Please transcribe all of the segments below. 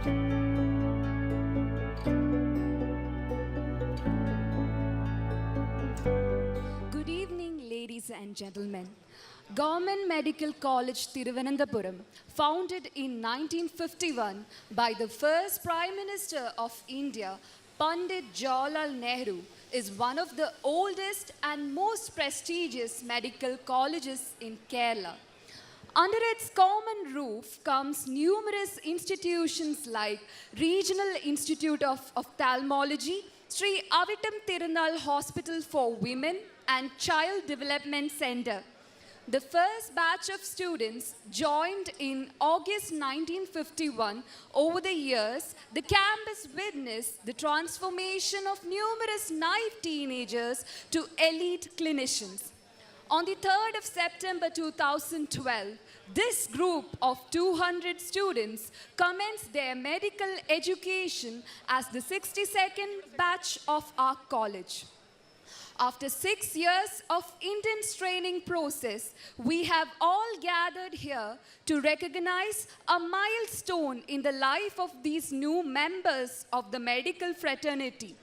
Good evening, ladies and gentlemen. Government Medical College Trivandrum, founded in 1951 by the first Prime Minister of India, Pandit Jawaharlal Nehru, is one of the oldest and most prestigious medical colleges in Kerala. Under its common roof comes numerous institutions like Regional Institute of Ophthalmology, Sri Avittam Tirunal Hospital for Women and Child Development Center. The first batch of students joined in August 1951. Over the years, the campus witnessed the transformation of numerous naive teenagers to elite clinicians. On the 3rd of September 2012, this group of 200 students commenced their medical education as the 62nd batch of our college. After 6 years of intense training process, we have all gathered here to recognize a milestone in the life of these new members of the medical fraternity.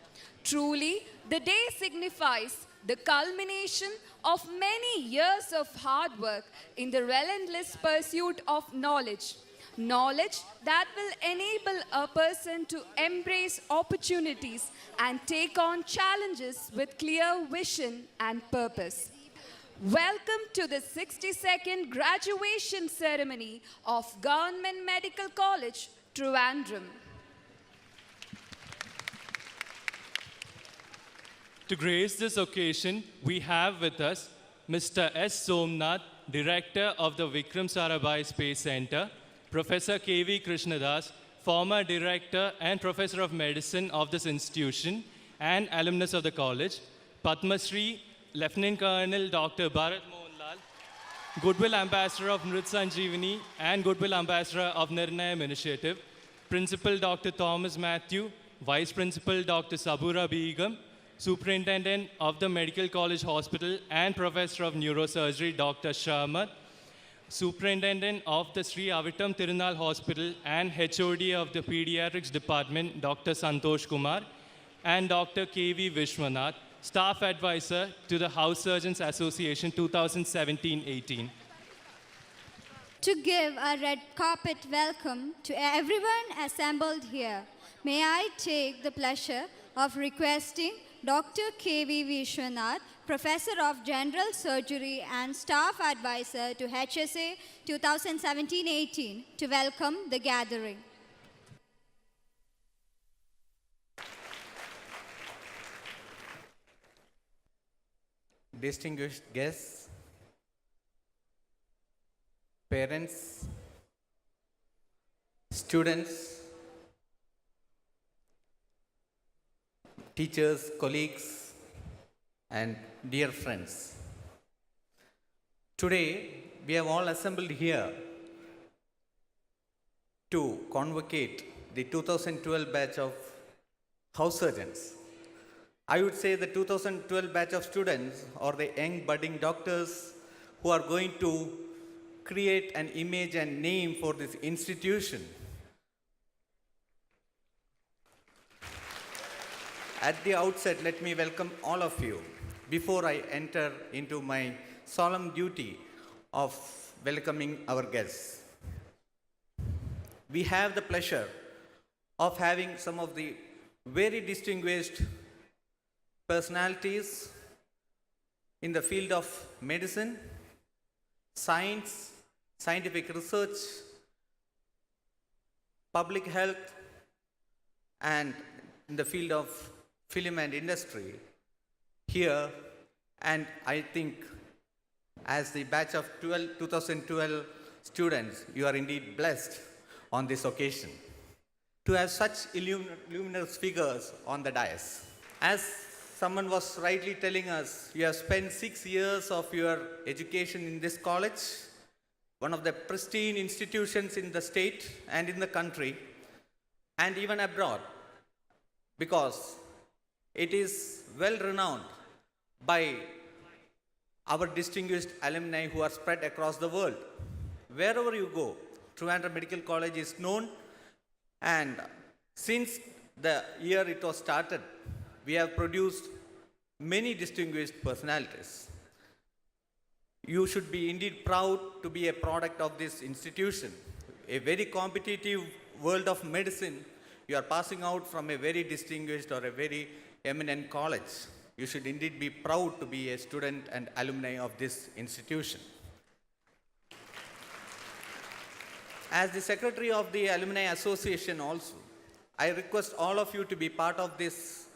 Truly, the day signifies the culmination of many years of hard work in the relentless pursuit of knowledge. Knowledge that will enable a person to embrace opportunities and take on challenges with clear vision and purpose. Welcome to the 62nd graduation ceremony of Government Medical College, Trivandrum. To grace this occasion, we have with us Mr. S. Somnath, Director of the Vikram Sarabhai Space Center, Professor K.V. Krishnadas, former Director and Professor of Medicine of this institution and alumnus of the college, Padma Shri, Lieutenant Colonel Dr. Bharat Mohanlal, Goodwill Ambassador of Nrit Sanjeevani and Goodwill Ambassador of Nirnayam Initiative, Principal Dr. Thomas Matthew, Vice Principal Dr. Sabura Begum, Superintendent of the Medical College Hospital and Professor of Neurosurgery, Dr. Sharma, Superintendent of the Sri Avittam Tirunal Hospital and HOD of the Pediatrics Department, Dr. Santosh Kumar, and Dr. K.V. Vishwanath, Staff Advisor to the House Surgeons Association 2017-18. To give a red carpet welcome to everyone assembled here, may I take the pleasure of requesting Dr. K.V. Vishwanath, Professor of General Surgery and Staff Advisor to HSA 2017-18, to welcome the gathering. Distinguished guests, parents, students, teachers, colleagues, and dear friends. Today, we have all assembled here to convocate the 2012 batch of house surgeons. I would say the 2012 batch of students or the young budding doctors who are going to create an image and name for this institution. At the outset, let me welcome all of you before I enter into my solemn duty of welcoming our guests. We have the pleasure of having some of the very distinguished personalities in the field of medicine, science, scientific research, public health, and in the field of film and industry here. And I think as the batch of 2012 students, you are indeed blessed on this occasion to have such luminous figures on the dais. As someone was rightly telling us, you have spent 6 years of your education in this college, one of the pristine institutions in the state and in the country, and even abroad, because it is well renowned by our distinguished alumni who are spread across the world. Wherever you go, Trivandrum Medical College is known And since the year it was started, we have produced many distinguished personalities. You should be indeed proud to be a product of this institution. A very competitive world of medicine, you are passing out from a very distinguished or a very eminent college. You should indeed be proud to be a student and alumni of this institution. As the secretary of the Alumni Association also, I request all of you to be part of this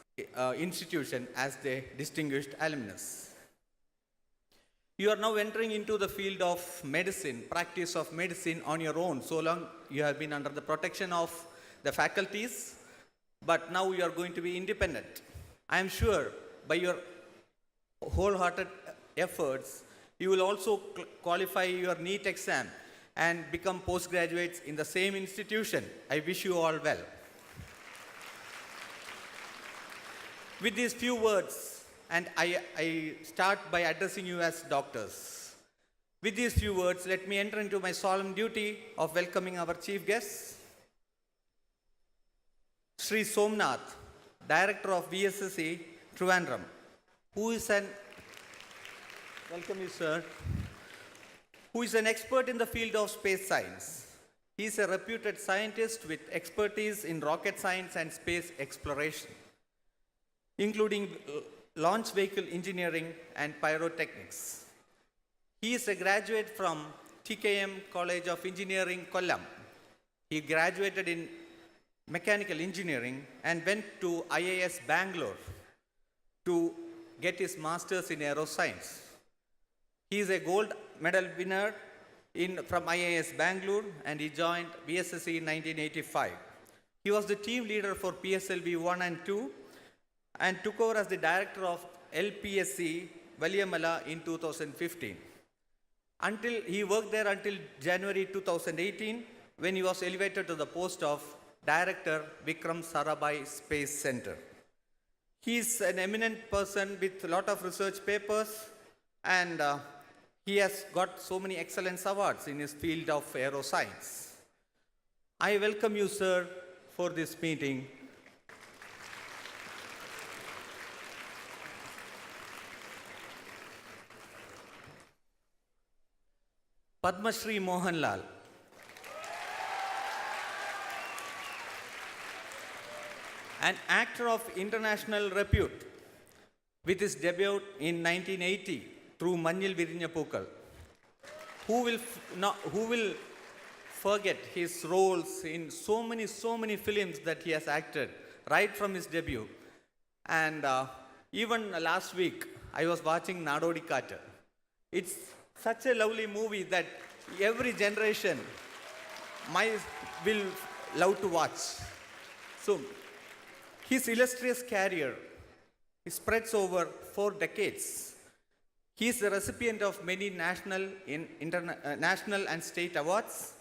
institution as the distinguished alumnus. You are now entering into the field of medicine, practice of medicine on your own. So long you have been under the protection of the faculties, but now you are going to be independent. I am sure by your wholehearted efforts, you will also qualify your NEET exam and become postgraduates in the same institution. I wish you all well. With these few words, and I start by addressing you as doctors. With these few words, let me enter into my solemn duty of welcoming our chief guests. Sri Somnath, Director of VSSC, Trivandrum, who is welcome you, sir, who is an expert in the field of space science. He is a reputed scientist with expertise in rocket science and space exploration, including launch vehicle engineering and pyrotechnics. He is a graduate from TKM College of Engineering, Kollam. He graduated in mechanical engineering and went to IIS Bangalore to get his master's in aeroscience. He is a gold medal winner from IIS Bangalore, and he joined VSSC in 1985. He was the team leader for PSLV 1 and 2 and took over as the director of LPSC Valiamala in 2015. He worked there until January 2018, when he was elevated to the post of Director, Vikram Sarabhai Space Center. He is an eminent person with a lot of research papers, and he has got so many excellence awards in his field of aeroscience. I welcome you, sir, for this meeting. Padma Shri Mohanlal. An actor of international repute, with his debut in 1980 through Manjil Virinja Pookal. Who will forget his roles in so many films that he has acted right from his debut? And even last week, I was watching Nadodi Kaata. It's such a lovely movie that every generation will love to watch. So, his illustrious career spreads over 4 decades. He is the recipient of many national and state awards,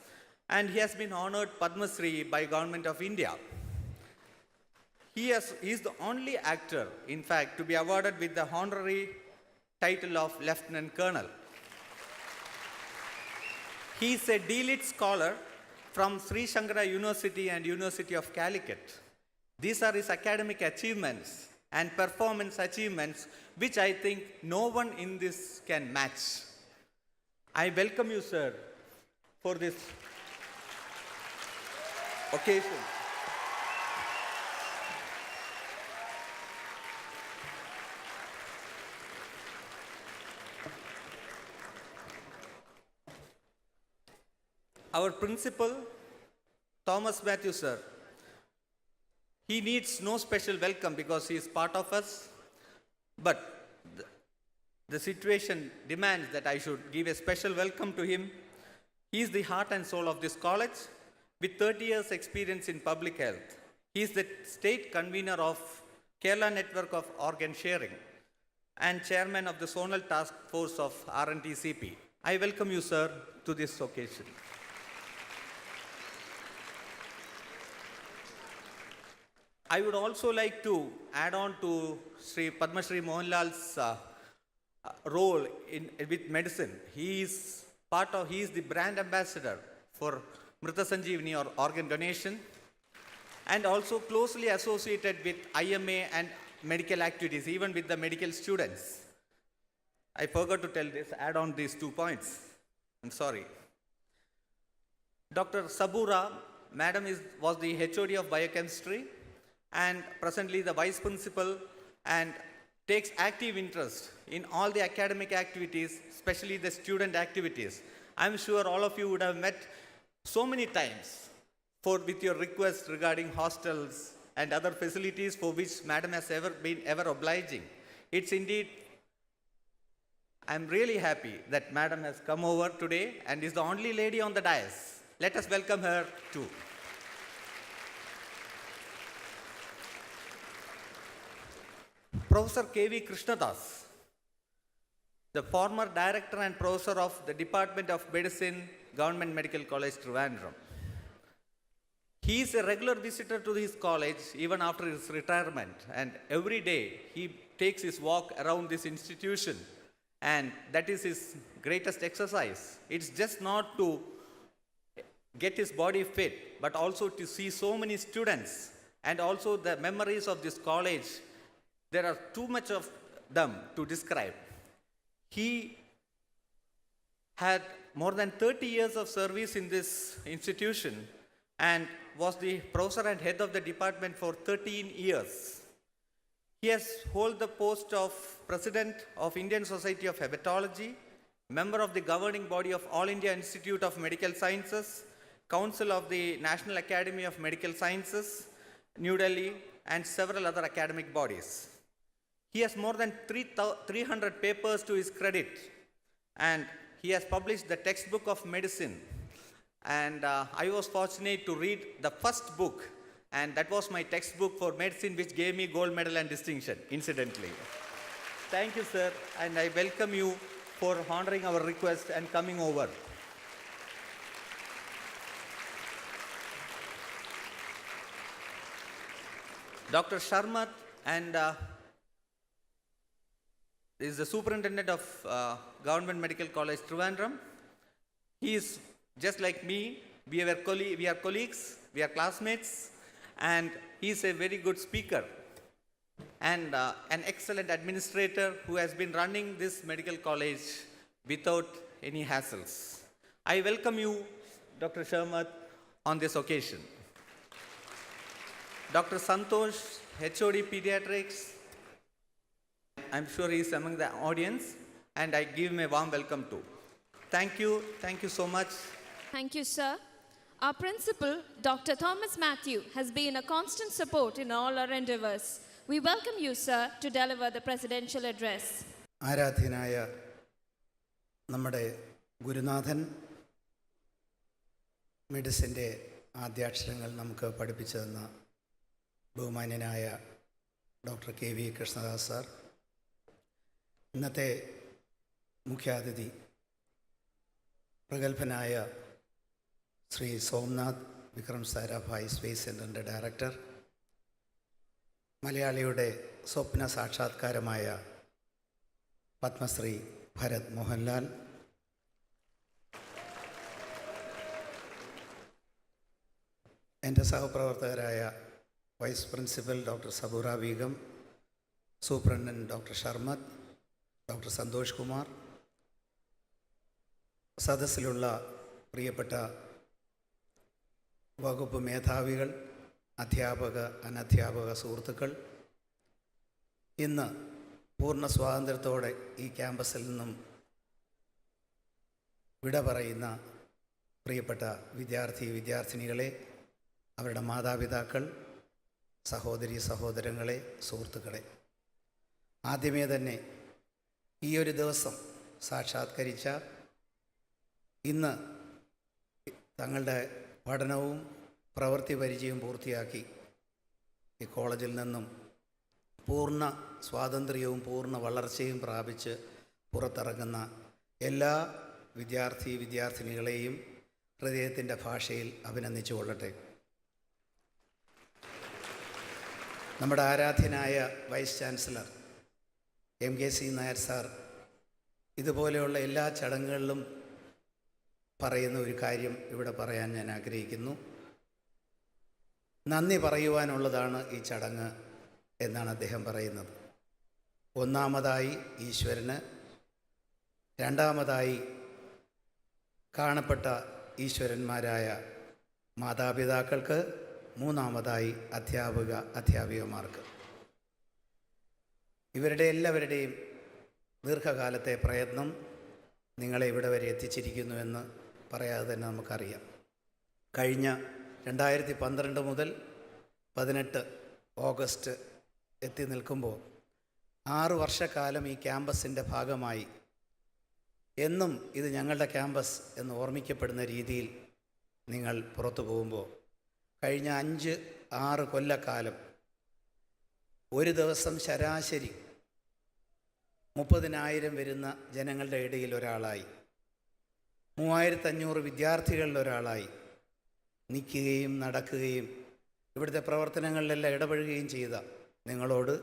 and he has been honored Padma Shri by Government of India. He is the only actor, in fact, to be awarded with the honorary title of Lieutenant Colonel. He is a D.Litt scholar from Sri Shankara University and University of Calicut. These are his academic achievements and performance achievements, which I think no one in this can match. I welcome you, sir, for this occasion. Our principal, Thomas Matthew, sir, he needs no special welcome because he is part of us, but the situation demands that I should give a special welcome to him. He is the heart and soul of this college with 30 years experience in public health. He is the state convener of Kerala Network of Organ Sharing and chairman of the Zonal Task Force of RNTCP. I welcome you, sir, to this occasion. I would also like to add on to Sri Padma Shri Mohanlal's role with medicine. He is the brand ambassador for Mrita Sanjeevani, or organ donation. and also closely associated with IMA and medical activities, even with the medical students. I forgot to tell this, add on these 2 points. I'm sorry. Dr. Sabura, Madam was the HOD of biochemistry and presently the Vice Principal, and takes active interest in all the academic activities, especially the student activities. I'm sure all of you would have met so many times with your requests regarding hostels and other facilities for which Madam has been ever obliging. It's indeed, I'm really happy that Madam has come over today and is the only lady on the dais. Let us welcome her too. Professor KV Krishnadas, the former director and professor of the Department of Medicine, Government Medical College, Trivandrum. He is a regular visitor to his college even after his retirement, and every day he takes his walk around this institution, and that is his greatest exercise. It's just not to get his body fit, but also to see so many students and also the memories of this college. There are too much of them to describe. He had more than 30 years of service in this institution and was the professor and head of the department for 13 years. He has held the post of President of Indian Society of Hepatology, member of the governing body of All India Institute of Medical Sciences, Council of the National Academy of Medical Sciences, New Delhi, and several other academic bodies. He has more than 300 papers to his credit, and he has published the textbook of medicine. And I was fortunate to read the first book, and that was my textbook for medicine, which gave me gold medal and distinction, incidentally. Thank you, sir, and I welcome you for honoring our request and coming over. Dr. Sharmat and is the superintendent of Government Medical College, Trivandrum. He is just like me. We are colleagues, we are classmates, and he is a very good speaker and an excellent administrator who has been running this medical college without any hassles. I welcome you, Dr. Sharmat, on this occasion. Dr. Santosh, HOD Pediatrics, I'm sure he is among the audience, and I give him a warm welcome too. Thank you so much. Thank you, sir. Our principal, Dr. Thomas Matthew, has been a constant support in all our endeavors. We welcome you, sir, to deliver the presidential address. ആരാധ്യനായ നമ്മുടെ ഗുരുനാഥൻ മെഡിസിൻ്റെ ആദ്യാക്ഷരങ്ങൾ നമുക്ക് പഠിപ്പിച്ചു തന്ന ബഹുമാന്യനായ doctor KV Krishnadas sir, ഇന്നത്തെ മുഖ്യാതിഥി പ്രഗത്ഭനായ Shri Somnath Vikram Sarabhai space സെൻ്ററിൻ്റെ ഡയറക്ടർ, മലയാളിയുടെ സ്വപ്ന സാക്ഷാത്കാരമായ പത്മശ്രീ ഭരത് മോഹൻലാൽ, എൻ്റെ സഹപ്രവർത്തകരായ vice principal doctor Saboora Begum, superintendent doctor Sharmath, doctor Santhosh Kumar, സദസ്സിലുള്ള പ്രിയപ്പെട്ട വകുപ്പ് മേധാവികൾ, അധ്യാപക അനധ്യാപക സുഹൃത്തുക്കൾ, ഇന്ന് പൂർണ്ണ സ്വാതന്ത്ര്യത്തോടെ ഈ ക്യാമ്പസിൽ നിന്നും വിട പറയുന്ന പ്രിയപ്പെട്ട വിദ്യാർത്ഥിനികളെ, അവരുടെ മാതാപിതാക്കൾ, സഹോദരി സഹോദരങ്ങളെ, സുഹൃത്തുക്കളെ, ആദ്യമേ തന്നെ ഈ ഒരു ദിവസം സാക്ഷാത്കരിച്ച, ഇന്ന് തങ്ങളുടെ പഠനവും പ്രവൃത്തി പരിചയവും പൂർത്തിയാക്കി ഈ കോളേജിൽ നിന്നും പൂർണ്ണ സ്വാതന്ത്ര്യവും പൂർണ്ണ വളർച്ചയും പ്രാപിച്ച് പുറത്തിറങ്ങുന്ന എല്ലാ വിദ്യാർത്ഥിനികളെയും ഹൃദയത്തിൻ്റെ ഭാഷയിൽ അഭിനന്ദിച്ചു കൊള്ളട്ടെ. നമ്മുടെ ആരാധ്യനായ vice chancellor MKC Nair sir ഇതുപോലെയുള്ള എല്ലാ ചടങ്ങുകളിലും പറയുന്ന ഒരു കാര്യം ഇവിടെ പറയാൻ ഞാൻ ആഗ്രഹിക്കുന്നു. നന്ദി പറയുവാനുള്ളതാണ് ഈ ചടങ്ങ് എന്നാണ് അദ്ദേഹം പറയുന്നത്. ഒന്നാമതായി ഈശ്വരന്, രണ്ടാമതായി കാണപ്പെട്ട ഈശ്വരന്മാരായ മാതാപിതാക്കൾക്ക്, മൂന്നാമതായി അധ്യാപികമാർക്ക്. ഇവരുടെ എല്ലാവരുടെയും ദീർഘകാലത്തെ പ്രയത്നം നിങ്ങളെ ഇവിടെ വരെ എത്തിച്ചിരിക്കുന്നുവെന്ന് പറയാതെ തന്നെ നമുക്കറിയാം. കഴിഞ്ഞ 2012 മുതൽ 18 ഓഗസ്റ്റ് എത്തി നിൽക്കുമ്പോൾ 6 വർഷക്കാലം ഈ ക്യാമ്പസിൻ്റെ ഭാഗമായി എന്നും ഇത് ഞങ്ങളുടെ ക്യാമ്പസ് എന്ന് ഓർമ്മിക്കപ്പെടുന്ന രീതിയിൽ നിങ്ങൾ പുറത്തു പോകുമ്പോൾ കഴിഞ്ഞ 5-6 കൊല്ലക്കാലം ഒരു ദിവസം ശരാശരി 30,000 വരുന്ന ജനങ്ങളുടെ ഇടയിൽ ഒരാളായി, 3,500 വിദ്യാർത്ഥികളിൽ ഒരാളായി നിൽക്കുകയും നടക്കുകയും ഇവിടുത്തെ പ്രവർത്തനങ്ങളിലെല്ലാം ഇടപഴകുകയും ചെയ്ത നിങ്ങളോട്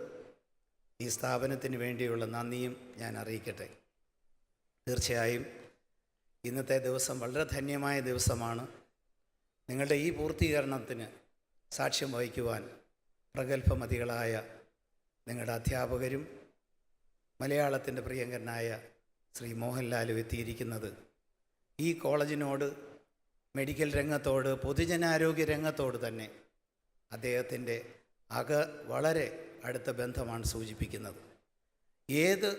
ഈ സ്ഥാപനത്തിന് വേണ്ടിയുള്ള നന്ദിയും ഞാൻ അറിയിക്കട്ടെ. തീർച്ചയായും ഇന്നത്തെ ദിവസം വളരെ ധന്യമായ ദിവസമാണ്. നിങ്ങളുടെ ഈ പൂർത്തീകരണത്തിന് സാക്ഷ്യം വഹിക്കുവാൻ പ്രഗത്ഭമതികളായ നിങ്ങളുടെ അധ്യാപകരും മലയാളത്തിൻ്റെ പ്രിയങ്കരനായ ശ്രീ മോഹൻലാലും എത്തിയിരിക്കുന്നത് ഈ കോളേജിനോട്, മെഡിക്കൽ രംഗത്തോട്, പൊതുജനാരോഗ്യ രംഗത്തോട് തന്നെ അദ്ദേഹത്തിൻ്റെ വളരെ അടുത്ത ബന്ധമാണ് സൂചിപ്പിക്കുന്നത്. ഏത്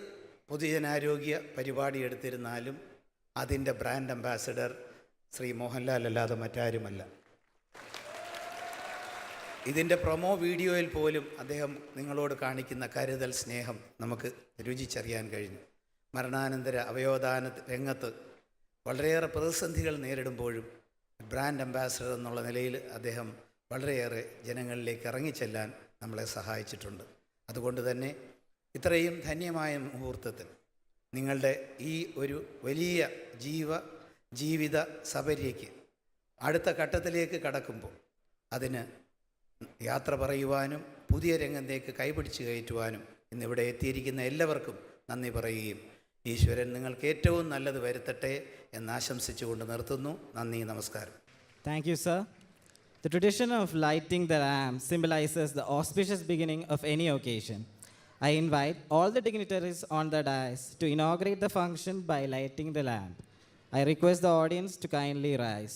പൊതുജനാരോഗ്യ പരിപാടി എടുത്തിരുന്നാലും അതിൻ്റെ ബ്രാൻഡ് അംബാസഡർ ശ്രീ മോഹൻലാൽ അല്ലാതെ മറ്റാരുമല്ല. ഇതിൻ്റെ പ്രൊമോ വീഡിയോയിൽ പോലും അദ്ദേഹം നിങ്ങളോട് കാണിക്കുന്ന കരുതൽ, സ്നേഹം നമുക്ക് രുചിച്ചറിയാൻ കഴിഞ്ഞു. മരണാനന്തര അവയവദാന രംഗത്ത് വളരെയേറെ പ്രതിസന്ധികൾ നേരിടുമ്പോഴും ബ്രാൻഡ് അംബാസഡർ എന്നുള്ള നിലയിൽ അദ്ദേഹം വളരെയേറെ ജനങ്ങളിലേക്ക് ഇറങ്ങിച്ചെല്ലാൻ നമ്മളെ സഹായിച്ചിട്ടുണ്ട്. അതുകൊണ്ട് തന്നെ ഇത്രയും ധന്യമായ മുഹൂർത്തത്തിൽ നിങ്ങളുടെ ഈ ഒരു വലിയ ജീവിത സബര്യയ്ക്ക് അടുത്ത ഘട്ടത്തിലേക്ക് കടക്കുമ്പോൾ അതിന് യാത്ര പറയുവാനും പുതിയ രംഗത്തേക്ക് കൈപിടിച്ച് കയറ്റുവാനും ഇന്നിവിടെ എത്തിയിരിക്കുന്ന എല്ലാവർക്കും നന്ദി പറയുകയും ഈശ്വരൻ നിങ്ങൾക്ക് ഏറ്റവും നല്ലത് വരുത്തട്ടെ എന്നാശംസിച്ചുകൊണ്ട് നിർത്തുന്നു. നന്ദി, നമസ്കാരം. Thank you, sir. The tradition of lighting the lamp symbolizes the auspicious beginning of any occasion. I invite all the dignitaries on the dais to inaugurate the function by lighting the lamp. I request the audience to kindly rise.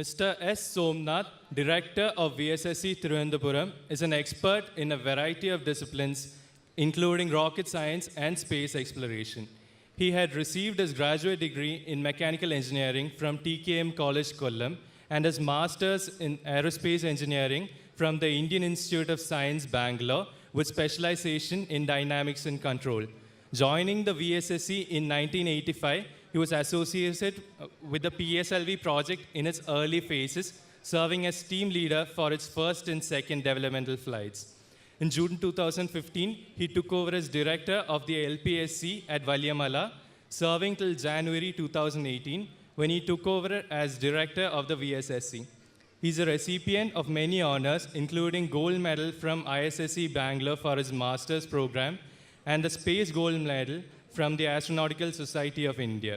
Mr. S. Somnath, Director of VSSC Trivandrum, is an expert in a variety of disciplines, including rocket science and space exploration. He had received his graduate degree in mechanical engineering from TKM College, Kollam, and his master's in aerospace engineering from the Indian Institute of Science, Bangalore, with specialization in dynamics and control. Joining the VSSC in 1985, he was associated with the PSLV project in its early phases, serving as team leader for its first and second developmental flights. In June 2015, he took over as director of the LPSC at Valyamala, serving till January 2018, when he took over as director of the VSSC. He's a recipient of many honors, including gold medal from ISSC Bangalore for his master's program and the Space Gold Medal from the Astronautical Society of India.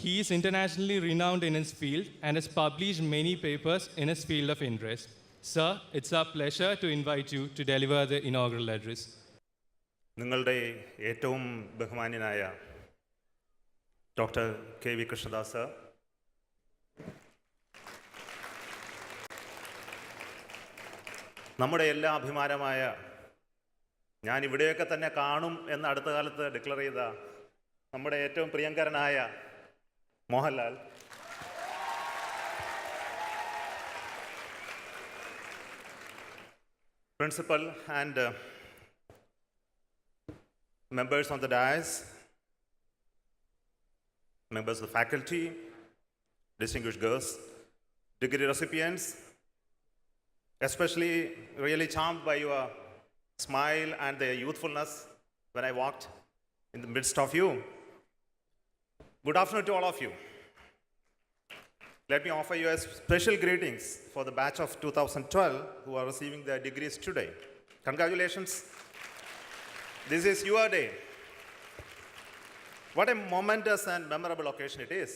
He is internationally renowned in his field and has published many papers in his field of interest. Sir, it's our pleasure to invite you to deliver the inaugural address. നിങ്ങളുടെ ഏറ്റവും ബഹുമാന്യനായ doctor KV Krishnadas, നമ്മുടെ എല്ലാ അഭിമാനമായ, ഞാൻ ഇവിടെയൊക്കെ തന്നെ കാണും എന്ന് അടുത്ത കാലത്ത് ഡിക്ലെയർ ചെയ്ത നമ്മുടെ ഏറ്റവും പ്രിയങ്കരനായ Mohanlal, principal and members on the dais, members of the faculty, distinguished guests, degree recipients, especially really charmed by your smile and the youthfulness when I walked in the midst of you. Good afternoon to all of you. Let me offer you a special greetings for the batch of 2012 who are receiving their degrees today. Congratulations. This is your day. What a momentous and memorable occasion it is.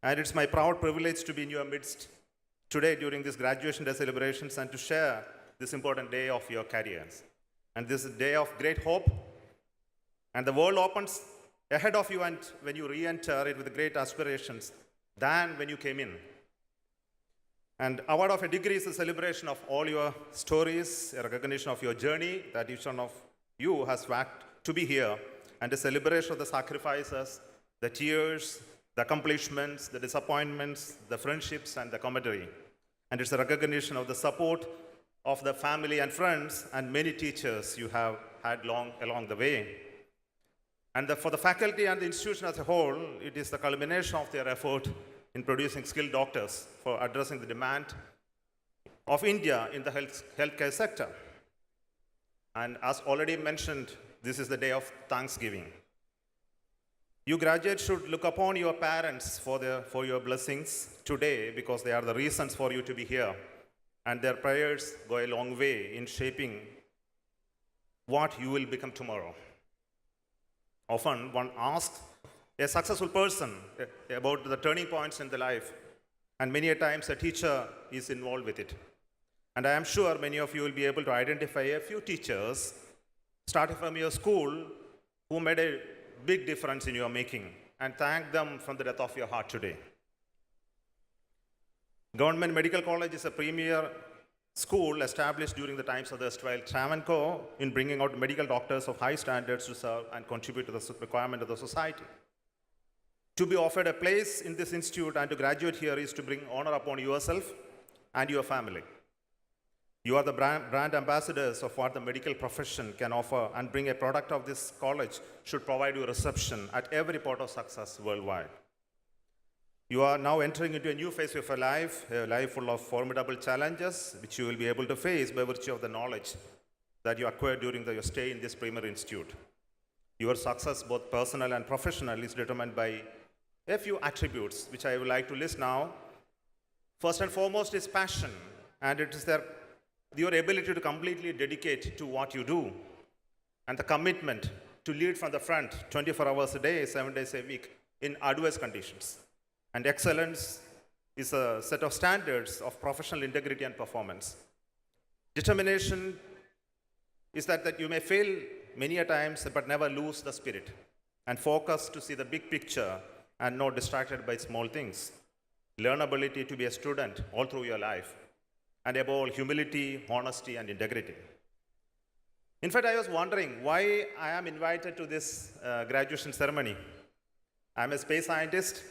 And it's my proud privilege to be in your midst today during this graduation day celebrations and to share this important day of your careers. And this is a day of great hope. And the world opens ahead of you, and when you re-enter it with great aspirations than when you came in. And award of a degree is a celebration of all your stories, a recognition of your journey that each one of you has walked to be here, and a celebration of the sacrifices, the tears, the accomplishments, the disappointments, the friendships, and the camaraderie. And it's a recognition of the support of the family and friends and many teachers you have had along the way. And for the faculty and the institution as a whole, it is the culmination of their effort in producing skilled doctors for addressing the demand of India in the healthcare sector. And as already mentioned, this is the day of Thanksgiving. You graduates should look upon your parents for your blessings today, because they are the reasons for you to be here. And their prayers go a long way in shaping what you will become tomorrow. Often one asks a successful person about the turning points in their life, and many a times a teacher is involved with it. And I am sure many of you will be able to identify a few teachers, starting from your school, who made a big difference in your making, and thank them from the depth of your heart today. Government Medical College is a premier school established during the times of the erstwhile Trivandrum in bringing out medical doctors of high standards to serve and contribute to the requirement of the society. To be offered a place in this institute and to graduate here is to bring honor upon yourself and your family. You are the brand ambassadors of what the medical profession can offer, and bring a product of this college should provide you reception at every port of success worldwide. You are now entering into a new phase of your life, a life full of formidable challenges, which you will be able to face by virtue of the knowledge that you acquired during your stay in this premier institute. Your success, both personal and professional, is determined by a few attributes, which I would like to list now. First and foremost is passion, and it is your ability to completely dedicate to what you do, and the commitment to lead from the front 24 hours a day, 7 days a week in adverse conditions. And excellence is a set of standards of professional integrity and performance. Determination is that you may fail many a times, but never lose the spirit, and focus to see the big picture and not distracted by small things. Learnability to be a student all through your life, and above all, humility, honesty, and integrity. In fact, I was wondering why I am invited to this graduation ceremony. I am a space scientist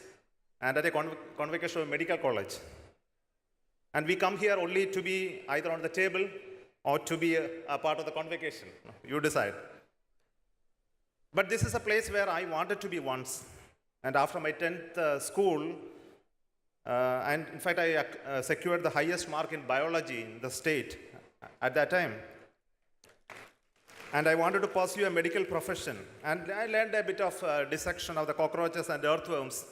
and at a convocation of medical college. And we come here only to be either on the table or to be a part of the convocation. You decide. But this is a place where I wanted to be once. And after my 10th school, and in fact, I secured the highest mark in biology in the state at that time. And I wanted to pursue a medical profession. And I learned a bit of dissection of the cockroaches and earthworms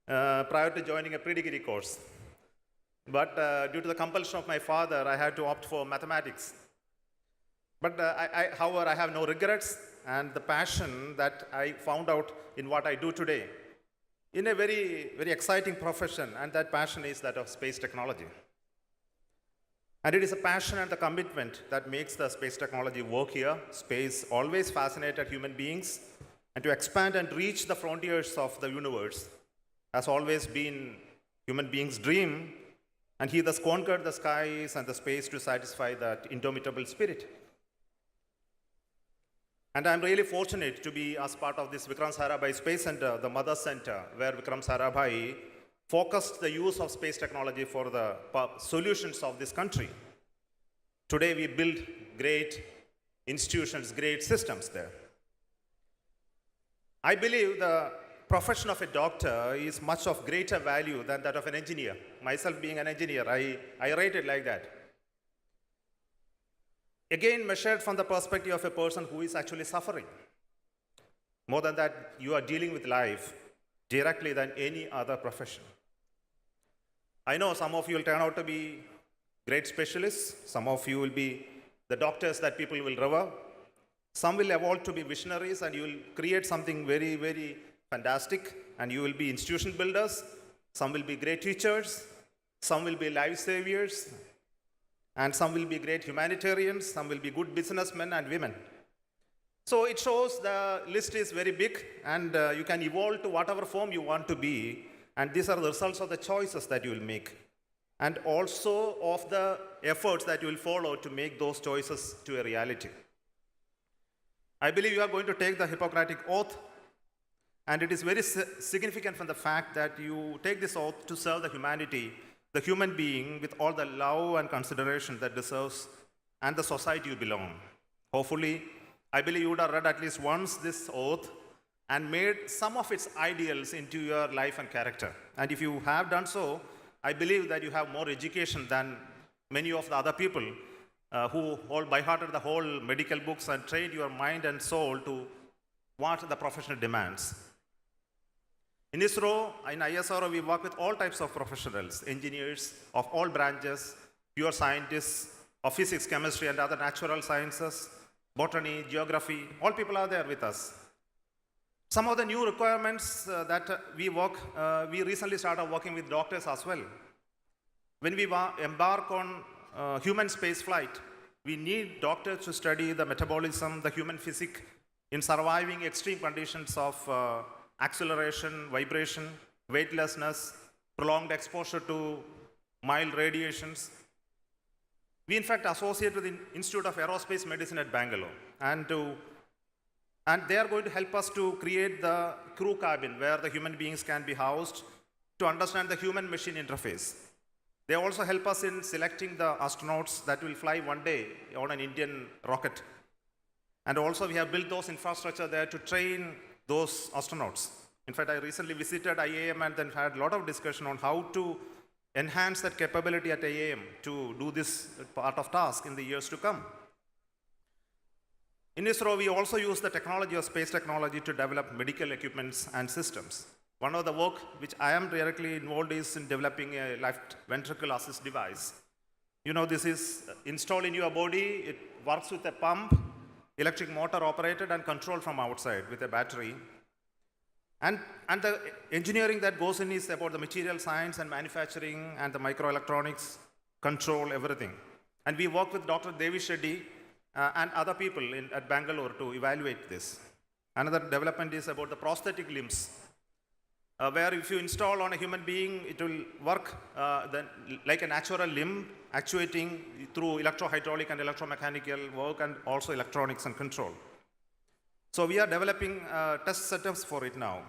prior to joining a pre-degree course. But due to the compulsion of my father, I had to opt for mathematics. But however, I have no regrets, and the passion that I found out in what I do today, in a very, very exciting profession, and that passion is that of space technology. And it is a passion and the commitment that makes the space technology work here. Space always fascinated human beings, and to expand and reach the frontiers of the universe has always been human beings' dream, and he thus conquered the skies and the space to satisfy that indomitable spirit. And I'm really fortunate to be as part of this Vikram Sarabhai Space Center, the Mother Center, where Vikram Sarabhai focused the use of space technology for the solutions of this country. Today we build great institutions, great systems there. I believe the profession of a doctor is much of greater value than that of an engineer. Myself being an engineer, I rate it like that. Again, measured from the perspective of a person who is actually suffering. More than that, you are dealing with life directly than any other profession. I know some of you will turn out to be great specialists. Some of you will be the doctors that people will revere. Some will evolve to be visionaries, and you will create something very, very fantastic, and you will be institution builders. Some will be great teachers. Some will be life saviors. And some will be great humanitarians. Some will be good businessmen and women. So it shows the list is very big, and you can evolve to whatever form you want to be. And these are the results of the choices that you will make, and also of the efforts that you will follow to make those choices to a reality. I believe you are going to take the Hippocratic Oath, and it is very significant from the fact that you take this oath to serve the humanity, the human being, with all the love and consideration that deserves, and the society you belong. Hopefully, I believe you would have read at least once this oath and made some of its ideals into your life and character. And if you have done so, I believe that you have more education than many of the other people who hold by heart the whole medical books and trained your mind and soul to what the profession demands. In ISRO, in ISRO, we work with all types of professionals, engineers of all branches, pure scientists of physics, chemistry, and other natural sciences, botany, geography, all people are there with us. Some of the new requirements that we recently started working with doctors as well. When we embark on human space flight, we need doctors to study the metabolism, the human physics in surviving extreme conditions of acceleration, vibration, weightlessness, prolonged exposure to mild radiations. We in fact associate with the Institute of Aerospace Medicine at Bangalore, and they are going to help us to create the crew cabin where the human beings can be housed to understand the human-machine interface. They also help us in selecting the astronauts that will fly one day on an Indian rocket. And also we have built those infrastructure there to train those astronauts. In fact, I recently visited IAM and then had a lot of discussion on how to enhance that capability at IAM to do this part of task in the years to come. In ISRO, we also use the technology of space technology to develop medical equipments and systems. One of the work which I am directly involved is in developing a left ventricle assist device. You know, this is installed in your body. It works with a pump, electric motor operated and controlled from outside with a battery. And the engineering that goes in is about the material science and manufacturing and the microelectronics, control, everything. And we work with Dr. Devi Shetty and other people at Bangalore to evaluate this. Another development is about the prosthetic limbs, where if you install on a human being, it will work like a natural limb, actuating through electrohydraulic and electromechanical work and also electronics and control. So we are developing test setups for it now.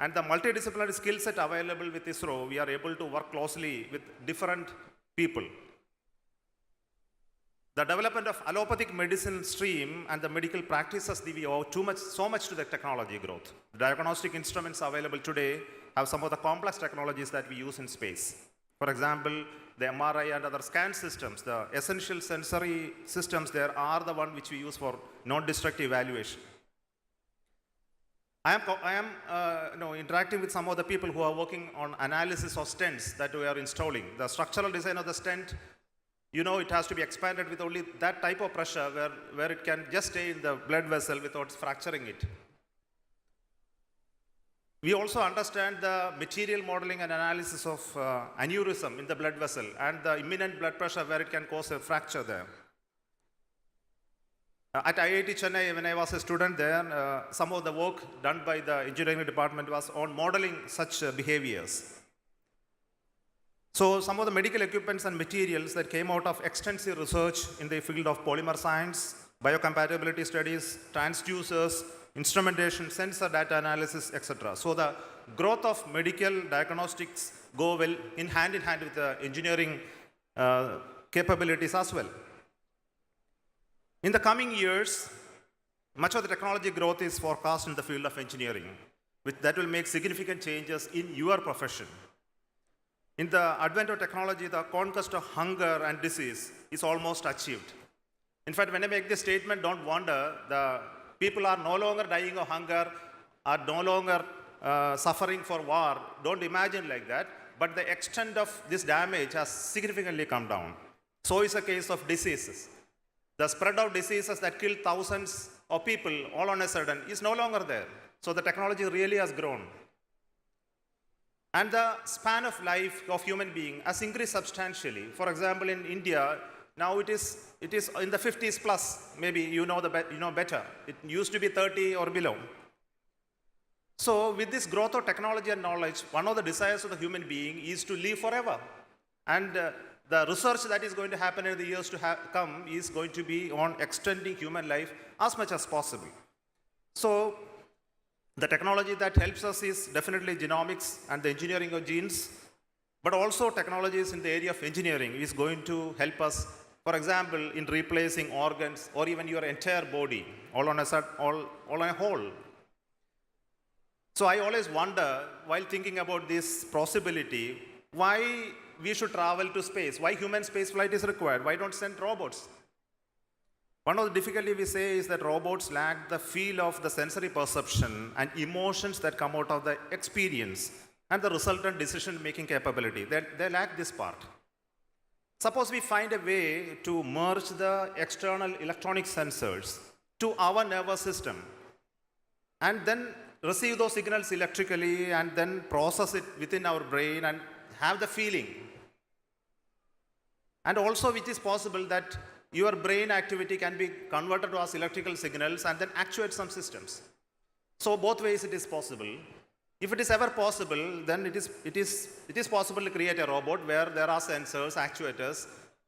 And the multidisciplinary skill set available with ISRO, we are able to work closely with different people. The development of allopathic medicine stream and the medical practices, we owe so much to the technology growth. The diagnostic instruments available today have some of the complex technologies that we use in space. For example, the MRI and other scan systems, the essential sensory systems there are the one which we use for non-destructive evaluation. I am interacting with some of the people who are working on analysis of stents that we are installing. The structural design of the stent, you know, it has to be expanded with only that type of pressure where it can just stay in the blood vessel without fracturing it. We also understand the material modeling and analysis of aneurysm in the blood vessel and the imminent blood pressure where it can cause a fracture there. At IIT Chennai, when I was a student there, some of the work done by the engineering department was on modeling such behaviors. So some of the medical equipments and materials that came out of extensive research in the field of polymer science, biocompatibility studies, transducers, instrumentation, sensor data analysis, etc. So the growth of medical diagnostics go well in hand with the engineering capabilities as well. In the coming years, much of the technology growth is forecast in the field of engineering, that will make significant changes in your profession. In the advent of technology, the conquest of hunger and disease is almost achieved. In fact, when I make this statement, don't wonder, the people are no longer dying of hunger, are no longer suffering for war. Don't imagine like that. But the extent of this damage has significantly come down. So is the case of diseases. The spread of diseases that kill thousands of people all on a sudden is no longer there. So the technology really has grown. And the span of life of human being has increased substantially. For example, in India, now it is in the 50s plus. Maybe you know better. It used to be 30 or below. So with this growth of technology and knowledge, one of the desires of the human being is to live forever. And the research that is going to happen in the years to come is going to be on extending human life as much as possible. So the technology that helps us is definitely genomics and the engineering of genes, but also technologies in the area of engineering is going to help us, for example, in replacing organs or even your entire body, all on a whole. So I always wonder, while thinking about this possibility, why we should travel to space, why human space flight is required, why don't send robots? One of the difficulties we say is that robots lack the feel of the sensory perception and emotions that come out of the experience and the resultant decision-making capability. They lack this part. Suppose we find a way to merge the external electronic sensors to our nervous system and then receive those signals electrically and then process it within our brain and have the feeling. And also it is possible that your brain activity can be converted as electrical signals and then actuate some systems. So both ways it is possible. If it is ever possible, then it is possible to create a robot where there are sensors, actuators,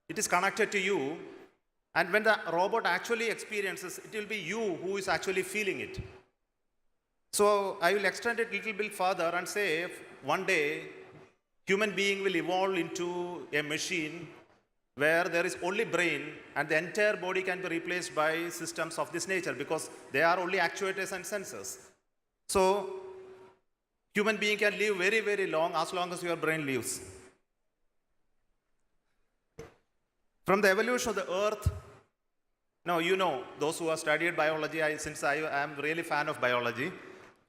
it is connected to you, and when the robot actually experiences, it will be you who is actually feeling it. So I will extend it a little bit further and say, one day, human being will evolve into a machine where there is only brain and the entire body can be replaced by systems of this nature because they are only actuators and sensors. So human being can live very, very long as your brain lives. From the evolution of the earth, now you know, those who have studied biology, since I am really fan of biology,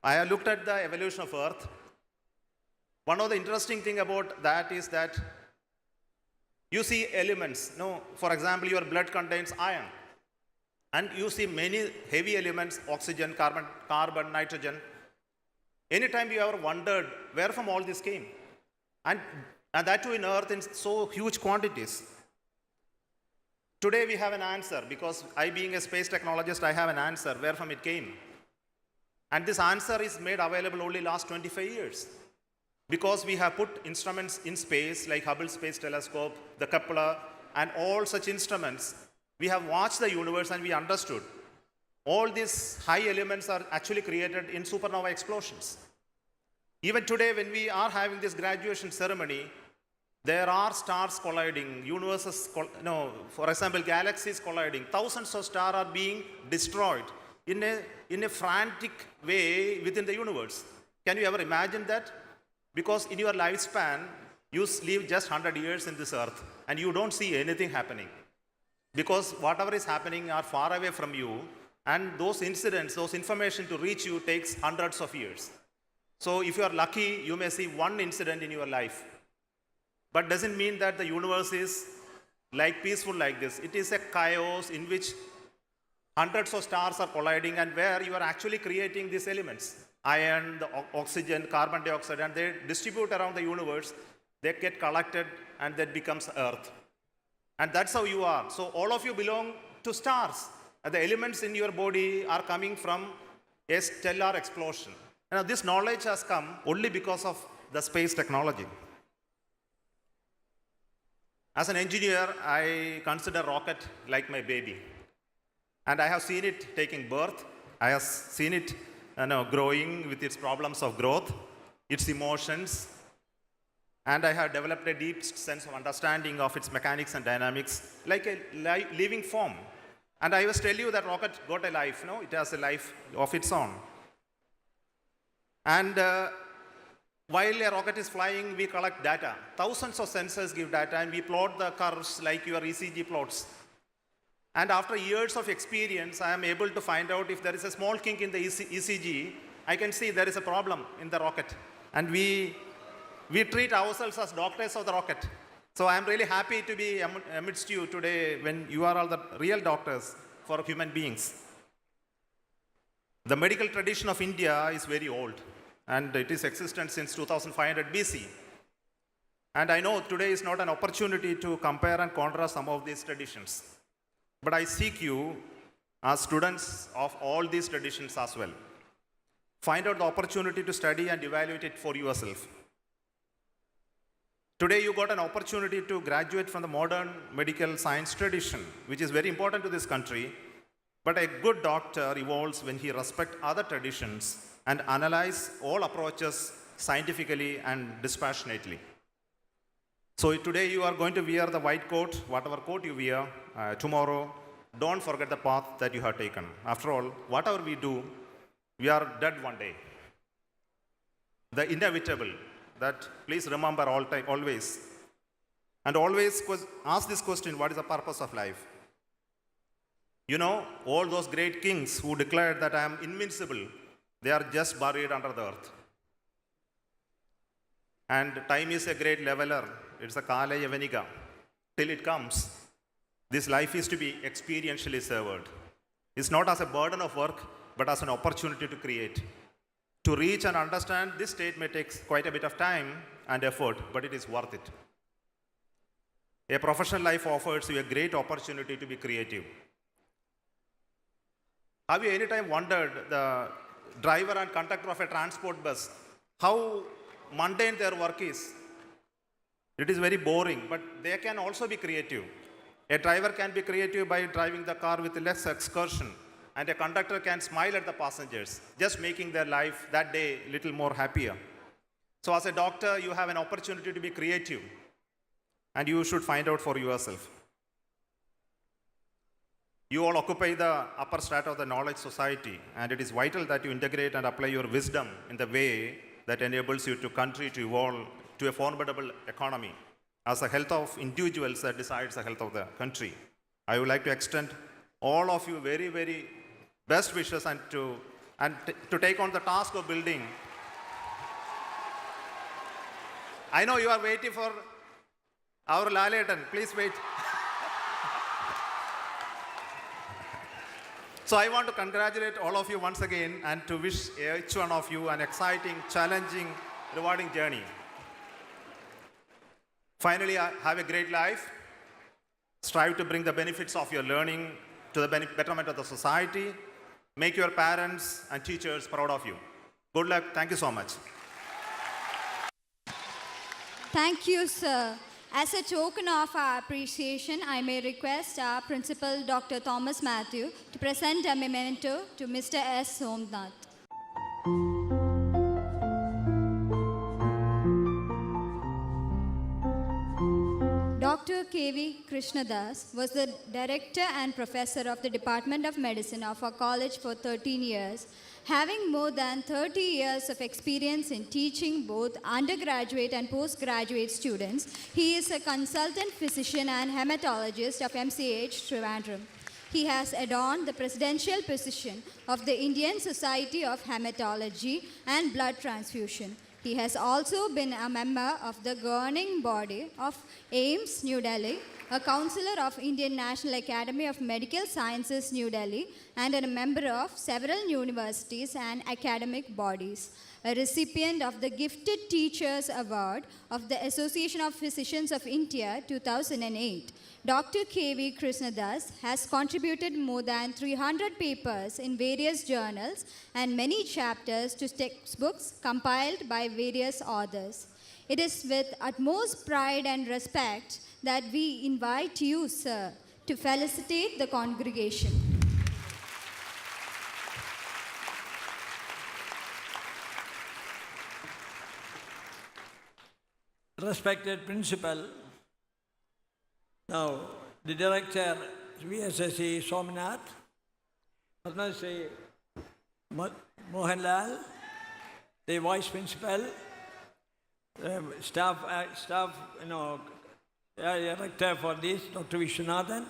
I have looked at the evolution of earth. One of the interesting thing about that is that you see elements. For example, your blood contains iron. And you see many heavy elements, oxygen, carbon, nitrogen. Anytime you ever wondered where from all this came? And that too in earth in so huge quantities. Today we have an answer because I being a space technologist, I have an answer where from it came. And this answer is made available only last 25 years. Because we have put instruments in space like Hubble Space Telescope, the Kepler, and all such instruments. We have watched the universe and we understood. All these high elements are actually created in supernova explosions. Even today when we are having this graduation ceremony, there are stars colliding, universes, for example, galaxies colliding. Thousands of stars are being destroyed in a frantic way within the universe. Can you ever imagine that? Because in your lifespan, you live just 100 years in this earth and you don't see anything happening. Because whatever is happening are far away from you and those incidents, those information to reach you takes hundreds of years. So if you are lucky, you may see one incident in your life. But doesn't mean that the universe is peaceful like this. It is a chaos in which hundreds of stars are colliding and where you are actually creating these elements. iron, the oxygen, carbon dioxide, and they distribute around the universe. They get collected and that becomes Earth. And that's how you are. So all of you belong to stars. And the elements in your body are coming from a stellar explosion. Now this knowledge has come only because of the space technology. As an engineer, I consider rocket like my baby. And I have seen it taking birth. I have seen it growing with its problems of growth, its emotions. And I have developed a deep sense of understanding of its mechanics and dynamics, like a living form. And I must tell you that rocket got a life, no? It has a life of its own. And while a rocket is flying, we collect data. Thousands of sensors give data, and we plot the curves like your ECG plots. And after years of experience, I am able to find out if there is a small kink in the ECG, I can see there is a problem in the rocket. And we treat ourselves as doctors of the rocket. So I am really happy to be amidst you today when you are all the real doctors for human beings. The medical tradition of India is very old, and it is existent since 2500 BC. And I know today is not an opportunity to compare and contrast some of these traditions. But I seek you as students of all these traditions as well. Find out the opportunity to study and evaluate it for yourself. Today you got an opportunity to graduate from the modern medical science tradition, which is very important to this country. But a good doctor evolves when he respects other traditions and analyzes all approaches scientifically and dispassionately. So today you are going to wear the white coat, whatever coat you wear. Tomorrow, don't forget the path that you have taken. After all, whatever we do, we are dead one day. The inevitable, that please remember always. And always ask this question, what is the purpose of life? You know, all those great kings who declared that I am invincible, they are just buried under the earth. And time is a great leveler. It's a Kala Yavaniga. Till it comes, this life is to be experientially served. It's not as a burden of work, but as an opportunity to create. To reach and understand this state may take quite a bit of time and effort, but it is worth it. A professional life offers you a great opportunity to be creative. Have you any time wondered the driver and conductor of a transport bus, how mundane their work is? It is very boring, but they can also be creative. A driver can be creative by driving the car with less excursion, and a conductor can smile at the passengers, just making their life that day a little more happier. So as a doctor, you have an opportunity to be creative, and you should find out for yourself. You all occupy the upper strata of the knowledge society, and it is vital that you integrate and apply your wisdom in the way that enables your country to evolve to a formidable economy. As the health of individuals that decides the health of the country. I would like to extend all of you very, very best wishes and to take on the task of building. I know you are waiting for our Laletan. Please wait. So I want to congratulate all of you once again and to wish each one of you an exciting, challenging, rewarding journey. Finally, have a great life. Strive to bring the benefits of your learning to the betterment of the society. Make your parents and teachers proud of you. Good luck. Thank you so much. Thank you, sir. As a token of our appreciation, I may request our Principal, Dr. Thomas Matthew, to present a memento to Mr. S. Somnath. Dr. K.V. Krishnadas was the director and professor of the Department of Medicine of our college for 13 years. Having more than 30 years of experience in teaching both undergraduate and postgraduate students, he is a consultant physician and hematologist of MCH Trivandrum. He has adorned the presidential position of the Indian Society of Hematology and Blood Transfusion. He has also been a member of the governing body of AIIMS New Delhi, a counselor of Indian National Academy of Medical Sciences, New Delhi, and a member of several universities and academic bodies. A recipient of the Gifted Teachers Award of the Association of Physicians of India 2008. Dr. KV Krishnadas has contributed more than 300 papers in various journals and many chapters to textbooks compiled by various authors. It is with utmost pride and respect that we invite you, sir, to felicitate the congregation. Respected principal, now the director, VSSC Somnath, Padma Shri Mohanlal, the vice principal, staff, director for this, Dr. Vishwanathan,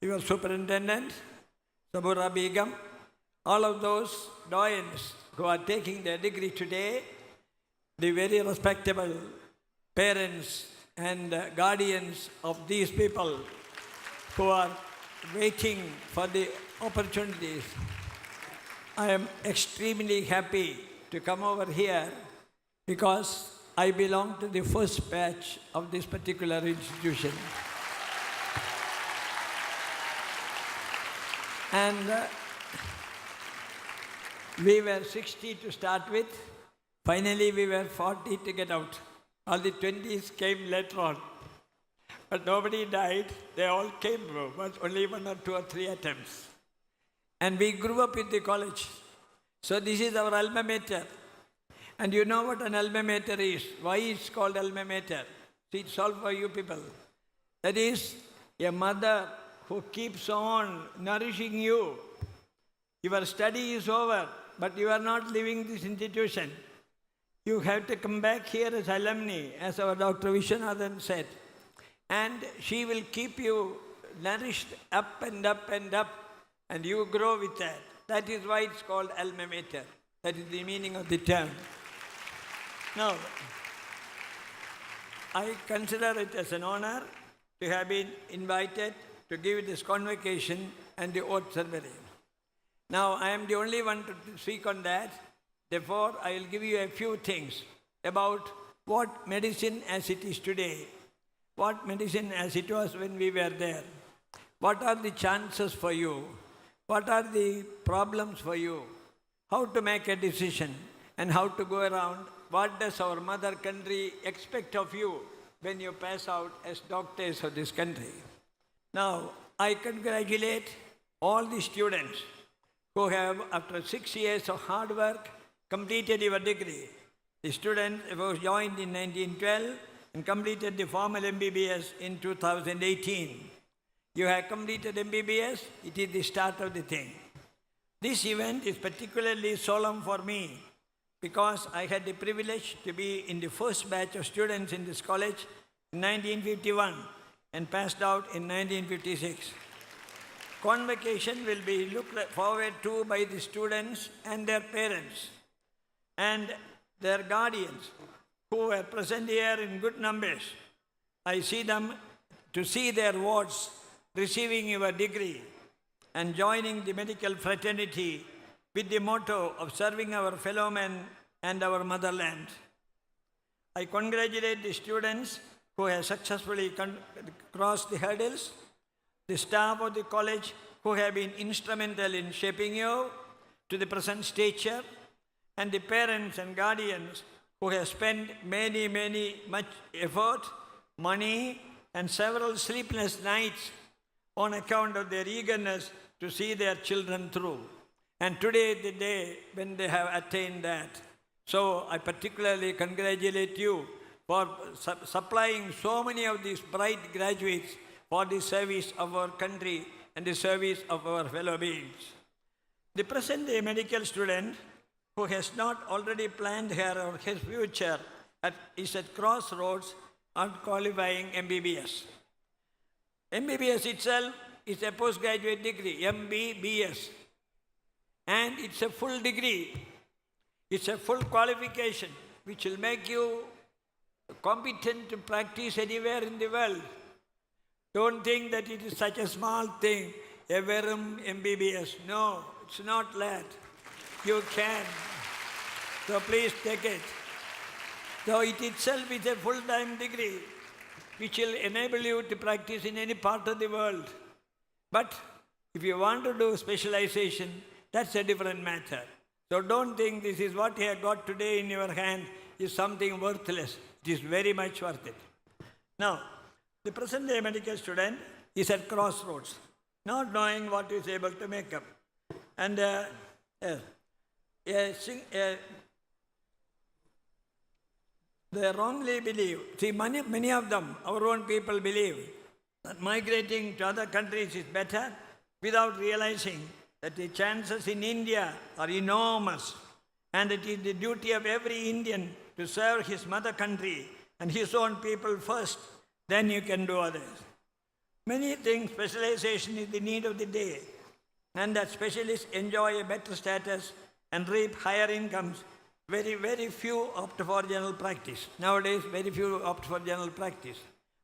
your superintendent, Sabura Begum, all of those doyens who are taking their degree today, the very respectable parents and guardians of these people who are waiting for the opportunities. I am extremely happy to come over here because I belong to the first batch of this particular institution. And we were 60 to start with. Finally, we were 40 to get out. All the 20s came later on. But nobody died. They all came, but only 1 or 2 or 3 attempts. And we grew up in the college. So this is our alma mater. And you know what an alma mater is. Why it's called alma mater? See, it's all for you people. That is a mother who keeps on nourishing you. Your study is over, but you are not leaving this institution. You have to come back here as alumni, as our Dr. Vishwanathan said. And she will keep you nourished up and up and up, and you grow with that. That is why it's called alma mater. That is the meaning of the term. Now, I consider it as an honor to have been invited to give this convocation and the oath ceremony. Now, I am the only one to speak on that. Therefore, I will give you a few things about what medicine as it is today, what medicine as it was when we were there, what are the chances for you, what are the problems for you, how to make a decision, and how to go around. What does our mother country expect of you when you pass out as doctors of this country? Now, I congratulate all the students who have, after 6 years of hard work, completed your degree. The student was joined in 1912 and completed the formal MBBS in 2018. You have completed MBBS, it is the start of the thing. This event is particularly solemn for me because I had the privilege to be in the first batch of students in this college in 1951 and passed out in 1956. Convocation will be looked forward to by the students and their parents and their guardians who were present here in good numbers. I see them to see their wards receiving your degree and joining the medical fraternity with the motto of serving our fellow men and our motherland. I congratulate the students who have successfully crossed the hurdles, the staff of the college who have been instrumental in shaping you to the present stature, and the parents and guardians who have spent much effort, money, and several sleepless nights on account of their eagerness to see their children through. And today is the day when they have attained that. So I particularly congratulate you for supplying so many of these bright graduates for the service of our country and the service of our fellow beings. The present-day medical student who has not already planned her or his future is at crossroads on qualifying MBBS. MBBS itself is a postgraduate degree, MBBS, and it's a full degree. It's a full qualification which will make you competent to practice anywhere in the world. Don't think that it is such a small thing, a verum MBBS. No, it's not that. You can. So please take it. So it itself is a full-time degree which will enable you to practice in any part of the world. But if you want to do specialization, that's a different matter. So don't think this is what you have got today in your hand is something worthless. It is very much worth it. Now, the present-day medical student is at crossroads, not knowing what he is able to make up. And they wrongly believe. See, many of them, our own people, believe that migrating to other countries is better without realizing that the chances in India are enormous and it is the duty of every Indian to serve his mother country and his own people first, then you can do others. Many think specialization is the need of the day and that specialists enjoy a better status and reap higher incomes. Very, very few opt for general practice. Nowadays, very few opt for general practice.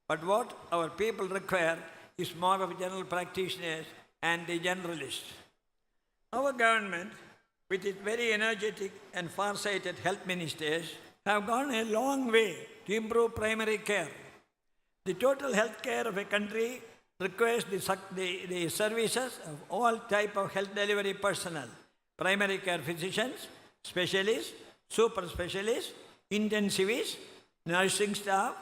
But what our people require is more of general practitioners and the generalists. Our government, with its very energetic and far-sighted health ministers, have gone a long way to improve primary care. The total health care of a country requires the services of all type of health delivery personnel. Primary care physicians, specialists, super specialists, intensivists, nursing staff,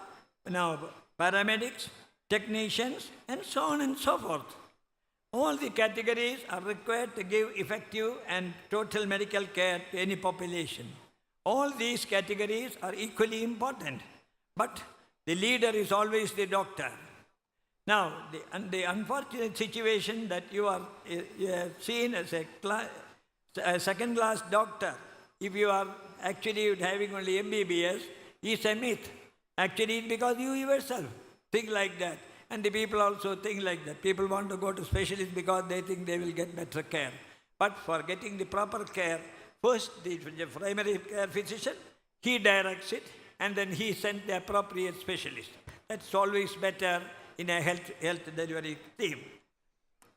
now paramedics, technicians, and so on and so forth. All the categories are required to give effective and total medical care to any population. All these categories are equally important, but the leader is always the doctor. Now, the unfortunate situation that you are seen as a second-class doctor, if you are actually having only MBBS, is a myth. Actually, it's because you yourself think like that. And the people also think like that. People want to go to specialists because they think they will get better care. But for getting the proper care, first the primary care physician, he directs it, and then he sends the appropriate specialist. That's always better in a health delivery team.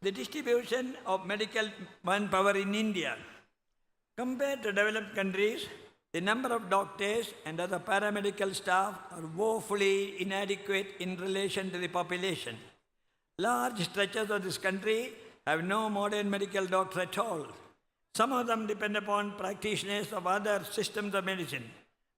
The distribution of medical manpower in India. Compared to developed countries, the number of doctors and other paramedical staff are woefully inadequate in relation to the population. Large stretches of this country have no modern medical doctor at all. Some of them depend upon practitioners of other systems of medicine.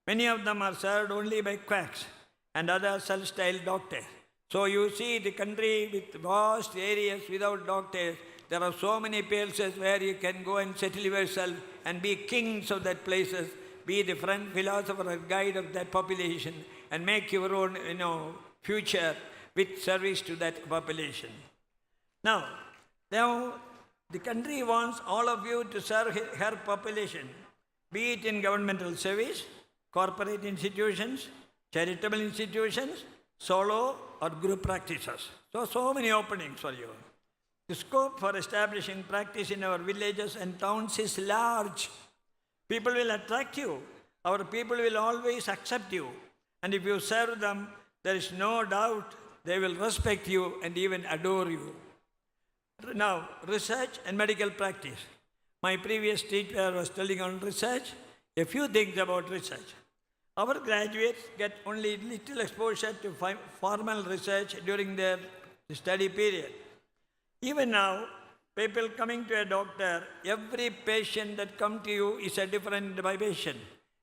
Many of them are served only by quacks and other self-styled doctors. So you see the country with vast areas without doctors. There are so many places where you can go and settle yourself and be kings of that places, be the friend, philosopher, or guide of that population, and make your own, future with service to that population. Now, the country wants all of you to serve her population, be it in governmental service, corporate institutions, charitable institutions, solo or group practices. So many openings for you. The scope for establishing practice in our villages and towns is large. People will attract you. Our people will always accept you. And if you serve them, there is no doubt they will respect you and even adore you. Now, research and medical practice. My previous teacher was telling on research, a few things about research. Our graduates get only little exposure to formal research during their study period. Even now, people coming to a doctor, every patient that comes to you is a different patient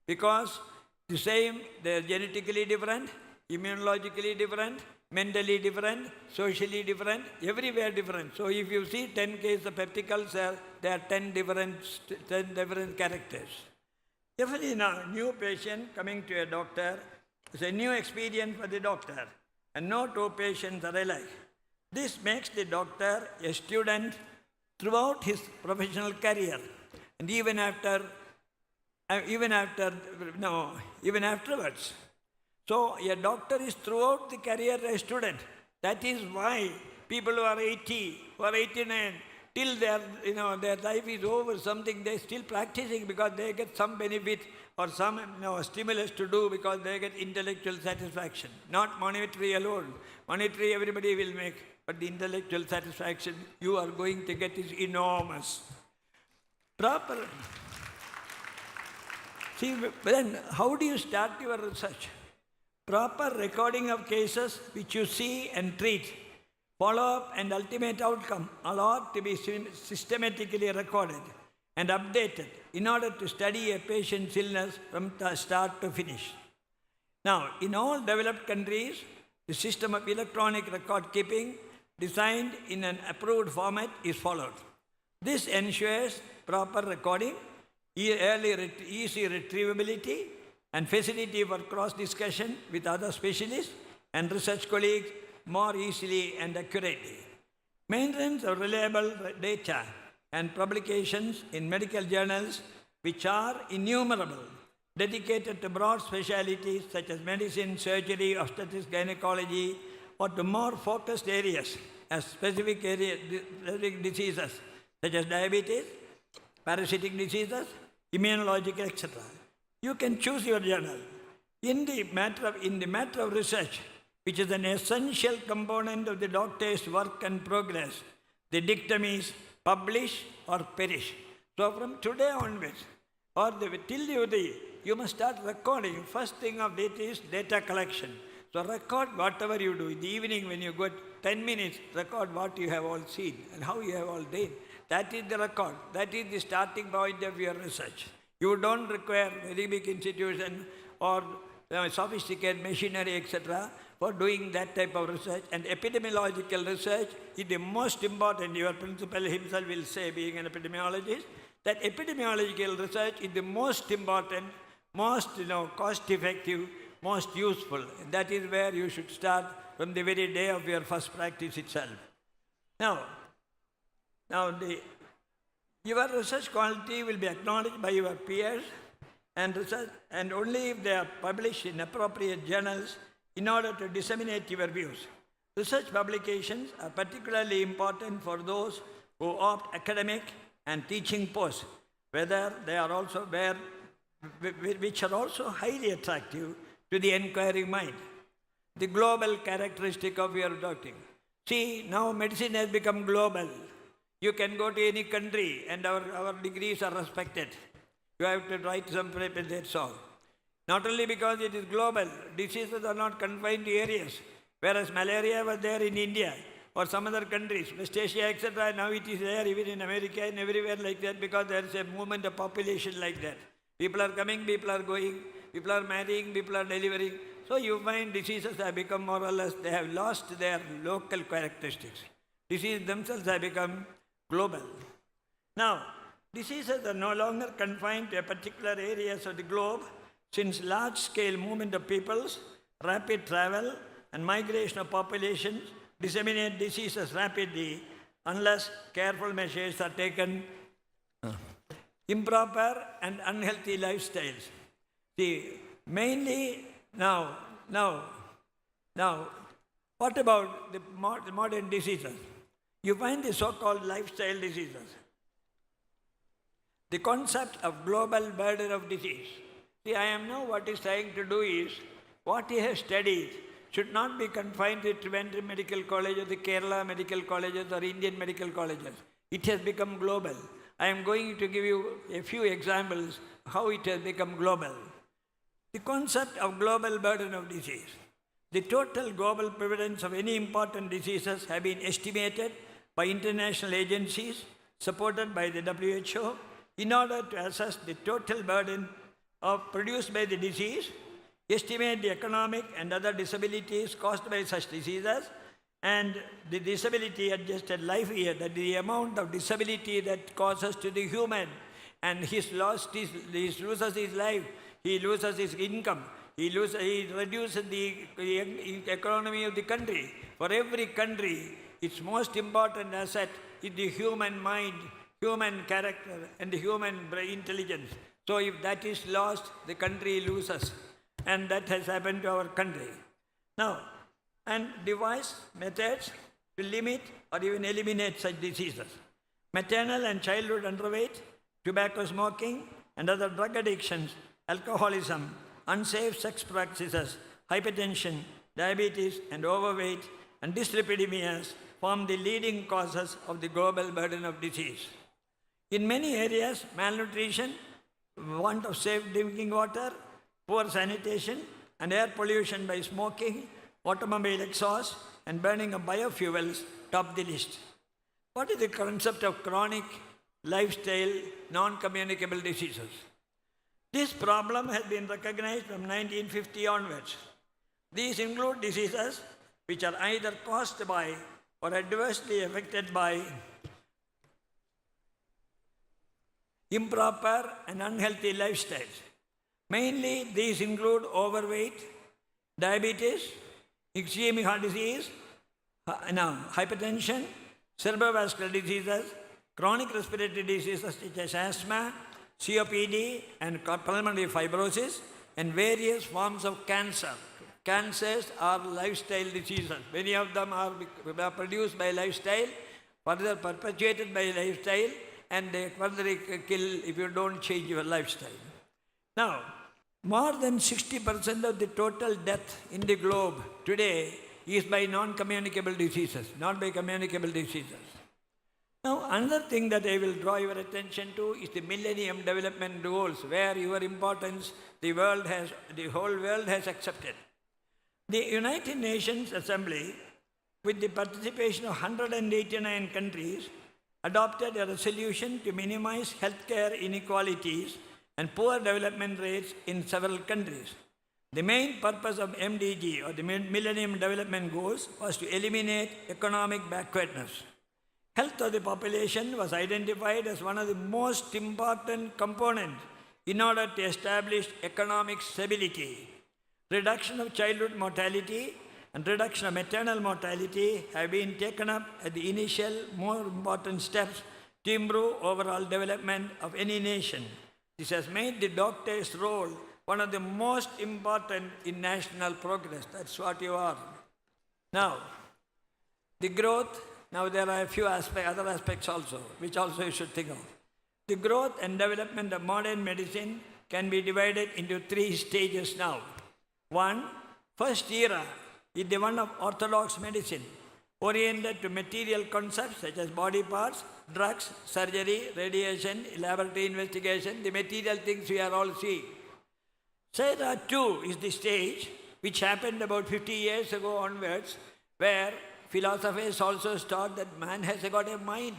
because the same, they are genetically different, immunologically different, mentally different, socially different, everywhere different. So if you see 10 cases of peptic ulcer, there are 10 different characters. Every new patient coming to a doctor is a new experience for the doctor, and no two patients are alike. This makes the doctor a student throughout his professional career, and even afterwards. So a doctor is throughout the career a student. That is why people who are 80, who are 89, till their life is over, something they're still practicing because they get some benefit or some stimulus to do because they get intellectual satisfaction. Not monetary alone. Monetary everybody will make, but the intellectual satisfaction you are going to get is enormous. Proper. See, then how do you start your research? Proper recording of cases which you see and treat. Follow-up and ultimate outcome all ought to be systematically recorded and updated in order to study a patient's illness from start to finish. Now, in all developed countries, the system of electronic record keeping designed in an approved format is followed. This ensures proper recording, easy retrievability, and facility for cross-discussion with other specialists and research colleagues more easily and accurately. Maintenance of reliable data and publications in medical journals, which are innumerable, dedicated to broad specialties such as medicine, surgery, obstetrics, gynecology, or to more focused areas as specific diseases such as diabetes, parasitic diseases, immunological, etc. You can choose your journal. In the matter of research, which is an essential component of the doctor's work and progress, the dictum is publish or perish. So from today onwards, or till you must start recording. First thing of it is data collection. So record whatever you do. In the evening when you got 10 minutes, record what you have all seen and how you have all done. That is the record. That is the starting point of your research. You don't require very big institution or sophisticated machinery, etc. for doing that type of research. And epidemiological research is the most important. Your principal himself will say, being an epidemiologist, that epidemiological research is the most important, most cost-effective, most useful. And that is where you should start from the very day of your first practice itself. Now your research quality will be acknowledged by your peers and only if they are published in appropriate journals in order to disseminate your views. Research publications are particularly important for those who opt academic and teaching posts, whether they are also which are also highly attractive to the inquiring mind. The global characteristic of your doctoring. See, now medicine has become global. You can go to any country and our degrees are respected. You have to write some paper, that's all. Not only because it is global, diseases are not confined to areas. Whereas malaria was there in India or some other countries, West Asia, etc. Now it is there even in America and everywhere like that because there is a movement of population like that. People are coming, people are going, people are marrying, people are delivering. So you find diseases have become more or less, they have lost their local characteristics. Diseases themselves have become global. Now, diseases are no longer confined to particular areas of the globe since large-scale movement of peoples, rapid travel, and migration of populations disseminate diseases rapidly unless careful measures are taken. Improper and unhealthy lifestyles. See, mainly now, what about the modern diseases? You find the so-called lifestyle diseases. The concept of global burden of disease. See, I am now what is trying to do is, what he has studied should not be confined to Trivandrum Medical College or the Kerala Medical Colleges or Indian Medical Colleges. It has become global. I am going to give you a few examples how it has become global. The concept of global burden of disease. The total global prevalence of any important diseases have been estimated by international agencies supported by the WHO in order to assess the total burden produced by the disease, estimate the economic and other disabilities caused by such diseases, and the disability adjusted life year, that is the amount of disability that causes to the human, and he loses his life, he loses his income, he reduces the economy of the country. For every country, its most important asset is the human mind, human character, and the human intelligence. So if that is lost, the country loses. And that has happened to our country. Now, and devise methods to limit or even eliminate such diseases. Maternal and childhood underweight, tobacco smoking, and other drug addictions alcoholism, unsafe sex practices, hypertension, diabetes, and overweight, and dyslipidemias form the leading causes of the global burden of disease. In many areas, malnutrition, want of safe drinking water, poor sanitation, and air pollution by smoking, automobile exhaust, and burning of biofuels top the list. What is the concept of chronic lifestyle non-communicable diseases? This problem has been recognized from 1950 onwards. These include diseases which are either caused by or adversely affected by improper and unhealthy lifestyles. Mainly, these include overweight, diabetes, ischemic heart disease, hypertension, cerebrovascular diseases, chronic respiratory diseases such as asthma, COPD, and pulmonary fibrosis, and various forms of cancer. Cancers are lifestyle diseases. Many of them are produced by lifestyle, further perpetuated by lifestyle, and they further kill if you don't change your lifestyle. Now, more than 60% of the total death in the globe today is by non-communicable diseases, not by communicable diseases. Now, another thing that I will draw your attention to is the Millennium Development Goals, where your importance the whole world has accepted. The United Nations Assembly, with the participation of 189 countries, adopted a resolution to minimize healthcare inequalities and poor development rates in several countries. The main purpose of MDG, or the Millennium Development Goals, was to eliminate economic backwardness. Health of the population was identified as one of the most important components in order to establish economic stability. Reduction of childhood mortality and reduction of maternal mortality have been taken up as the initial, more important steps to improve overall development of any nation. This has made the doctor's role one of the most important in national progress. That's what you are. Now, the growth, now there are a few other aspects also, which also you should think of. The growth and development of modern medicine can be divided into 3 stages now. One, first era is the one of orthodox medicine, oriented to material concepts such as body parts, drugs, surgery, radiation, laboratory investigation, the material things we are all seeing. Era 2 is the stage which happened about 50 years ago onwards, where philosophers also taught that man has got a mind.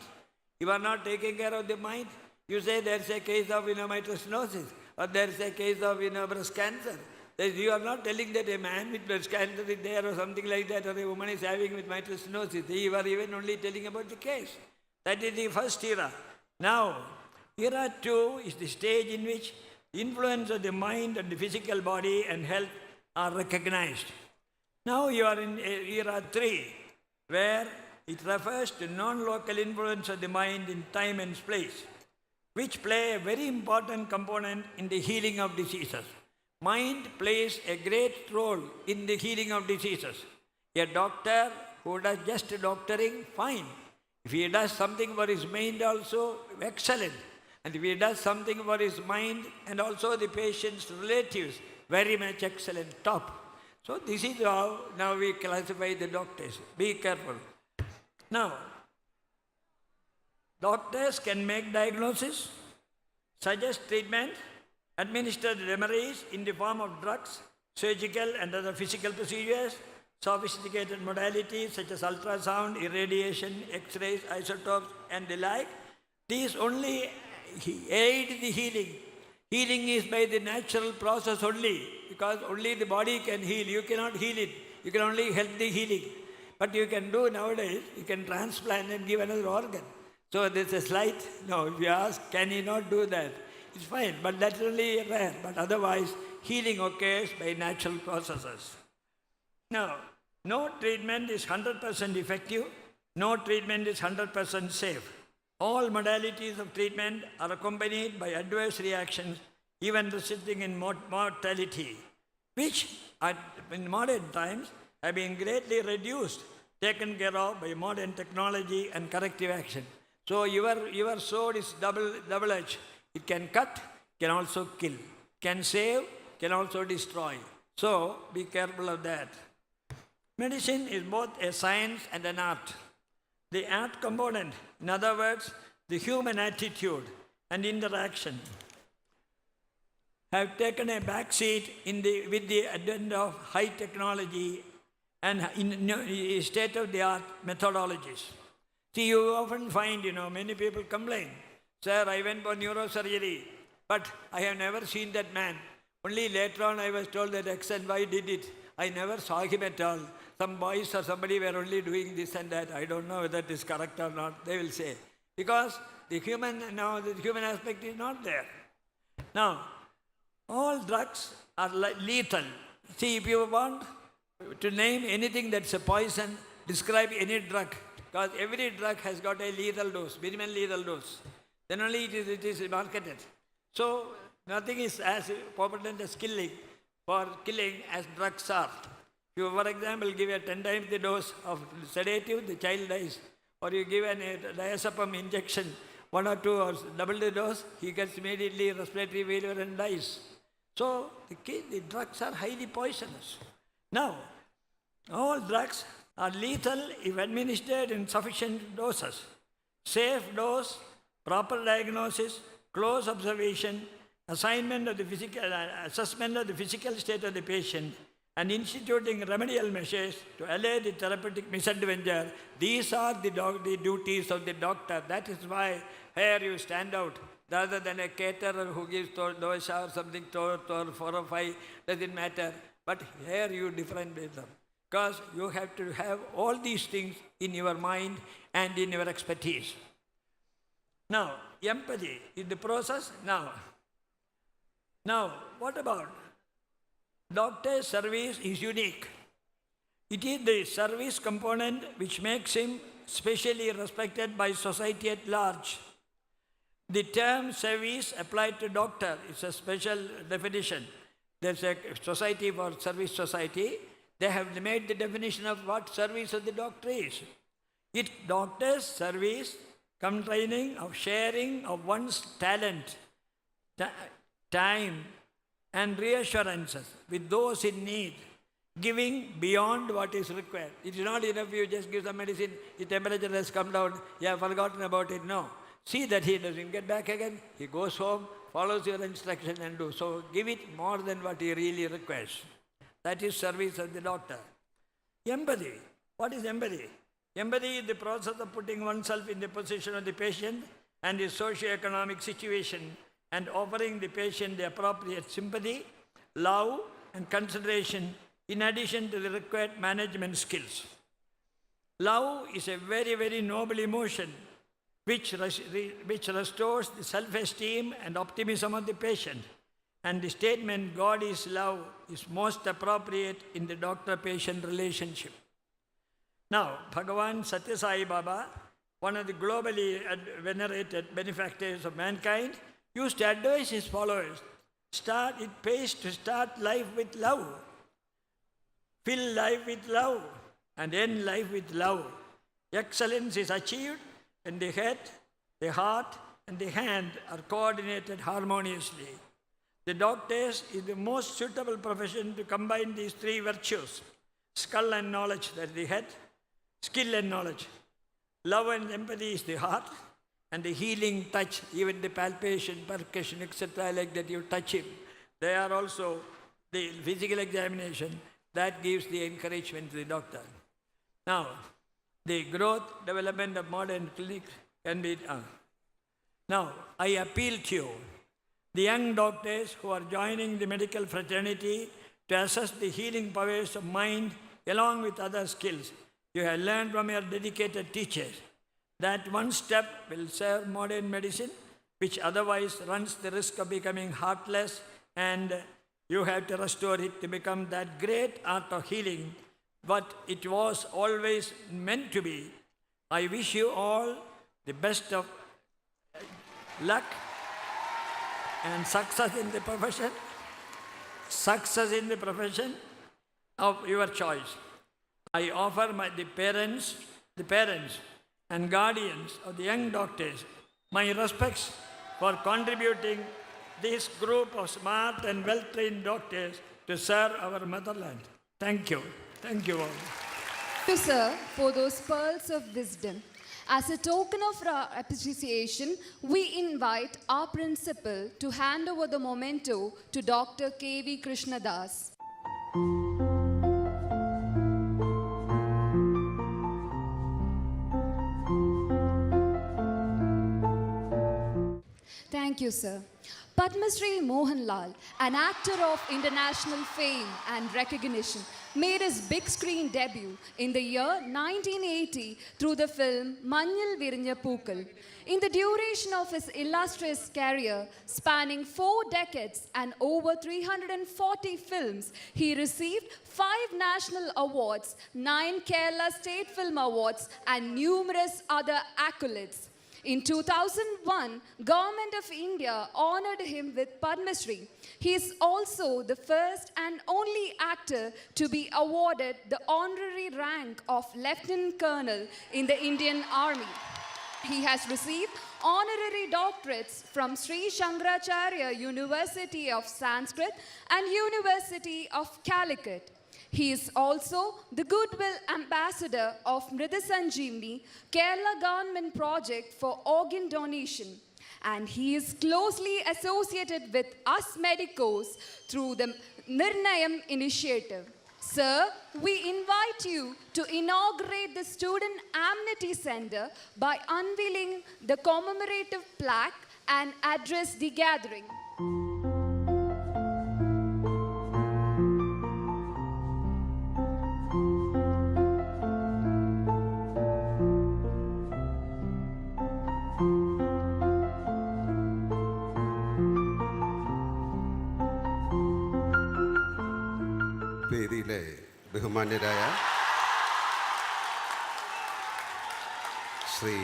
You are not taking care of the mind. You say there's a case of mitral stenosis, or there's a case of breast cancer. You are not telling that a man with breast cancer is there or something like that, or a woman is having with mitral stenosis. You are even only telling about the case. That is the first era. Now, era 2 is the stage in which the influence of the mind and the physical body and health are recognized. Now you are in era 3, where it refers to non-local influence of the mind in time and space, which play a very important component in the healing of diseases. Mind plays a great role in the healing of diseases. A doctor who does just doctoring, fine. If he does something for his mind also, excellent. And if he does something for his mind and also the patient's relatives, very much excellent, top. So this is how now we classify the doctors. Be careful. Now, doctors can make diagnosis, suggest treatment, administer the remedies in the form of drugs, surgical and other physical procedures, sophisticated modalities such as ultrasound, irradiation, X-rays, isotopes, and the like. These only aid the healing. Healing is by the natural process only, because only the body can heal. You cannot heal it. You can only help the healing. But you can do nowadays, you can transplant and give another organ. So there's a slight, no, if you ask, can you not do that? It's fine, but that's only rare. But otherwise, healing occurs by natural processes. Now, no treatment is 100% effective. No treatment is 100% safe. All modalities of treatment are accompanied by adverse reactions, even resulting in mortality, which in modern times have been greatly reduced, taken care of by modern technology and corrective action. So your sword is double-edged. It can cut, can also kill. can save, can also destroy. So be careful of that. Medicine is both a science and an art. The art component, in other words, the human attitude and interaction, have taken a back seat with the advent of high technology and state-of-the-art methodologies. See, you often find, many people complain, "Sir, I went for neurosurgery, but I have never seen that man. Only later on I was told that X and Y did it. I never saw him at all. Some boys or somebody were only doing this and that. I don't know whether it is correct or not," they will say. Because the human aspect is not there. Now, all drugs are lethal. See, if you want to name anything that's a poison, describe any drug. Because every drug has got a lethal dose, minimum lethal dose. Then only it is marketed. So, nothing is as potent as killing as drugs are. If you, for example, give a 10 times the dose of sedative, the child dies. Or you give a diazepam injection, 1 or 2 or double the dose, he gets immediately respiratory failure and dies. So the drugs are highly poisonous. Now, all drugs are lethal if administered in sufficient doses. Safe dose, proper diagnosis, close observation, assessment of the physical state of the patient, and instituting remedial measures to allay the therapeutic misadventure. These are the duties of the doctor. That is why here you stand out. Rather than a caterer who gives dosha or something, 4 or 5, doesn't matter. But here you different with them. Because you have to have all these things in your mind and in your expertise. Now, empathy is the process. Now, what about? Doctor's service is unique. It is the service component which makes him specially respected by society at large. The term service applied to doctor is a special definition. There's a society for service society. They have made the definition of what service of the doctor is. It doctor's service, complaining of sharing of one's talent, time, and reassurances with those in need, giving beyond what is required. It is not enough you just give some medicine, the temperature has come down, you have forgotten about it. No. See that he doesn't get back again, he goes home, follows your instruction and do. So give it more than what he really requires. That is service of the doctor. Empathy. What is empathy? Empathy is the process of putting oneself in the position of the patient and his socio-economic situation and offering the patient the appropriate sympathy, love, and consideration in addition to the required management skills. Love is a very, very noble emotion which restores the self-esteem and optimism of the patient. And the statement, "God is love," is most appropriate in the doctor-patient relationship. Now, Bhagavan Satya Sai Baba, one of the globally venerated benefactors of mankind, used to advise his followers, it pays to start life with love. Fill life with love and end life with love. Excellence is achieved when the head, the heart, and the hand are coordinated harmoniously. The doctors is the most suitable profession to combine these 3 virtues: skull and knowledge, that is the head; skill and knowledge; love and empathy is the heart; and the healing touch, even the palpation, percussion, etc., like that you touch him. They are also the physical examination that gives the encouragement to the doctor. Now, the growth, development of modern clinics can be done. Now, I appeal to you, the young doctors who are joining the medical fraternity, to assess the healing powers of mind along with other skills you have learned from your dedicated teachers. That one step will serve modern medicine, which otherwise runs the risk of becoming heartless, and you have to restore it to become that great art of healing, what it was always meant to be. I wish you all the best of luck and success in the profession. Success in the profession of your choice. I offer the parents and guardians of the young doctors my respects for contributing this group of smart and well-trained doctors to serve our motherland. Thank you. Thank you all. Thank you, sir, for those pearls of wisdom. As a token of our appreciation, we invite our principal to hand over the memento to Dr. KV Krishnadas. Thank you, sir. Padma Shri Mohanlal, an actor of international fame and recognition, made his big screen debut in the year 1980 through the film Manjal Virinja Pookal. In the duration of his illustrious career, spanning 4 decades and over 340 films, he received 5 national awards, 9 Kerala State Film Awards, and numerous other accolades. In 2001, Government of India honored him with Padma Shri. He is also the first and only actor to be awarded the honorary rank of Lieutenant Colonel in the Indian Army. He has received honorary doctorates from Sri Shankaracharya University of Sanskrit and University of Calicut. He is also the Goodwill Ambassador of Mrida Sanjeevani, Kerala Government Project for Organ Donation. And he is closely associated with us medicos through the Nirnayam initiative. Sir, we invite you to inaugurate the Student Amenity Center by unveiling the commemorative plaque and address the gathering. വേദിയിലെ ബഹുമാന്യരായ Shri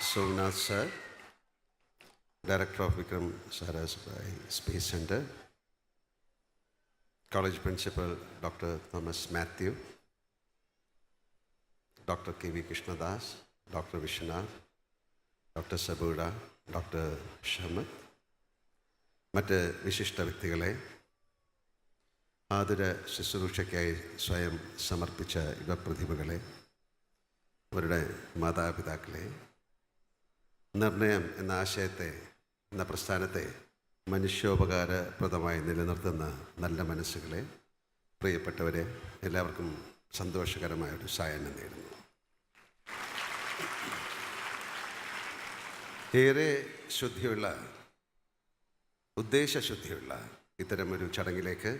Somanath sir, director of Vikram Sarabhai space centre, college principal doctor Thomas Mathew, doctor KV Krishnadas, doctor Viswanath, doctor Sabooda, doctor Shamath, മറ്റ് വിശിഷ്ട വ്യക്തികളെ, ആതുര ശുശ്രൂഷയ്ക്കായി സ്വയം സമർപ്പിച്ച യുവപ്രതിഭകളെ, അവരുടെ മാതാപിതാക്കളെ, നിർണയം എന്ന ആശയത്തെ, എന്ന പ്രസ്ഥാനത്തെ മനുഷ്യോപകാരപ്രദമായി നിലനിർത്തുന്ന നല്ല മനസ്സുകളെ, പ്രിയപ്പെട്ടവരെ, എല്ലാവർക്കും സന്തോഷകരമായൊരു സായാഹ്നം നേരുന്നു. ഏറെ ശുദ്ധിയുള്ള, ഉദ്ദേശശുദ്ധിയുള്ള ഇത്തരമൊരു ചടങ്ങിലേക്ക്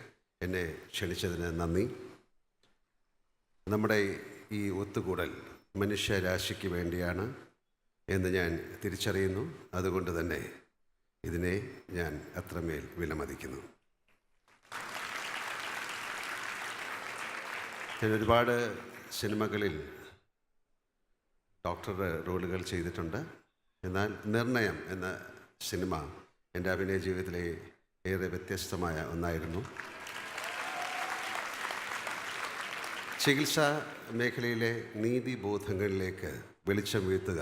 എന്നെ ക്ഷണിച്ചതിന് നന്ദി. നമ്മുടെ ഈ ഒത്തുകൂടൽ മനുഷ്യരാശിക്ക് വേണ്ടിയാണ് എന്ന് ഞാൻ തിരിച്ചറിയുന്നു. അതുകൊണ്ട് തന്നെ ഇതിനെ ഞാൻ അത്രമേൽ വിലമതിക്കുന്നു. ഞാൻ ഒരുപാട് സിനിമകളിൽ ഡോക്ടറുടെ റോളുകൾ ചെയ്തിട്ടുണ്ട്. എന്നാൽ നിർണയം എന്ന സിനിമ എൻ്റെ അഭിനയ ജീവിതത്തിലെ ഏറെ വ്യത്യസ്തമായ ഒന്നായിരുന്നു. ചികിത്സാ മേഖലയിലെ നീതിബോധങ്ങളിലേക്ക് വെളിച്ചം വീഴ്ത്തുക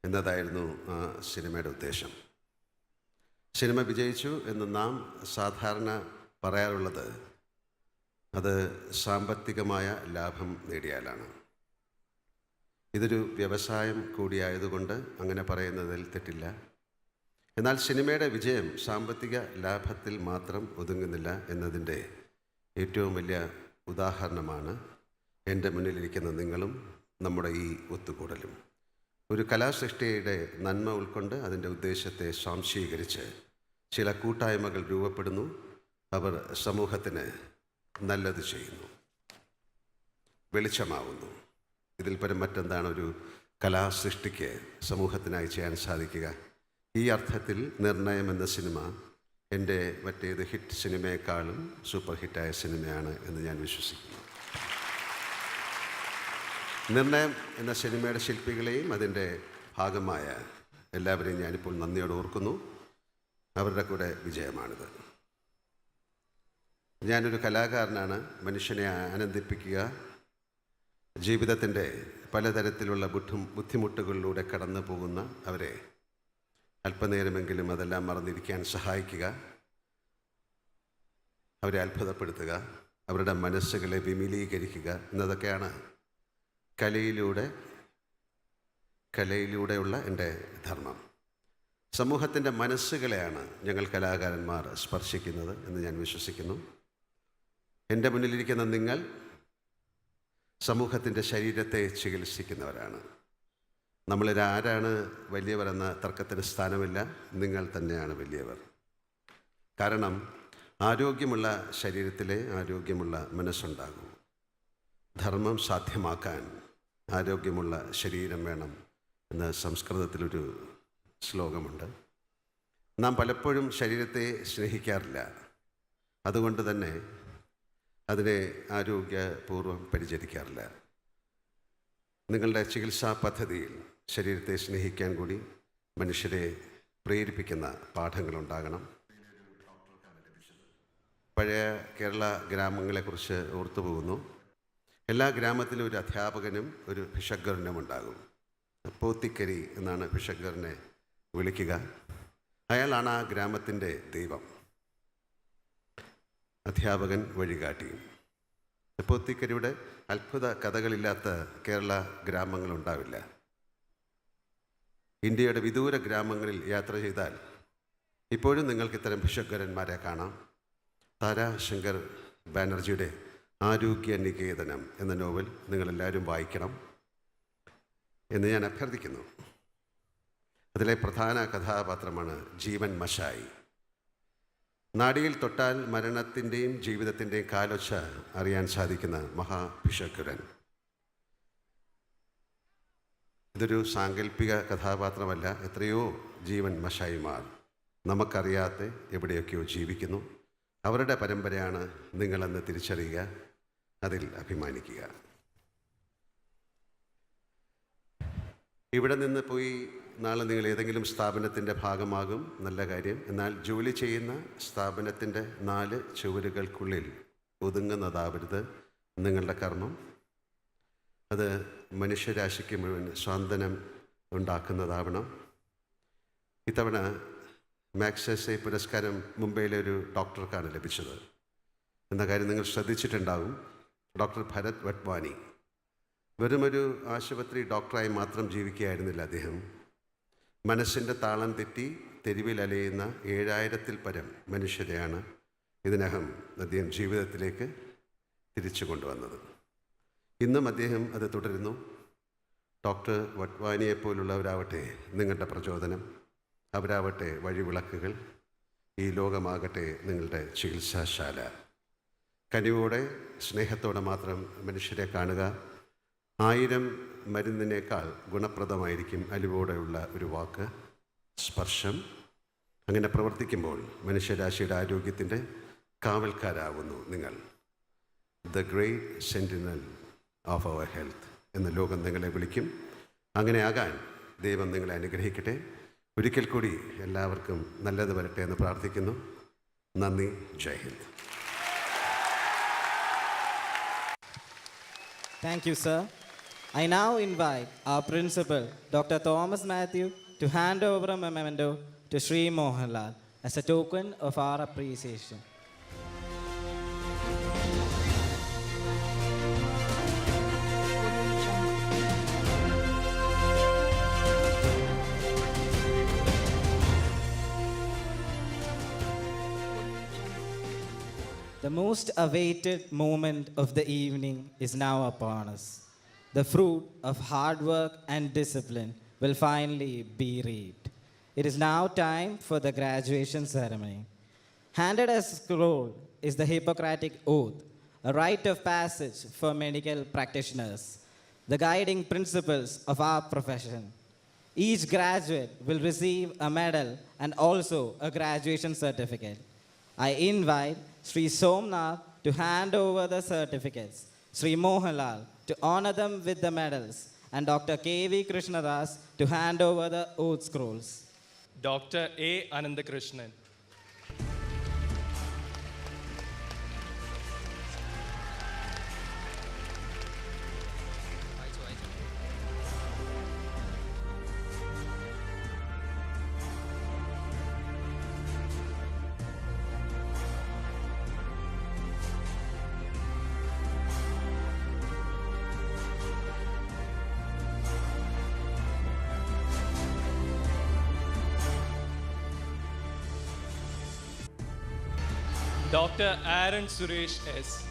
എന്നതായിരുന്നു ആ സിനിമയുടെ ഉദ്ദേശം. സിനിമ വിജയിച്ചു എന്ന് നാം സാധാരണ പറയാറുള്ളത് അത് സാമ്പത്തികമായ ലാഭം നേടിയാലാണ്. ഇതൊരു വ്യവസായം കൂടിയായതുകൊണ്ട് അങ്ങനെ പറയുന്നതിൽ തെറ്റില്ല. എന്നാൽ സിനിമയുടെ വിജയം സാമ്പത്തിക ലാഭത്തിൽ മാത്രം ഒതുങ്ങുന്നില്ല എന്നതിൻ്റെ ഏറ്റവും വലിയ ഉദാഹരണമാണ് എൻ്റെ മുന്നിലിരിക്കുന്ന നിങ്ങളും നമ്മുടെ ഈ ഒത്തുകൂടലും. ഒരു കലാസൃഷ്ടിയുടെ നന്മ ഉൾക്കൊണ്ട് അതിൻ്റെ ഉദ്ദേശത്തെ സ്വാംശീകരിച്ച് ചില കൂട്ടായ്മകൾ രൂപപ്പെടുന്നു. അവർ സമൂഹത്തിന് നല്ലത് ചെയ്യുന്നു, വെളിച്ചമാവുന്നു. ഇതിൽ പരം മറ്റെന്താണ് ഒരു കലാസൃഷ്ടിക്ക് സമൂഹത്തിനായി ചെയ്യാൻ സാധിക്കുക? ഈ അർത്ഥത്തിൽ നിർണയം എന്ന സിനിമ എൻ്റെ മറ്റേത് ഹിറ്റ് സിനിമയെക്കാളും സൂപ്പർ ഹിറ്റായ സിനിമയാണ് എന്ന് ഞാൻ വിശ്വസിക്കുന്നു. നിർണയം എന്ന സിനിമയുടെ ശില്പികളെയും അതിൻ്റെ ഭാഗമായ എല്ലാവരെയും ഞാനിപ്പോൾ നന്ദിയോടെ ഓർക്കുന്നു. അവരുടെ കൂടെ വിജയമാണിത്. ഞാനൊരു കലാകാരനാണ്. മനുഷ്യനെ ആനന്ദിപ്പിക്കുക, ജീവിതത്തിൻ്റെ പലതരത്തിലുള്ള ബുദ്ധിമുട്ടുകളിലൂടെ കടന്നു പോകുന്ന അവരെ അല്പനേരമെങ്കിലും അതെല്ലാം മറന്നിരിക്കാൻ സഹായിക്കുക, അവരെ അത്ഭുതപ്പെടുത്തുക, അവരുടെ മനസ്സുകളെ വിമലീകരിക്കുക എന്നതൊക്കെയാണ് കലയിലൂടെയുള്ള എൻ്റെ ധർമ്മം. സമൂഹത്തിൻ്റെ മനസ്സുകളെയാണ് ഞങ്ങൾ കലാകാരന്മാർ സ്പർശിക്കുന്നത് എന്ന് ഞാൻ വിശ്വസിക്കുന്നു. എൻ്റെ മുന്നിലിരിക്കുന്ന നിങ്ങൾ സമൂഹത്തിൻ്റെ ശരീരത്തെ ചികിത്സിക്കുന്നവരാണ്. നമ്മളിലാരാണ് വലിയവരെന്ന തർക്കത്തിന് സ്ഥാനമില്ല, നിങ്ങൾ തന്നെയാണ് വലിയവർ. കാരണം ആരോഗ്യമുള്ള ശരീരത്തിലെ ആരോഗ്യമുള്ള മനസ്സുണ്ടാകും. ധർമ്മം സാധ്യമാക്കാൻ ആരോഗ്യമുള്ള ശരീരം വേണം എന്ന് സംസ്കൃതത്തിലൊരു ശ്ലോകമുണ്ട്. നാം പലപ്പോഴും ശരീരത്തെ സ്നേഹിക്കാറില്ല. അതുകൊണ്ട് തന്നെ അതിനെ ആരോഗ്യപൂർവ്വം പരിചരിക്കാറില്ല. നിങ്ങളുടെ ചികിത്സാ പദ്ധതിയിൽ ശരീരത്തെ സ്നേഹിക്കാൻ കൂടി മനുഷ്യരെ പ്രേരിപ്പിക്കുന്ന പാഠങ്ങളുണ്ടാകണം. പഴയ കേരള ഗ്രാമങ്ങളെക്കുറിച്ച് ഓർത്തുപോകുന്നു. എല്ലാ ഗ്രാമത്തിലും ഒരു അധ്യാപകനും ഒരു ഭിഷഗ്വരനും ഉണ്ടാകും. പോത്തിക്കരി എന്നാണ് ഭിഷഗ്വരനെ വിളിക്കുക. അയാളാണ് ആ ഗ്രാമത്തിൻ്റെ ദൈവം. അധ്യാപകൻ വഴികാട്ടിയും. പോത്തിക്കരിയുടെ അത്ഭുത കഥകളില്ലാത്ത കേരള ഗ്രാമങ്ങളുണ്ടാവില്ല. ഇന്ത്യയുടെ വിദൂര ഗ്രാമങ്ങളിൽ യാത്ര ചെയ്താൽ ഇപ്പോഴും നിങ്ങൾക്ക് ഇത്തരം ഭിഷഗ്വരന്മാരെ കാണാം. താരാശങ്കർ ബാനർജിയുടെ ആരോഗ്യ നികേതനം എന്ന നോവൽ നിങ്ങളെല്ലാവരും വായിക്കണം എന്ന് ഞാൻ അഭ്യർത്ഥിക്കുന്നു. അതിലെ പ്രധാന കഥാപാത്രമാണ് ജീവൻ മഷായി. നാഡിയിൽ തൊട്ടാൽ മരണത്തിൻ്റെയും ജീവിതത്തിൻ്റെയും കാലൊച്ച അറിയാൻ സാധിക്കുന്ന മഹാഭിഷഗ്വരൻ. ഇതൊരു സാങ്കല്പിക കഥാപാത്രമല്ല. എത്രയോ ജീവൻ മഷായിമാർ നമുക്കറിയാത്ത എവിടെയൊക്കെയോ ജീവിക്കുന്നു. അവരുടെ പരമ്പരയാണ് നിങ്ങളെന്ന് തിരിച്ചറിയുക, അതിൽ അഭിമാനിക്കുക. ഇവിടെ നിന്ന് പോയി നാളെ നിങ്ങൾ ഏതെങ്കിലും സ്ഥാപനത്തിൻ്റെ ഭാഗമാകും, നല്ല കാര്യം. എന്നാൽ ജോലി ചെയ്യുന്ന സ്ഥാപനത്തിൻ്റെ 4 ചുവരുകൾക്കുള്ളിൽ ഒതുങ്ങുന്നതാവരുത് നിങ്ങളുടെ കർമ്മം. അത് മനുഷ്യരാശിക്ക് മുഴുവൻ സ്വാന്തനം ഉണ്ടാക്കുന്നതാവണം. ഇത്തവണ മാഗ്സസെ പുരസ്കാരം മുംബൈയിലെ ഒരു ഡോക്ടർക്കാണ് ലഭിച്ചത് എന്ന കാര്യം നിങ്ങൾ ശ്രദ്ധിച്ചിട്ടുണ്ടാകും. ഡോക്ടർ ഭരത് വട്വാനി. വെറുമൊരു ആശുപത്രി ഡോക്ടറായി മാത്രം ജീവിക്കുകയായിരുന്നില്ല അദ്ദേഹം. മനസ്സിൻ്റെ താളം തെറ്റി തെരുവിൽ അലയുന്ന 7000-ൽ പരം മനുഷ്യരെയാണ് ഇതിനകം അദ്ദേഹം ജീവിതത്തിലേക്ക് തിരിച്ചു കൊണ്ടുവന്നത്. ഇന്നും അദ്ദേഹം അത് തുടരുന്നു. ഡോക്ടർ വട്വാനിയെപ്പോലുള്ളവരാവട്ടെ നിങ്ങളുടെ പ്രചോദനം, അവരാവട്ടെ വഴിവിളക്കുകൾ, ഈ ലോകമാകട്ടെ നിങ്ങളുടെ ചികിത്സാശാല. കനിവോടെ സ്നേഹത്തോടെ മാത്രം മനുഷ്യരെ കാണുക. 1000 മരുന്നിനേക്കാൾ ഗുണപ്രദമായിരിക്കും അലിവോടെയുള്ള ഒരു വാക്ക്, സ്പർശം. അങ്ങനെ പ്രവർത്തിക്കുമ്പോൾ മനുഷ്യരാശിയുടെ ആരോഗ്യത്തിൻ്റെ കാവൽക്കാരാവുന്നു നിങ്ങൾ. The great sentinel of our health എന്ന് ലോകം നിങ്ങളെ വിളിക്കും. അങ്ങനെ ആകാൻ ദൈവം നിങ്ങളെ അനുഗ്രഹിക്കട്ടെ. ഒരിക്കൽ കൂടി എല്ലാവർക്കും നല്ലത് വരട്ടെ എന്ന് പ്രാർത്ഥിക്കുന്നു. നന്ദി. ജയ് Hind. Thank you, sir. I now invite our principal, Dr. Thomas Matthew, to hand over a memento to Sri Mohanlal as a token of our appreciation. The most awaited moment of the evening is now upon us. The fruit of hard work and discipline will finally be reaped. It is now time for the graduation ceremony. Handed as scroll is the Hippocratic Oath, a rite of passage for medical practitioners, the guiding principles of our profession. Each graduate will receive a medal and also a graduation certificate. I invite Sri Somnath to hand over the certificates, Sri Mohanlal to honor them with the medals, and Dr. KV Krishnadas to hand over the oath scrolls. Dr. A. Anandakrishnan. Dr. Aaron Suresh S.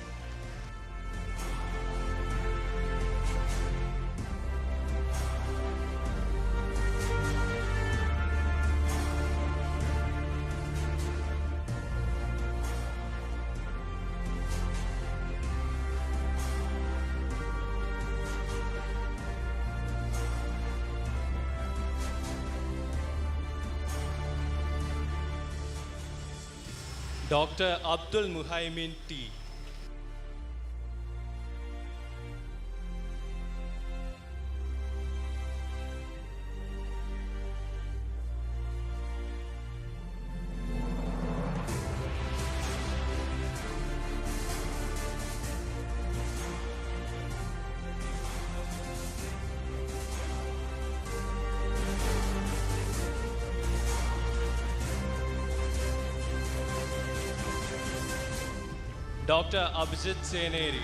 Dr. Abdul Muhaimin T. Dr. Abhijit Seneri.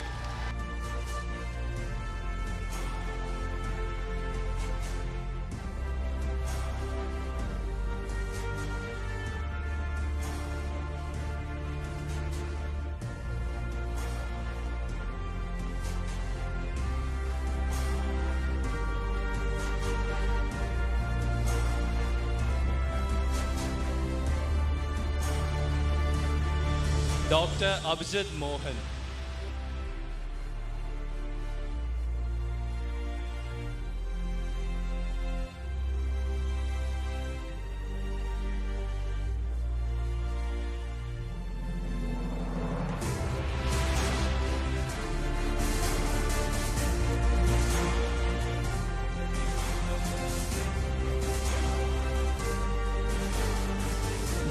Dr. Abhijit Mohan.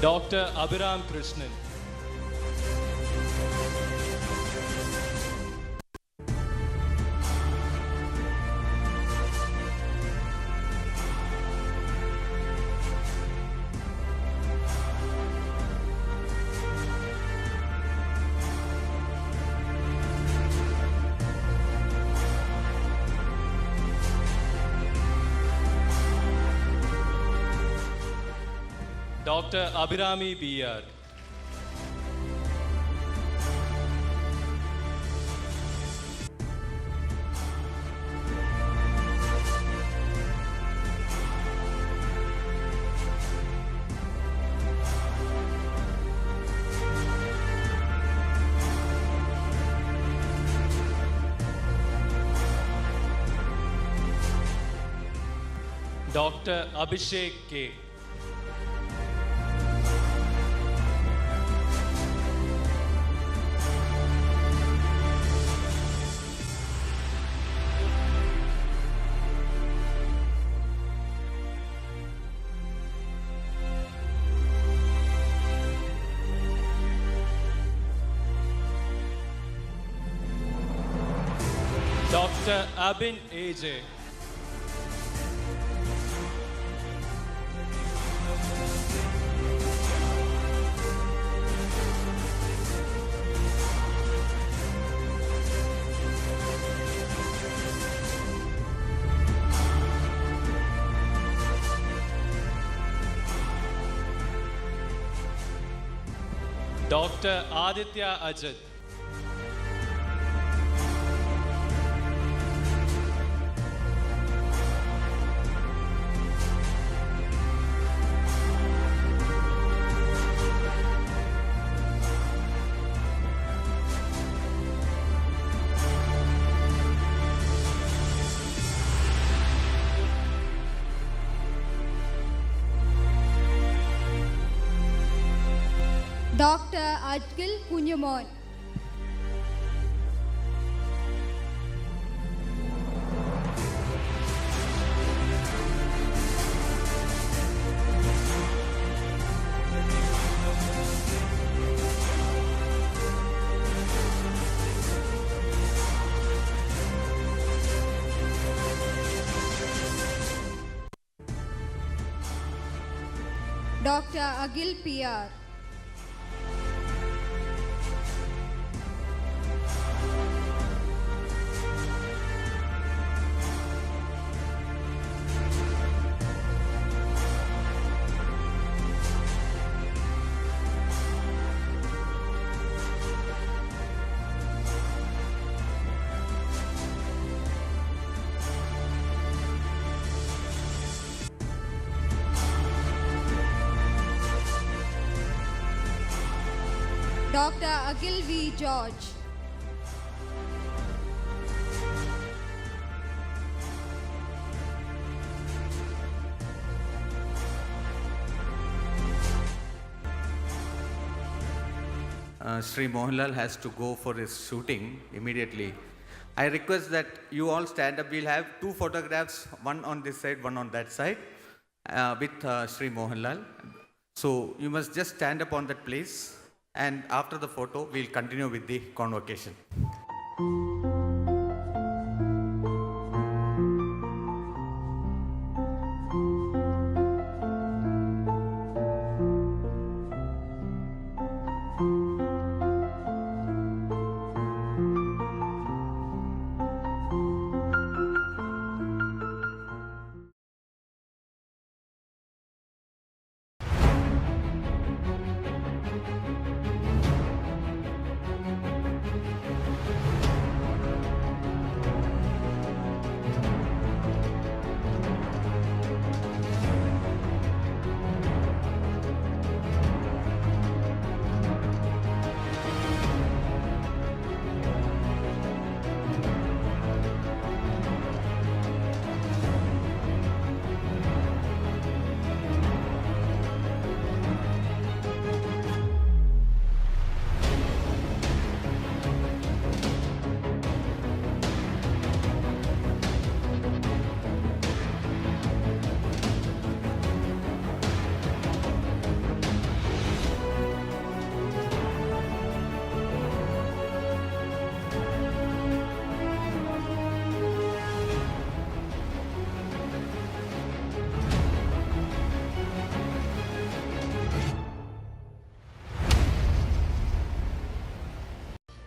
Dr. Abhiram Krishnan. Dr. Abhirami B.R. Dr. Abhishek K. Dr. Abin A.J. Dr. Aditya Ajit. Dr. Adgil Kunyamon. Dr. Agil PR. Dr. Akhil V. George. Sri Mohanlal has to go for his shooting immediately. I request that you all stand up. We'll have two photographs, one on this side, one on that side, with Sri Mohanlal. So you must just stand up on that place, and after the photo, we'll continue with the convocation.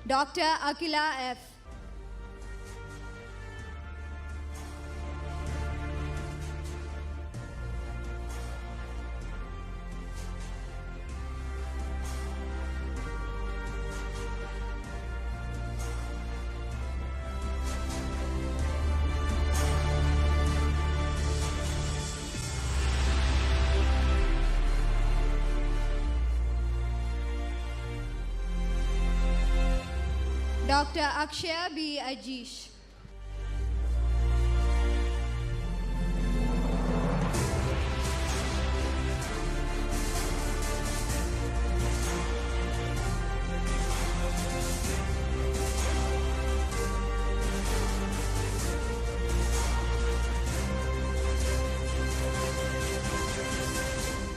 Dr. Akila F. Dr. Akshaya B. Ajish.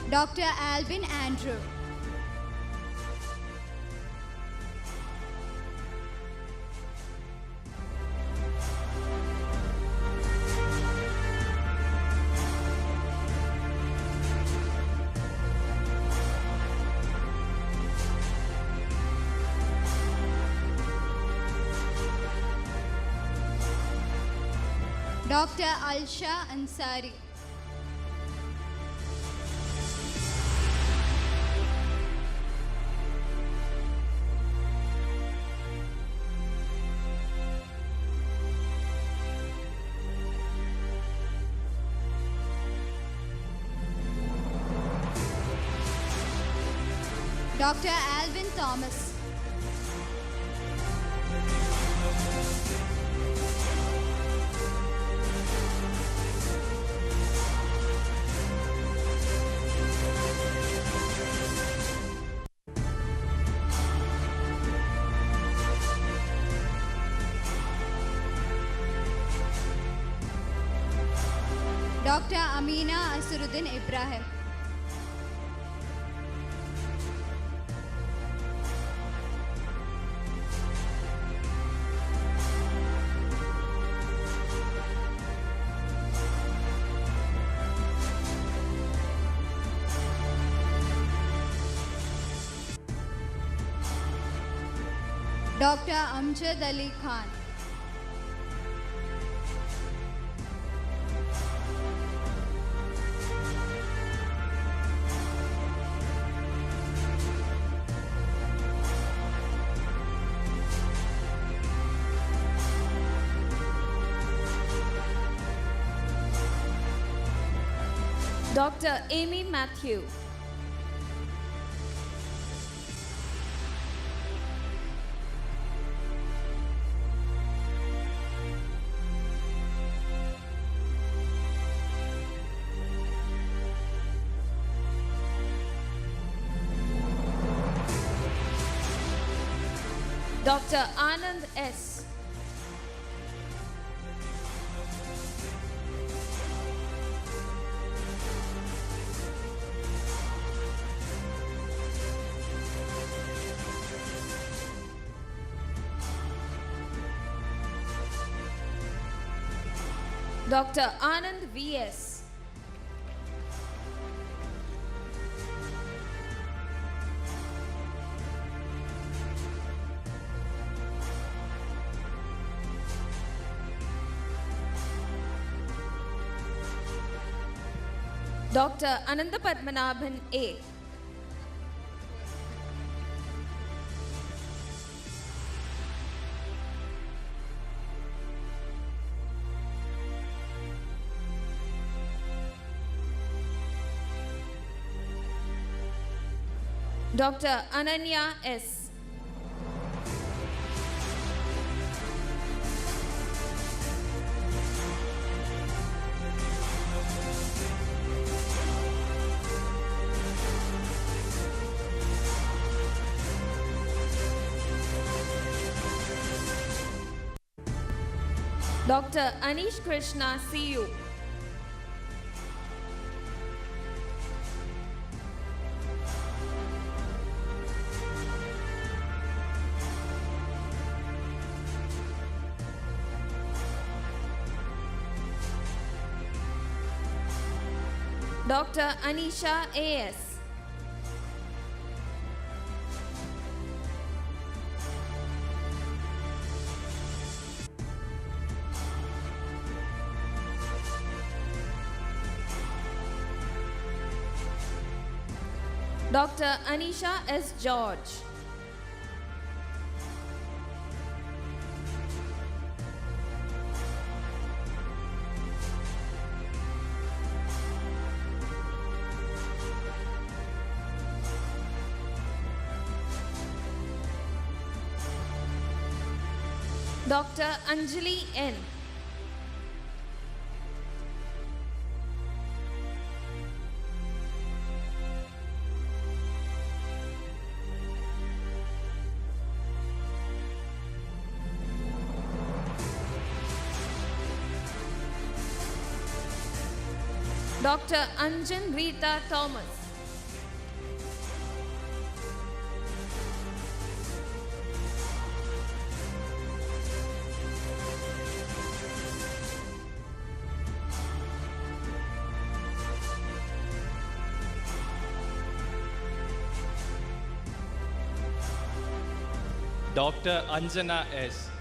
Dr. Alvin Andrew. Dr. Alsha Ansari. Dr. Alvin Thomas. Dr. Amina Asruddin Ibrahim. Dr. Amjad Ali Khan. Dr. Amy Matthew. Dr. Anand S. Dr. Anand V.S. Dr. Ananda Padmanabhan A. Dr. Ananya S. Dr. Anish Krishna CU. Dr. Anisha A.S. Dr. Anisha S. George. Dr. Anjali N. Dr. Anjan Rita Thomas. Dr. Anjana S.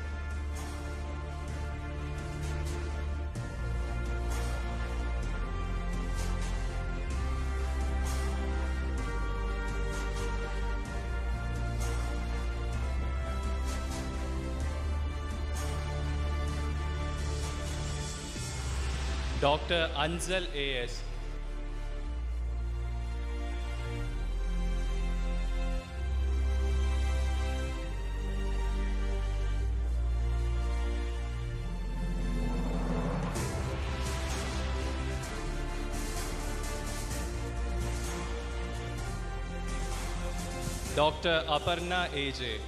Dr. Anjal A.S. Dr. Aparna A.J.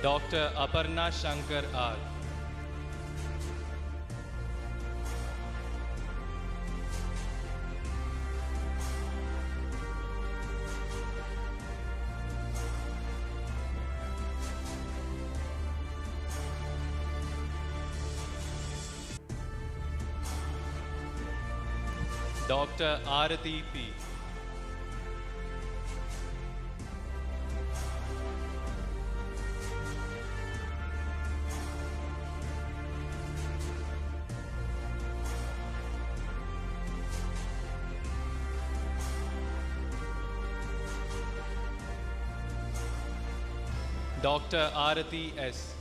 Dr. Aparna Shankar R. Dr. Arati P. Dr. Arati S.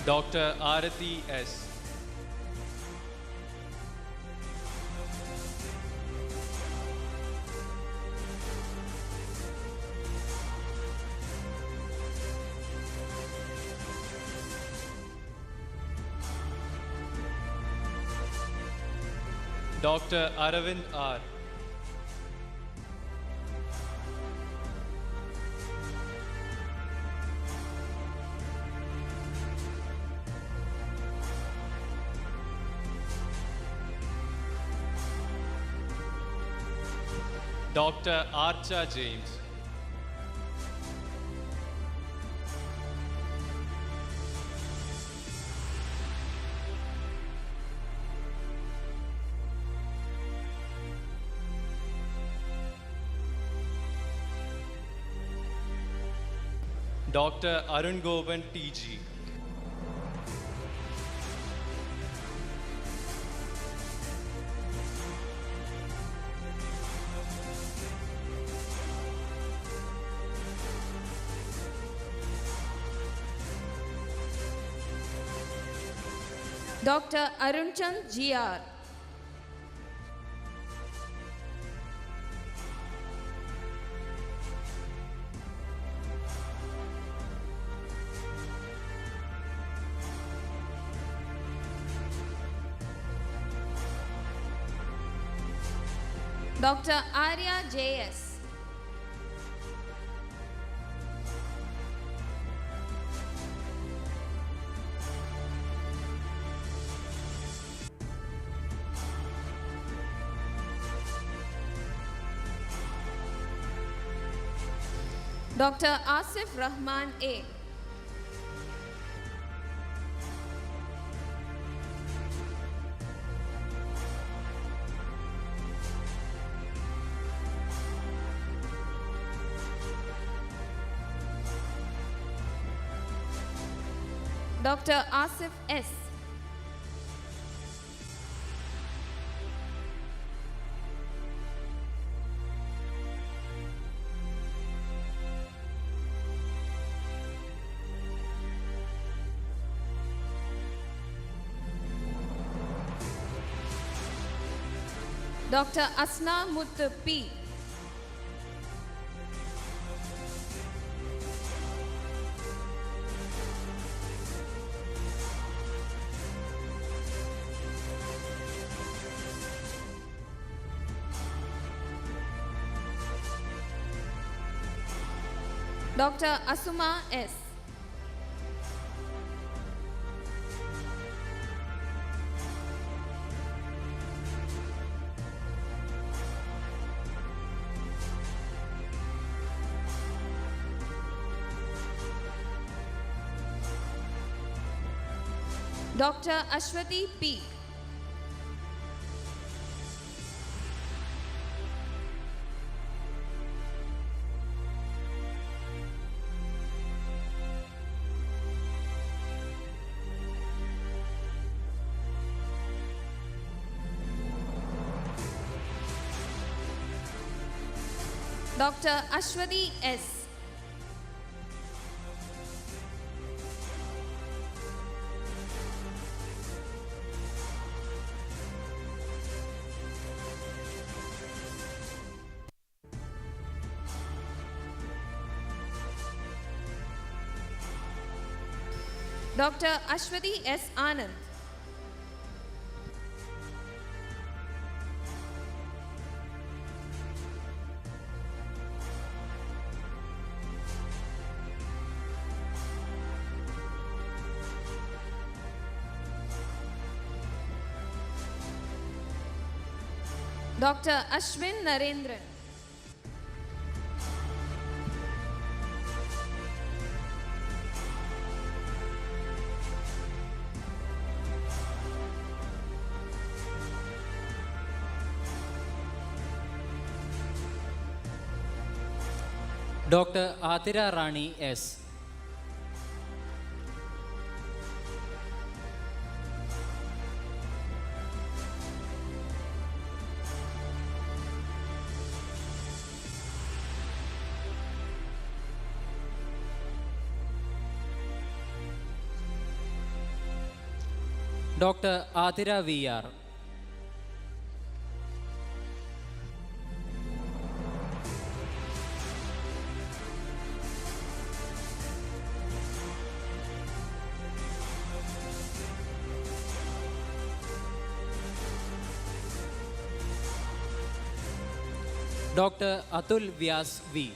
Dr. Arati S. Dr. Aravind R. Dr. Archa James. Dr. Arun Govind TG. Dr. Arunchand GR. Dr. Arya JS. Dr. Asif Rahman A. Dr. Asif S. Dr. Asna Muthu P. Dr. Asuma S. Dr. Ashwati P. Dr. Ashwati S. Dr. Ashwati S. Anand. Dr. Ashwin Narendran. Dr. Atira Rani S. Dr. Adira VR. Dr. Atul Vyas V.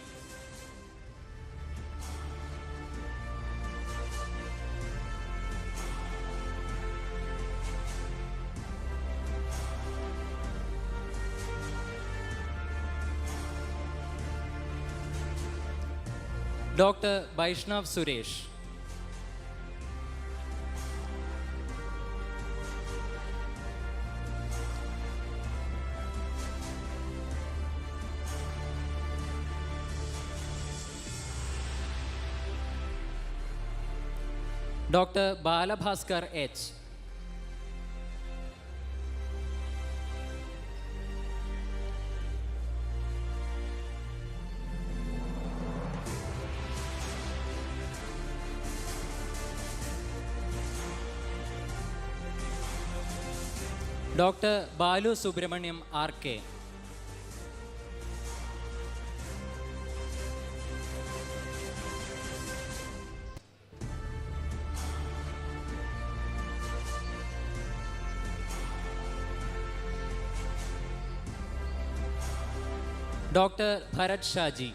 Dr. Vaishnav Suresh. Dr. Balabhaskar H. Dr. Balu Subramaniam R.K. Dr. Bharat Shaji.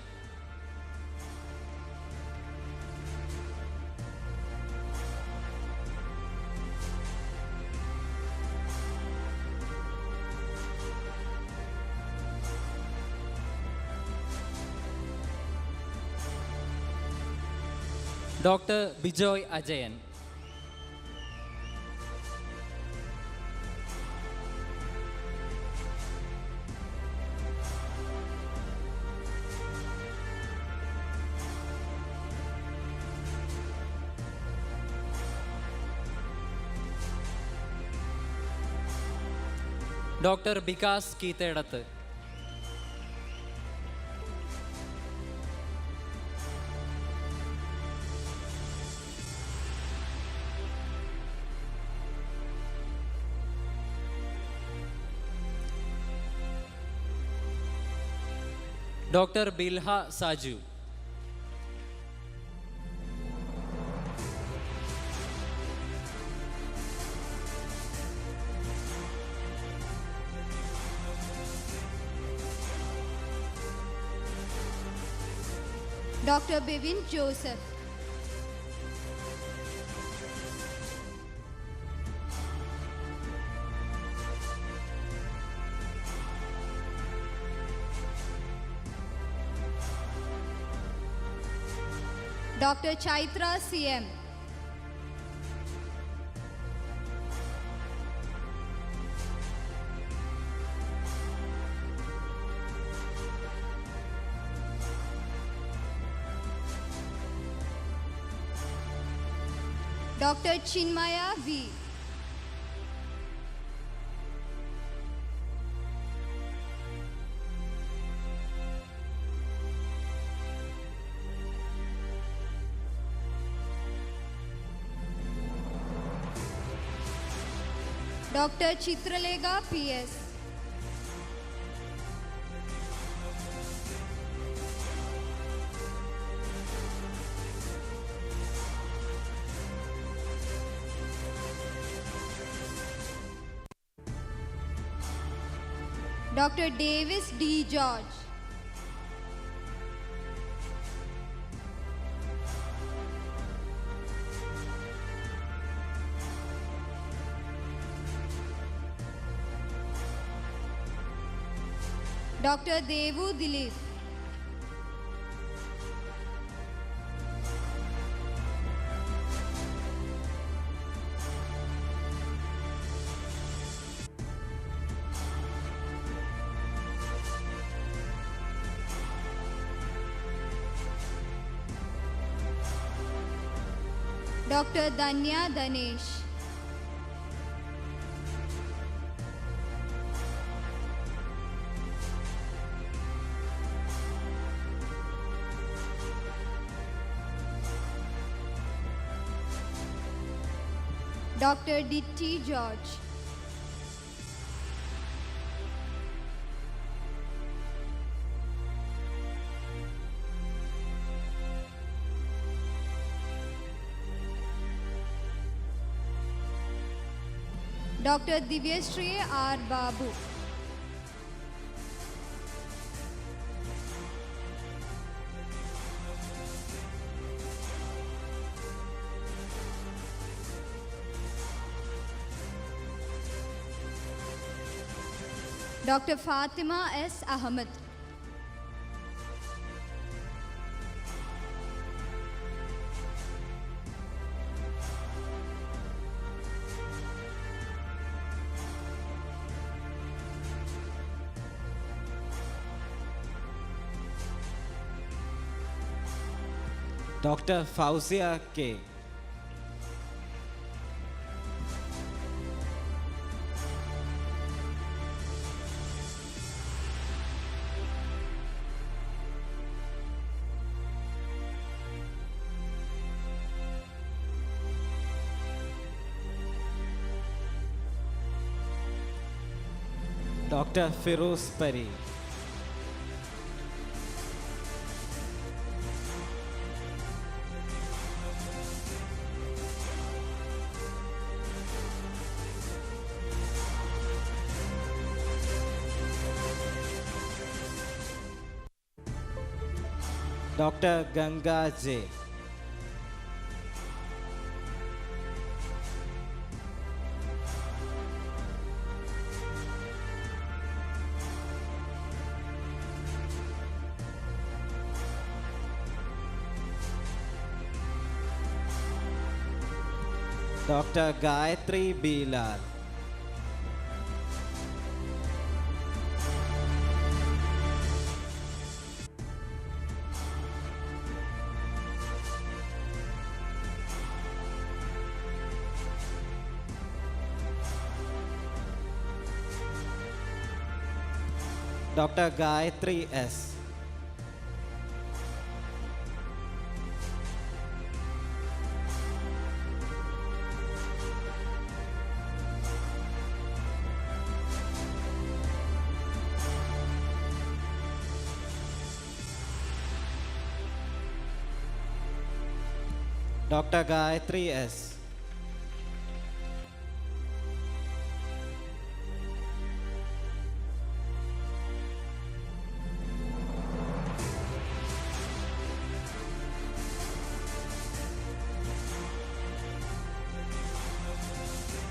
Dr. Bijoy Ajayan. Dr. Bikas Keetedath. Dr. Bilha Saju. Dr. Bivin Joseph. Dr. Chaitra CM. Dr. Chinmaya V. Dr. Chitralega PS. Dr. Davis D. George. Dr. Devu Dilip. Dr. Danya Danesh. Dr. D.T. George. Dr. Divyashree R. Babu. Dr. Fatima S. Ahmed. Dr. Fauzia K. Dr. Firoz Pari. Dr. Ganga J. Dr. Gayatri B. Lal. Dr. Gayatri S. Dr. Gayatri S.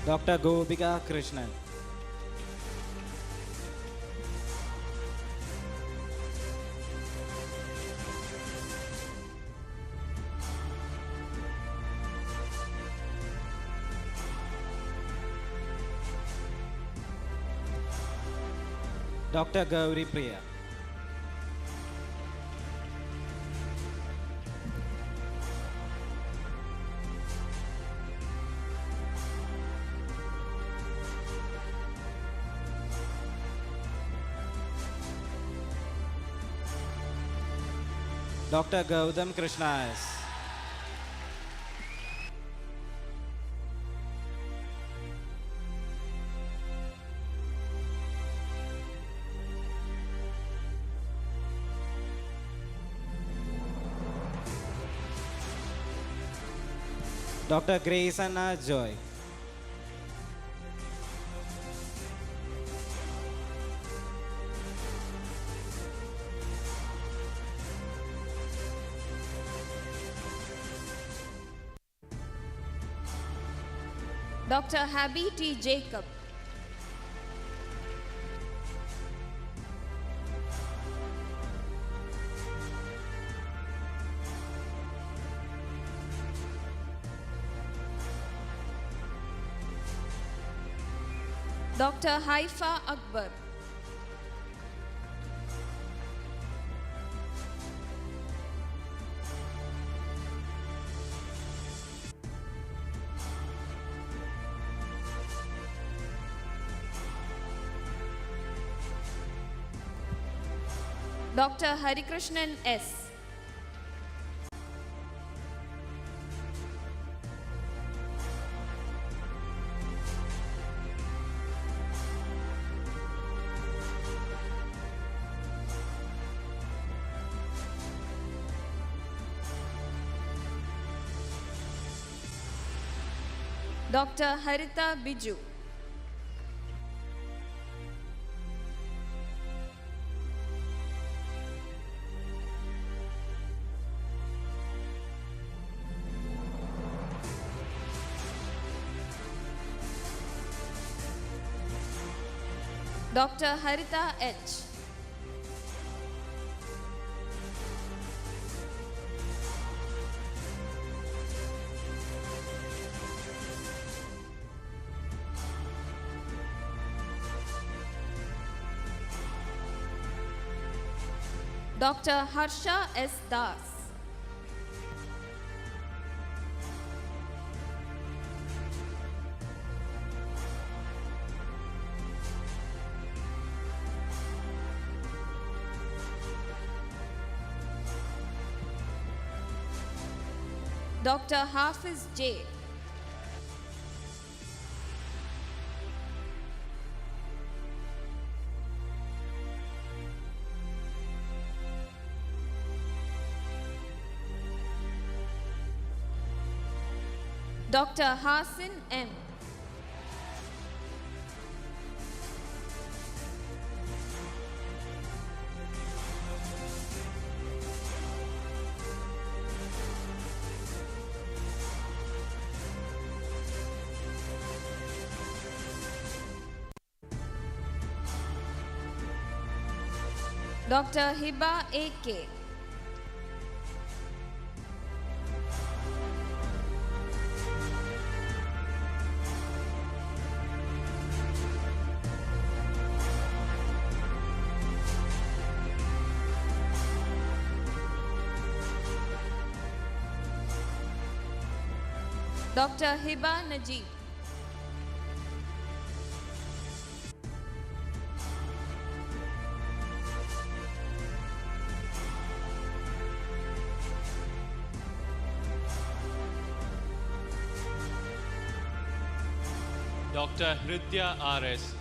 Dr. Gopika Krishnan. Dr. Gauri Priya. Dr. Gautam Krishna S. Dr. Grace Anna Joy. Dr. Habi T. Jacob. Dr. Haifa Akbar. Dr. Harikrishnan S. Dr. Haritha Biju. Dr. Haritha H. Dr. Harsha S. Das. Dr. Hafiz J. Dr. Hasin M. Dr. Hiba A.K. Dr. Hiba Najib. Dr. Hridya R.S.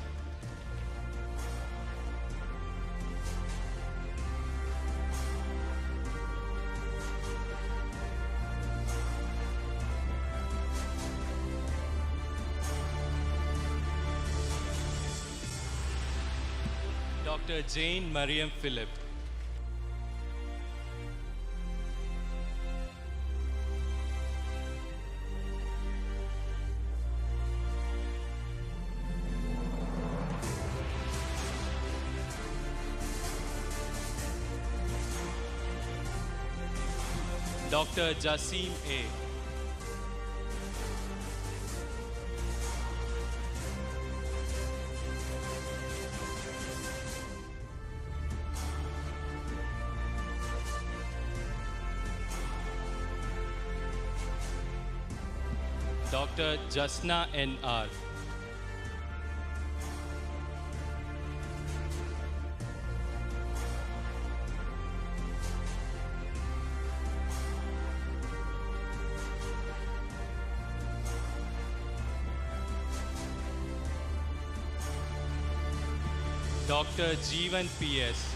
Dr. Jane Mariam Philip. Dr. Jasim A. Dr. Jasna N.R. Dr. Jeevan P.S.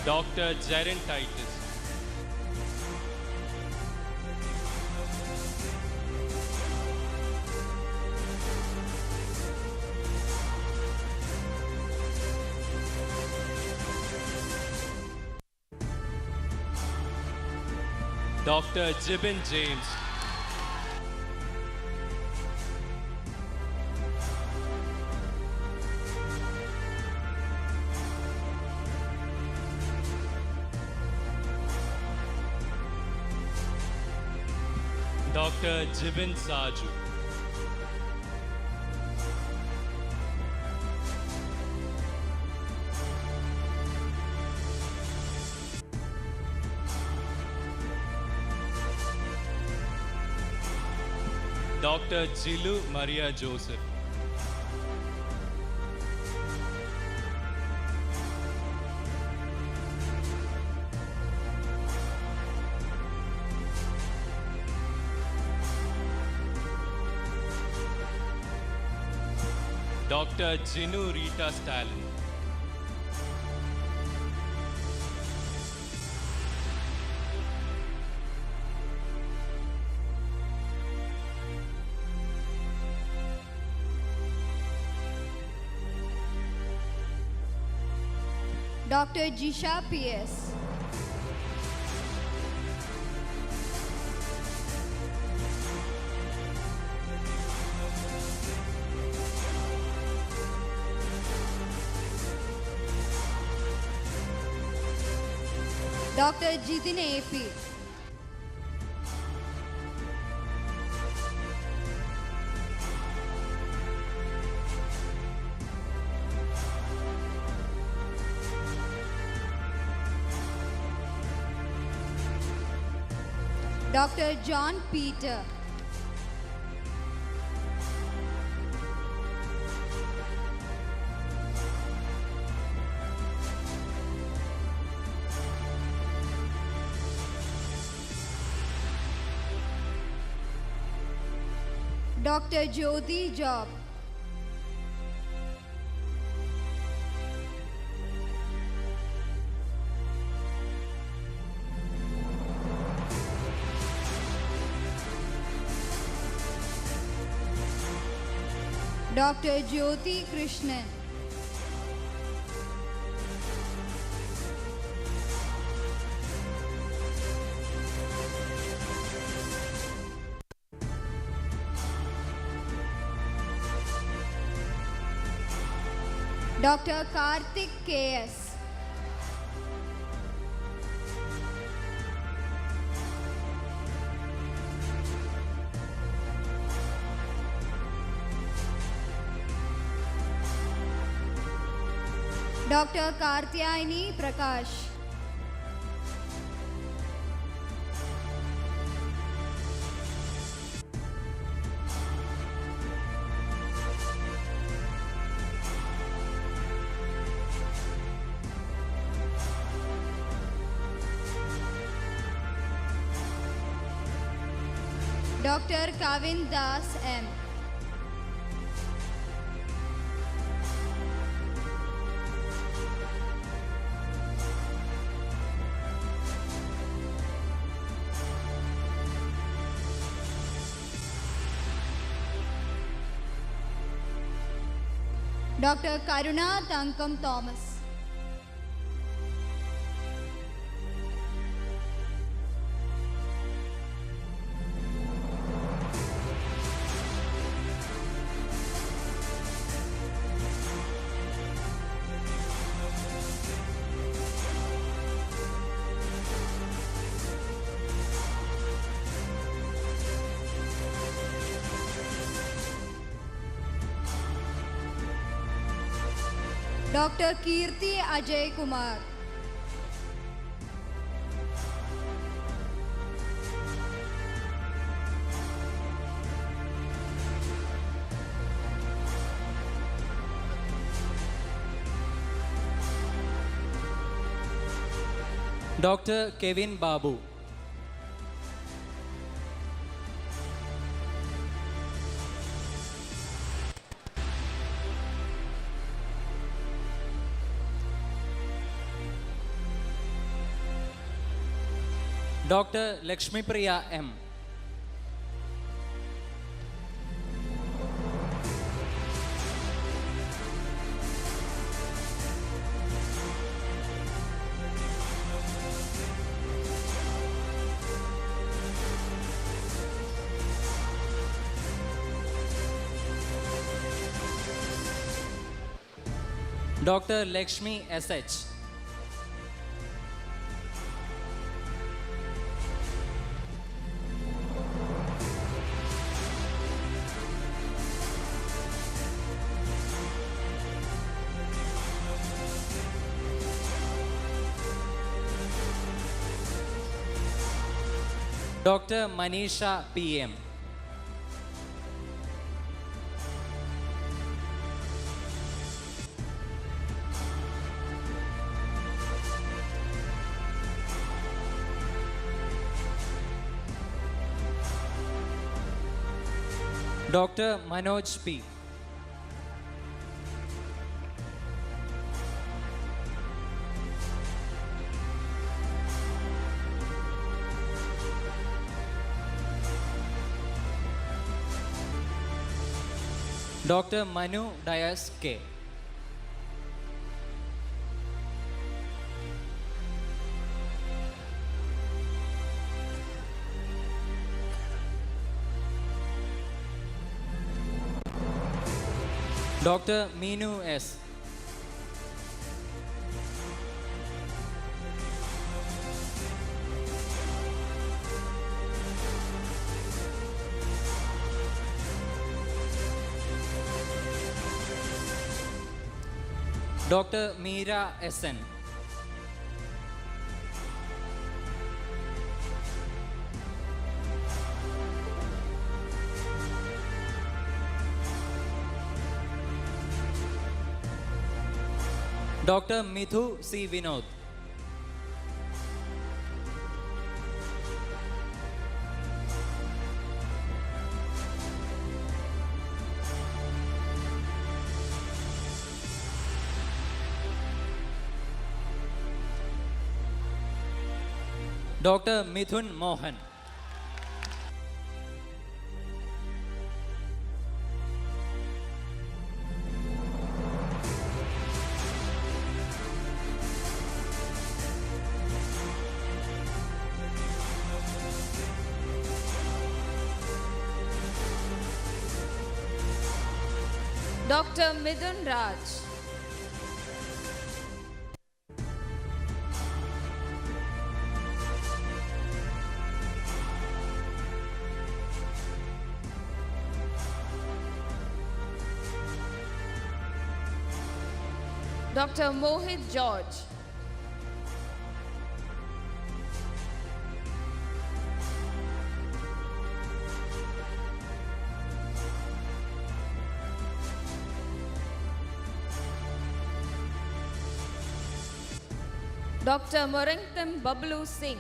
Dr. Jaren Titus. Dr. Jibin James. Dr. Jibin Saju. Dr. Jilu Maria Joseph. Dr. Jinu Rita Stalin. Dr. Jisha P.S. Dr. Jitin A.P. Dr. John Peter. Dr. Jyoti Job. Dr. Jyoti Krishnan. Dr. Karthik K.S. Dr. Kartyayani Prakash. Dr. Kavin Das M. Dr. Karuna Tankam Thomas. Dr. Kirti Ajay Kumar. Dr. Kevin Babu. Dr. Lakshmi Priya M. Dr. Lakshmi S.H. Dr. Manisha P.M. Dr. Manoj P. Dr. Manu Dias K. Dr. Meenu S. Dr. Meera SN. Dr. Mithu C. Vinod. Dr. Mithun Mohan. Dr. Midun Raj. Dr. Mohit George. Dr. Moringtham Bablu Singh.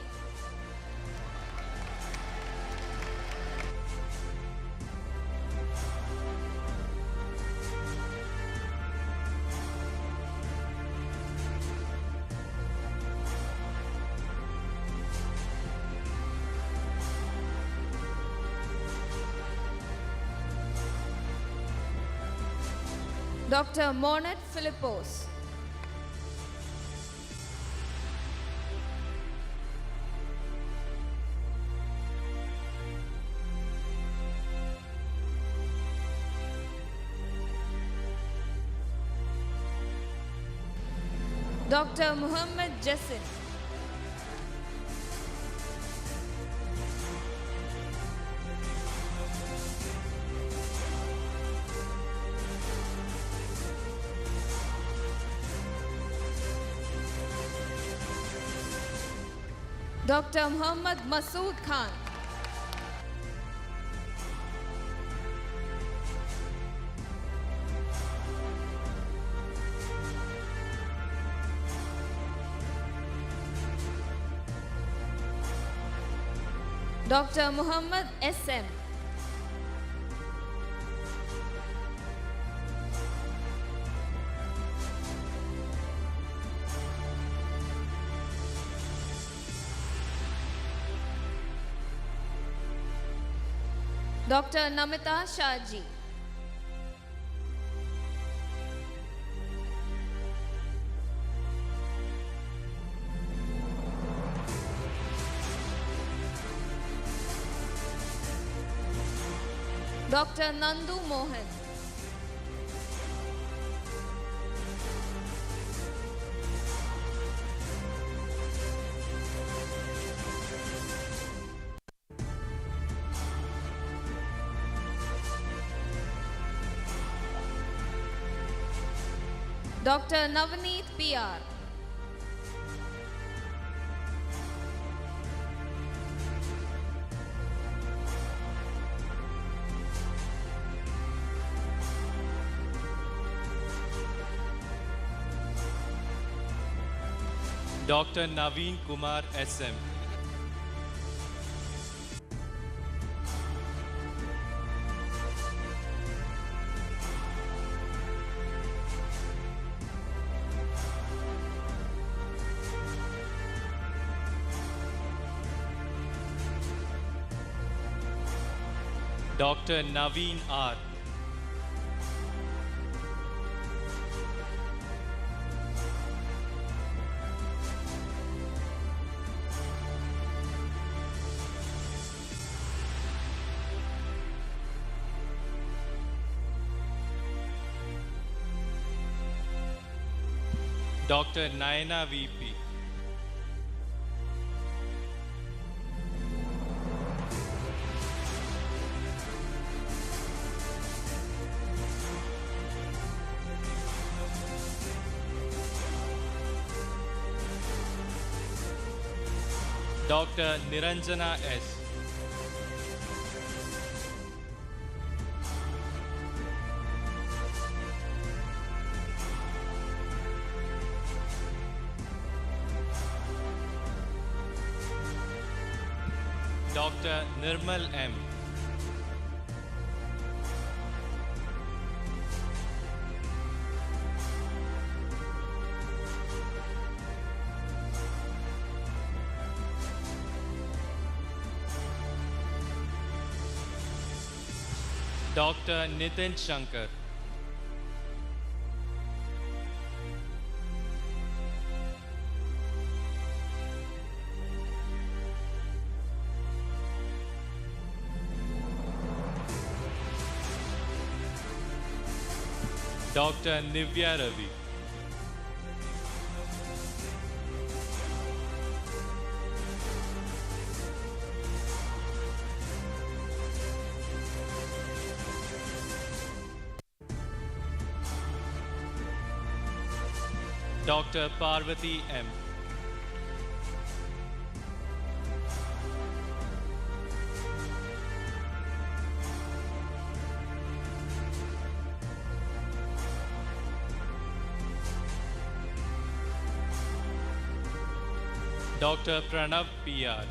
Dr. Monet Philippos. Dr. Muhammad Jassin. Dr. Muhammad Masood Khan. Dr. Muhammad SM. Dr. Namita Shaji. Dr. Nandu Mohan. Dr. Navneet PR. Dr. Naveen Kumar SM. Dr. Naveen R. Dr. Nayana VP. Dr. Niranjana S. Dr. Nirmal M. Dr. Nitin Shankar. Dr. Nivya Ravi. Dr. Parvati M. Dr. Pranav PR.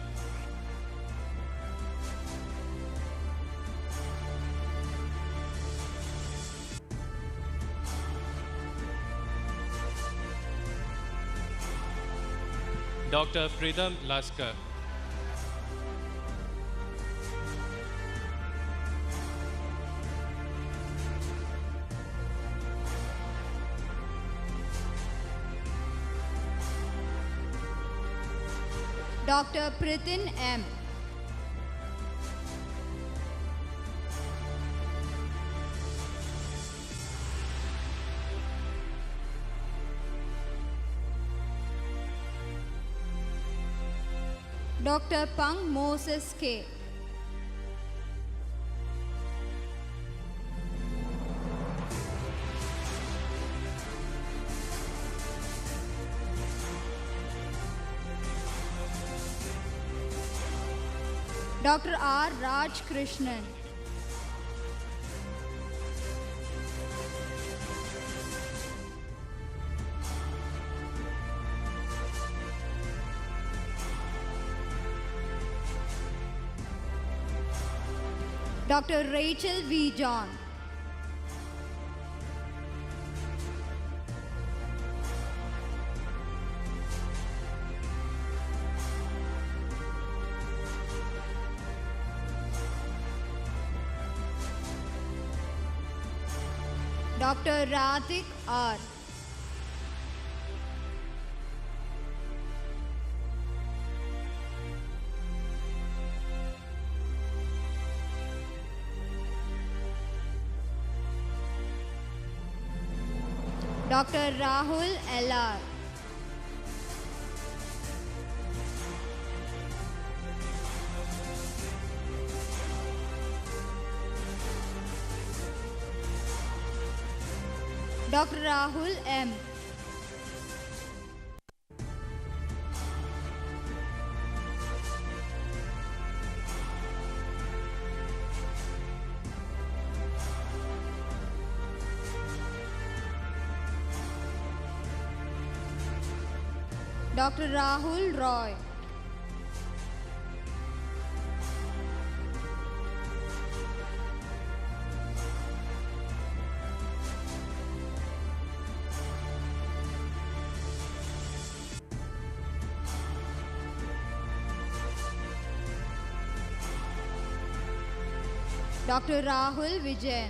Dr. Pridham Laskar. Dr. Pritin M. Dr. Pang Moses K. Dr. R. Raj Krishnan. Dr. Rachel V. John. Dr. Ratik R. Dr. Rahul L.R. Dr. Rahul M. Dr. Rahul Roy. Dr. Rahul Vijayan.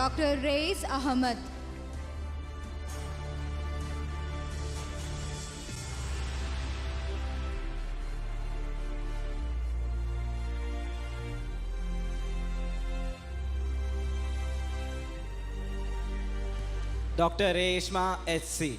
Dr. Reis Ahmed. Dr. Reshma H.C.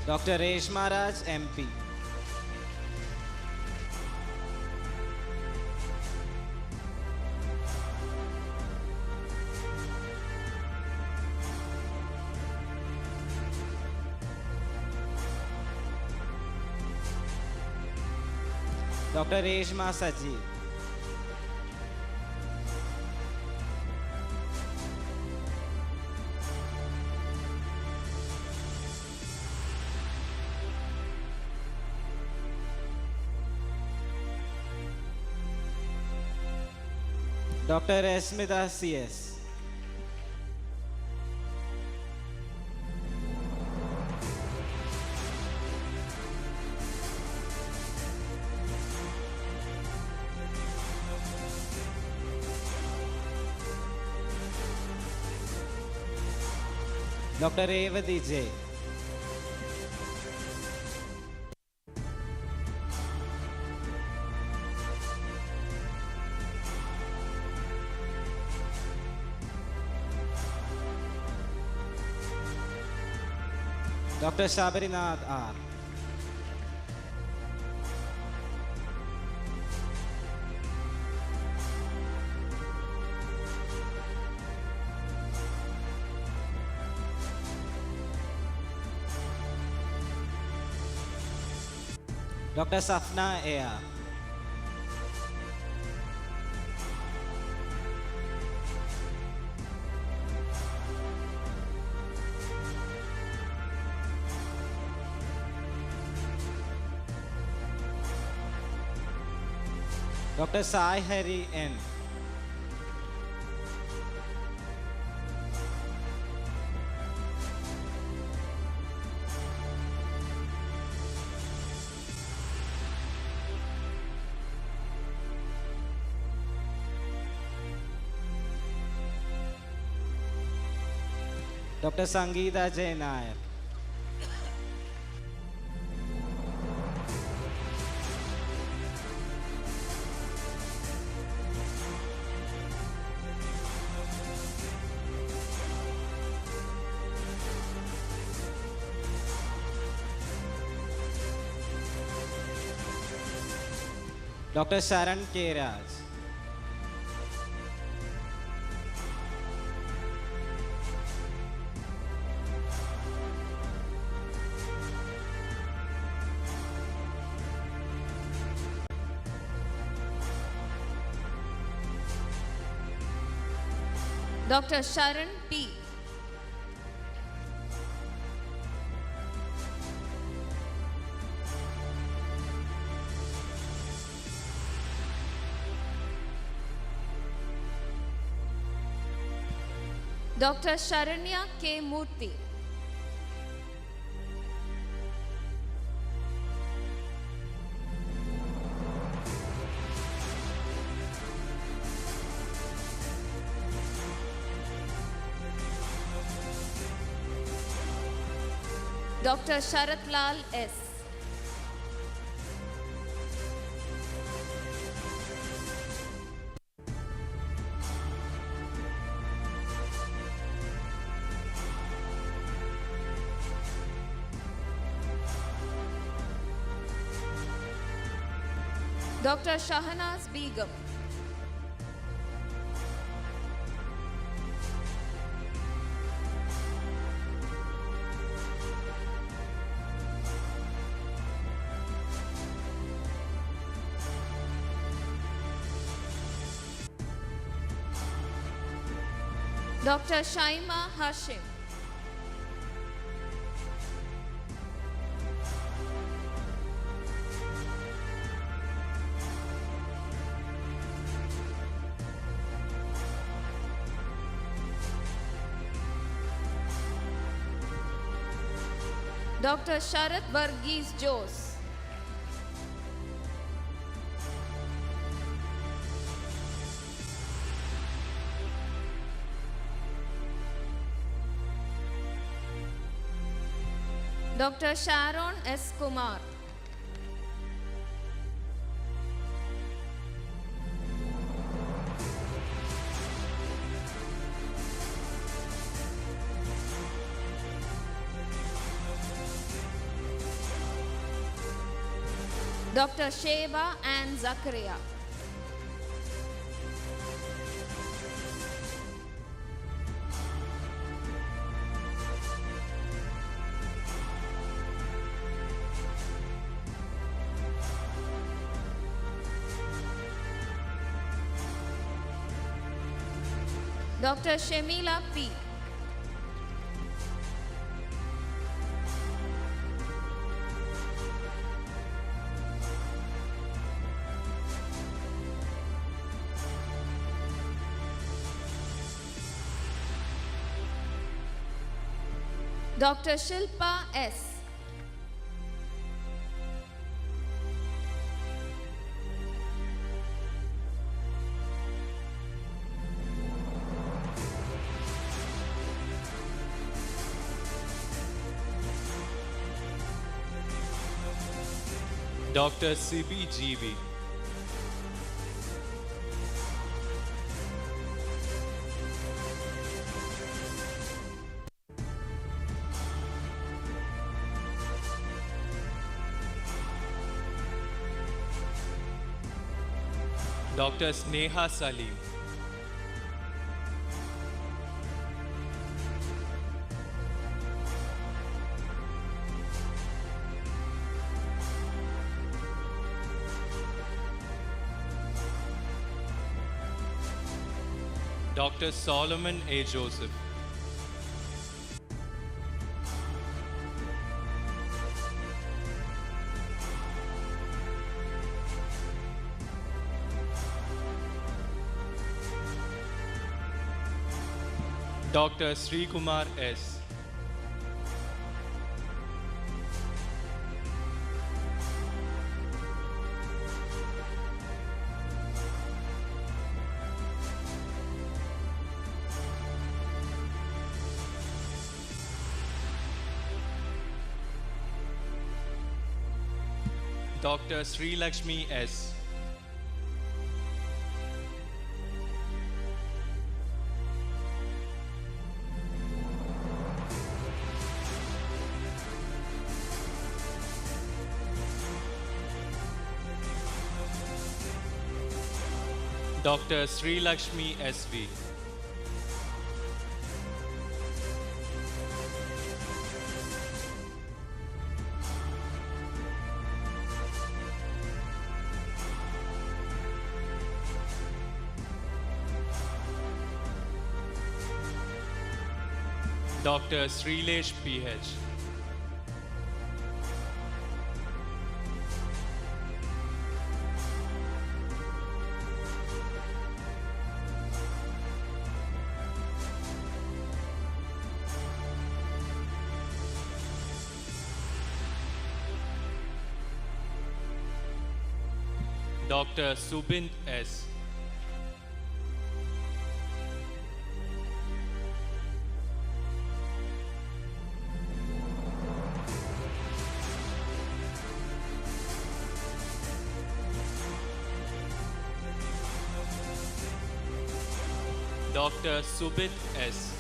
Dr. Reshma Raj MP. Dr. Reshma Saji. Dr. Esmita C.S. Dr. Revati J. Dr. Shabarinath R. Dr. Safna A.R. Dr. Sai Hari N. Dr. Sangeeta J. Nair. Dr. Sharan K. Raj. Dr. Sharan P. Dr. Sharanya K. Murthy. Dr. Sharat Lal S. Dr. Shahanaz Begum. Dr. Shaima Hashim. Dr. Sharat Varghese Jose. Dr. Sharon S. Kumar. Dr. Sheba and Zakaria. Dr. Shemila P. Dr. Shilpa S. Dr. Sibi GB. Dr. Sneha Salim. Dr. Solomon A. Joseph. Dr. Sri Kumar S. Dr. Sri Lakshmi S. Dr. Sri Lakshmi SV. Dr. Srilesh PH. Dr. Subind S. Dr. Subit S.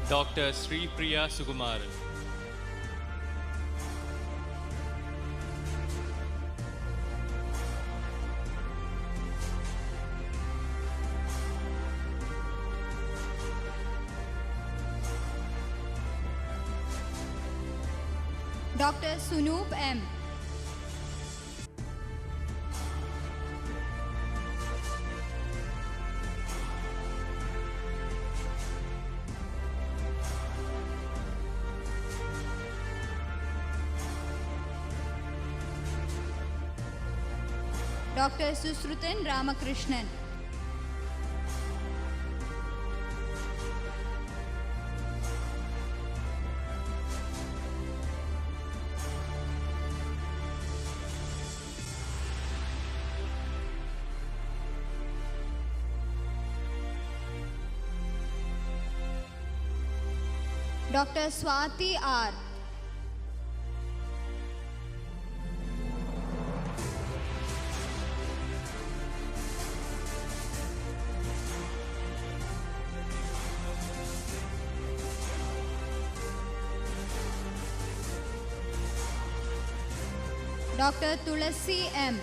Dr. Sri Priya Sukumaran. Dr. Sunoop M. Dr. Susrutan Ramakrishnan. Dr. Swati R. Dr. Tulasi M.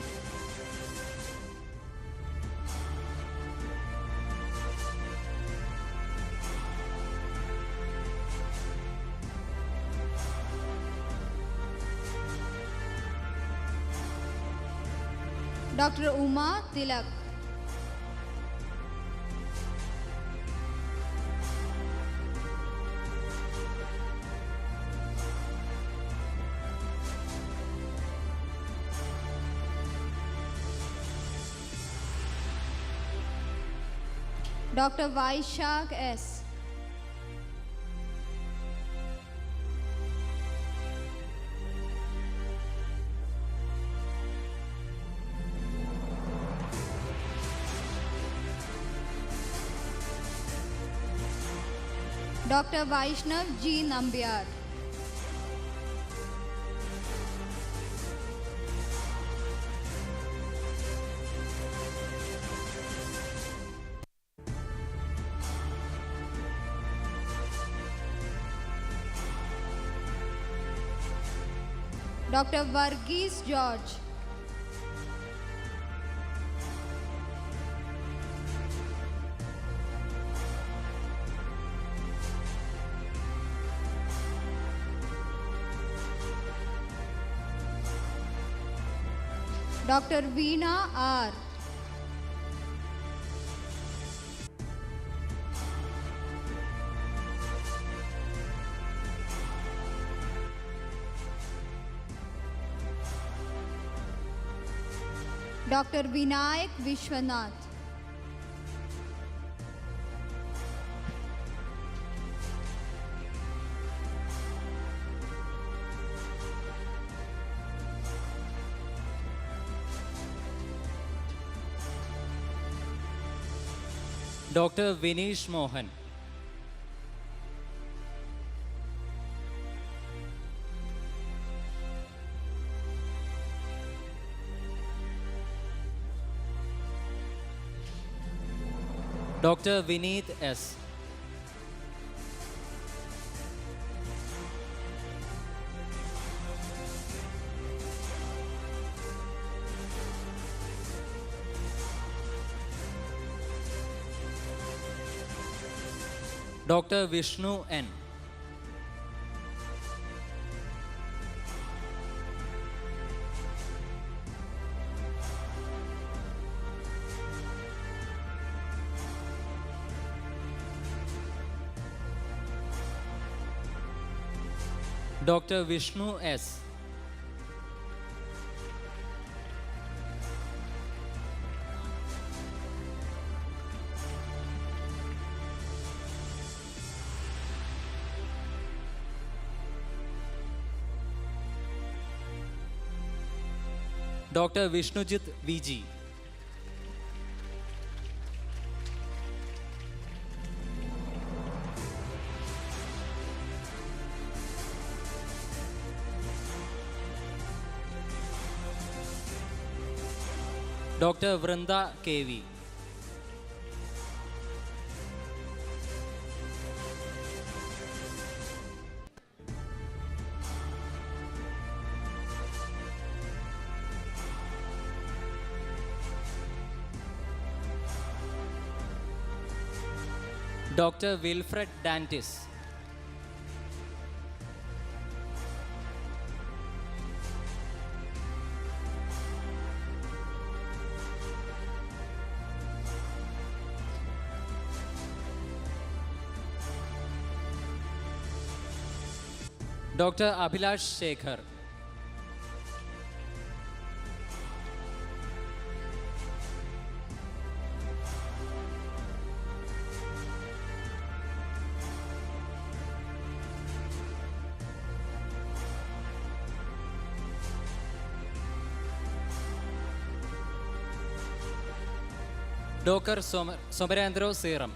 Dr. Uma Tilak. Dr. Vaishak S. Dr. Vaishnav G. Nambiar. Dr. Varghese George. Dr. Veena R. Dr. Vinayak Vishwanath. Dr. Vinish Mohan. Dr. Vineet S. Dr. Vishnu N. Dr. Vishnu S. Dr. Vishnujit VG. Dr. Vrinda KV. Dr. Wilfred Dantis. Dr. Abhilash Shekhar. Dr. Somarandro Seram.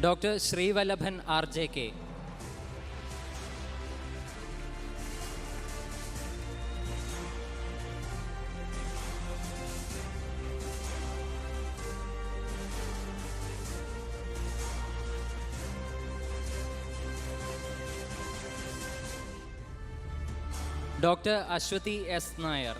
Dr. Srivalabhan RJK. Dr. Ashwati S. Nair.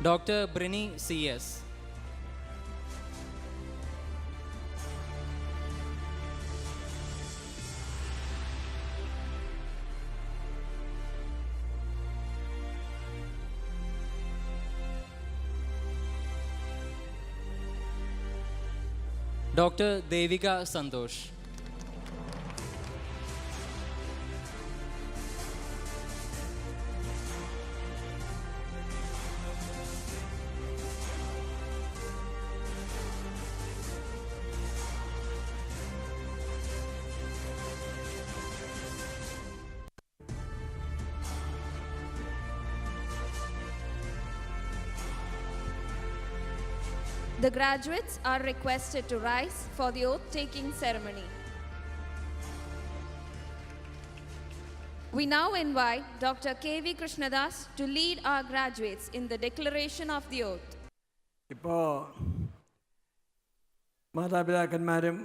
Dr. Brini C.S. Dr. Devika Santosh. The graduates are requested to rise for the oath-taking ceremony. We now invite Dr. KV Krishnadas to lead our graduates in the declaration of the oath. ഇപ്പോൾ മാതാപിതാക്കന്മാരും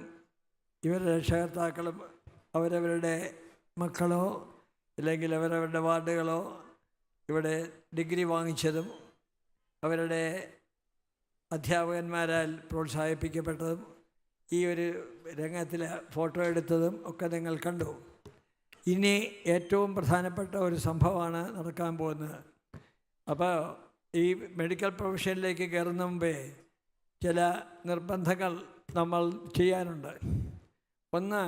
ഇവരുടെ രക്ഷകർത്താക്കളും അവരവരുടെ മക്കളോ അല്ലെങ്കിൽ അവരവരുടെ വാർഡുകളോ ഇവിടെ degree വാങ്ങിച്ചതും അവരുടെ അധ്യാപകന്മാരാൽ പ്രോത്സാഹിപ്പിക്കപ്പെട്ടതും ഈ ഒരു രംഗത്തിൽ ഫോട്ടോ എടുത്തതും ഒക്കെ നിങ്ങൾ കണ്ടു. ഇനി ഏറ്റവും പ്രധാനപ്പെട്ട ഒരു സംഭവമാണ് നടക്കാൻ പോകുന്നത്. അപ്പോൾ ഈ മെഡിക്കൽ പ്രൊഫഷനിലേക്ക് കയറുന്ന മുമ്പേ ചില നിർബന്ധങ്ങൾ നമ്മൾ ചെയ്യാനുണ്ട്. ഒന്ന്,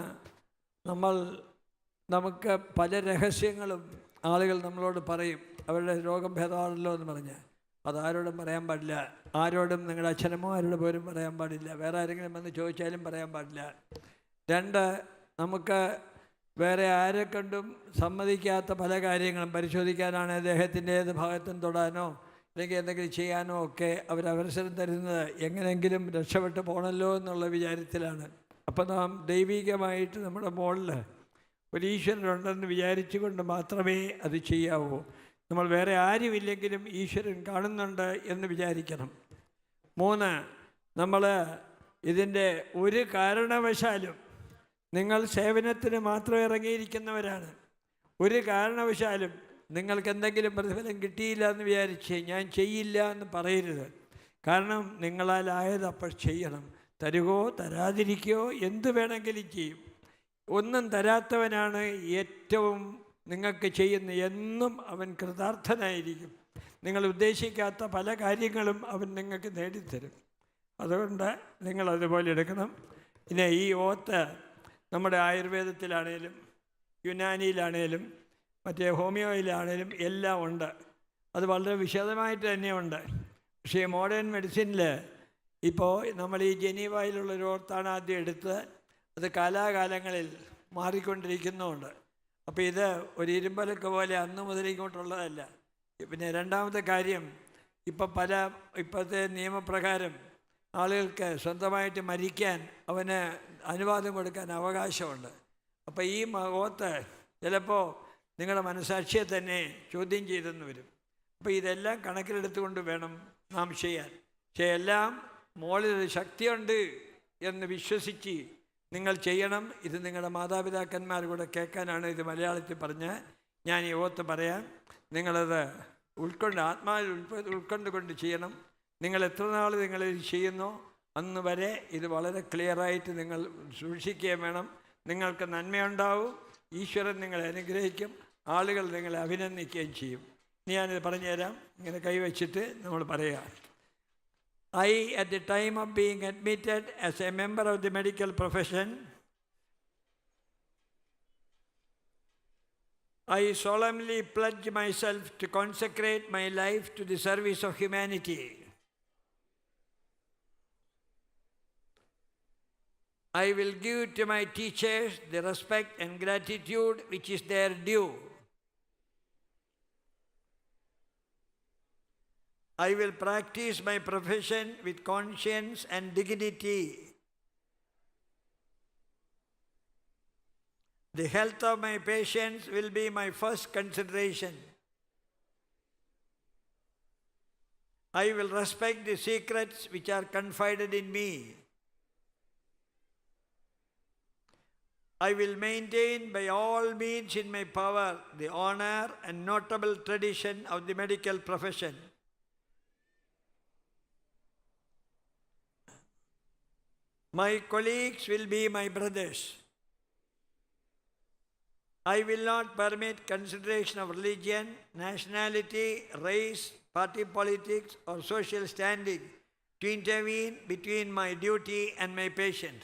നമുക്ക് പല രഹസ്യങ്ങളും ആളുകൾ നമ്മളോട് പറയും. അവരുടെ രോഗം ഭേദമാണല്ലോ എന്ന് പറഞ്ഞ് അതാരോടും പറയാൻ പാടില്ല. ആരോടും നിങ്ങളുടെ അച്ഛനമ്മോ ആരോട് പോലും പറയാൻ പാടില്ല. വേറെ ആരെങ്കിലും വന്ന് ചോദിച്ചാലും പറയാൻ പാടില്ല. രണ്ട്, നമുക്ക് വേറെ ആരെ കണ്ടും സമ്മതിക്കാത്ത പല കാര്യങ്ങളും പരിശോധിക്കാനാണ് അദ്ദേഹത്തിൻ്റെ ഏത് ഭാഗത്തും തൊടാനോ അല്ലെങ്കിൽ എന്തെങ്കിലും ചെയ്യാനോ ഒക്കെ അവരവസരം തരുന്നത് എങ്ങനെയെങ്കിലും രക്ഷപ്പെട്ട് പോകണമല്ലോ എന്നുള്ള വിചാരത്തിലാണ്. അപ്പം നാം ദൈവികമായിട്ട് നമ്മുടെ മുകളിൽ ഒരു ഈശ്വരനുണ്ടെന്ന് വിചാരിച്ചു കൊണ്ട് മാത്രമേ അത് ചെയ്യാവൂ. നമ്മൾ വേറെ ആരുമില്ലെങ്കിലും ഈശ്വരൻ കാണുന്നുണ്ട് എന്ന് വിചാരിക്കണം. മൂന്ന്, നമ്മൾ ഇതിൻ്റെ ഒരു കാരണവശാലും നിങ്ങൾ സേവനത്തിന് മാത്രം ഇറങ്ങിയിരിക്കുന്നവരാണ്. ഒരു കാരണവശാലും നിങ്ങൾക്ക് എന്തെങ്കിലും പ്രതിഫലം കിട്ടിയില്ല എന്ന് വിചാരിച്ച് ഞാൻ ചെയ്യില്ല എന്ന് പറയരുത്. കാരണം നിങ്ങളാലായത് അപ്പോൾ ചെയ്യണം. തരുകയോ തരാതിരിക്കുകയോ എന്ത് വേണമെങ്കിലും ചെയ്യും. ഒന്നും തരാത്തവനാണ് ഏറ്റവും നിങ്ങൾക്ക് ചെയ്യുന്ന എന്നും അവൻ കൃതാർത്ഥനായിരിക്കും. നിങ്ങൾ ഉദ്ദേശിക്കാത്ത പല കാര്യങ്ങളും അവൻ നിങ്ങൾക്ക് നേടിത്തരും. അതുകൊണ്ട് നിങ്ങളതുപോലെ എടുക്കണം. പിന്നെ ഈ ഓത്ത് നമ്മുടെ ആയുർവേദത്തിലാണേലും യുനാനിയിലാണേലും മറ്റേ ഹോമിയോയിലാണേലും എല്ലാം ഉണ്ട്. അത് വളരെ വിശദമായിട്ട് തന്നെയുണ്ട്. പക്ഷേ മോഡേൺ മെഡിസിനിൽ ഇപ്പോൾ നമ്മൾ ഈ ജനീവയിലുള്ളൊരു ഓർത്താണ് ആദ്യം എടുത്ത് അത് കാലാകാലങ്ങളിൽ മാറിക്കൊണ്ടിരിക്കുന്നുമുണ്ട്. അപ്പോൾ ഇത് ഒരു ഇരുമ്പലൊക്കെ പോലെ അന്ന് മുതൽ ഇങ്ങോട്ടുള്ളതല്ല. പിന്നെ രണ്ടാമത്തെ കാര്യം, ഇപ്പോഴത്തെ നിയമപ്രകാരം ആളുകൾക്ക് സ്വന്തമായിട്ട് മരിക്കാൻ അവന് അനുവാദം കൊടുക്കാൻ അവകാശമുണ്ട്. അപ്പോൾ ഈ ഓത്ത് ചിലപ്പോൾ നിങ്ങളുടെ മനസാക്ഷിയെ തന്നെ ചോദ്യം ചെയ്തെന്ന് വരും. അപ്പോൾ ഇതെല്ലാം കണക്കിലെടുത്തുകൊണ്ട് വേണം നാം ചെയ്യാൻ. പക്ഷേ എല്ലാം മുകളിലൊരു ശക്തിയുണ്ട് എന്ന് വിശ്വസിച്ച് നിങ്ങൾ ചെയ്യണം. ഇത് നിങ്ങളുടെ മാതാപിതാക്കന്മാർ കൂടെ കേൾക്കാനാണ് ഇത് മലയാളത്തിൽ പറഞ്ഞ് ഞാൻ ഈ ഓത്ത് പറയാം. നിങ്ങളത് ആത്മാവിൽ ഉൾക്കൊണ്ടുകൊണ്ട് ചെയ്യണം. നിങ്ങൾ എത്ര നാൾ നിങ്ങളിത് ചെയ്യുന്നോ അന്ന് വരെ ഇത് വളരെ ക്ലിയറായിട്ട് നിങ്ങൾ സൂക്ഷിക്കുകയും വേണം. നിങ്ങൾക്ക് നന്മയുണ്ടാവും, ഈശ്വരൻ നിങ്ങളെ അനുഗ്രഹിക്കും, ആളുകൾ നിങ്ങളെ അഭിനന്ദിക്കുകയും ചെയ്യും. ഞാനിത് പറഞ്ഞുതരാം. ഇങ്ങനെ കൈവച്ചിട്ട് നമ്മൾ പറയുക. I, at the time of being admitted as a member of the medical profession, I solemnly pledge myself to consecrate my life to the service of humanity. I will give to my teachers the respect and gratitude which is their due. I will practice my profession with conscience and dignity. The health of my patients will be my first consideration. I will respect the secrets which are confided in me. I will maintain by all means in my power the honor and notable tradition of the medical profession. My colleagues will be my brothers. I will not permit consideration of religion, nationality, race, party politics, or social standing to intervene between my duty and my patient.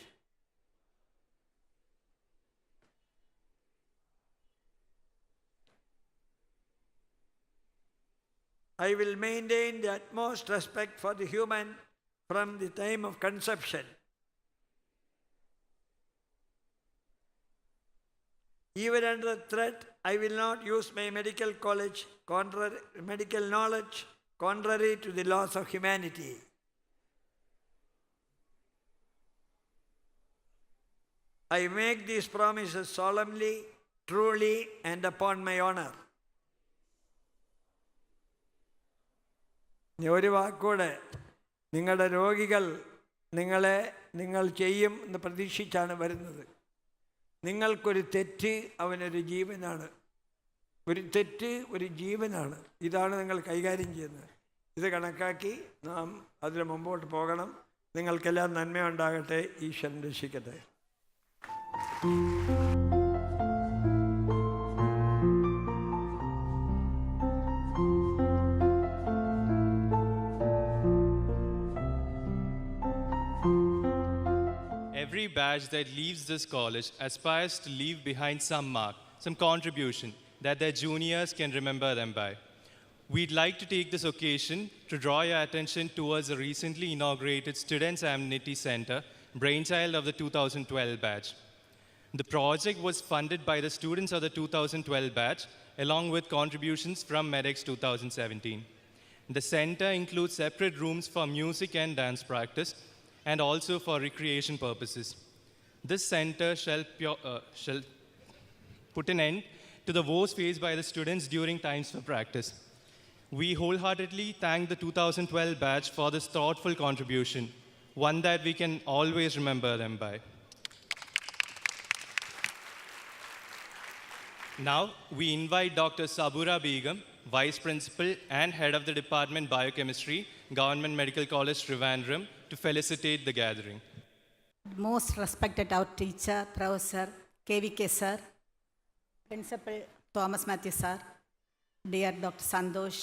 I will maintain the utmost respect for the human from the time of conception. Even under threat, I will not use my medical knowledge contrary to the laws of humanity. I make these promises solemnly, truly, and upon my honor. ഒരു വാക്കോടെ നിങ്ങളുടെ രോഗികൾ നിങ്ങൾ ചെയ്യും എന്ന് പ്രതീക്ഷിച്ചാണ് വരുന്നത്. നിങ്ങൾക്കൊരു തെറ്റ് അവനൊരു ജീവനാണ്. ഒരു തെറ്റ് ഒരു ജീവനാണ്. ഇതാണ് നിങ്ങൾ കൈകാര്യം ചെയ്യുന്നത്. ഇത് കണക്കാക്കി നാം അതിന് മുമ്പോട്ട് പോകണം. നിങ്ങൾക്കെല്ലാം നന്മയുണ്ടാകട്ടെ. ഈശ്വരൻ രക്ഷിക്കട്ടെ. Every batch that leaves this college aspires to leave behind some mark, some contribution that their juniors can remember them by. We'd like to take this occasion to draw your attention towards the recently inaugurated Students' Amenity Center, brainchild of the 2012 batch. The project was funded by the students of the 2012 batch, along with contributions from MEDEX 2017. The center includes separate rooms for music and dance practice, and also for recreation purposes. This center shall put an end to the woes faced by the students during times for practice. We wholeheartedly thank the 2012 batch for this thoughtful contribution, one that we can always remember them by. Now, we invite Dr. Sabura Begum, Vice Principal and Head of the Department Biochemistry, Government Medical College, Trivandrum, to felicitate the gathering. Most respected our teacher, Professor KVK sir, Principal Thomas Matthew sir, dear Dr. Santosh,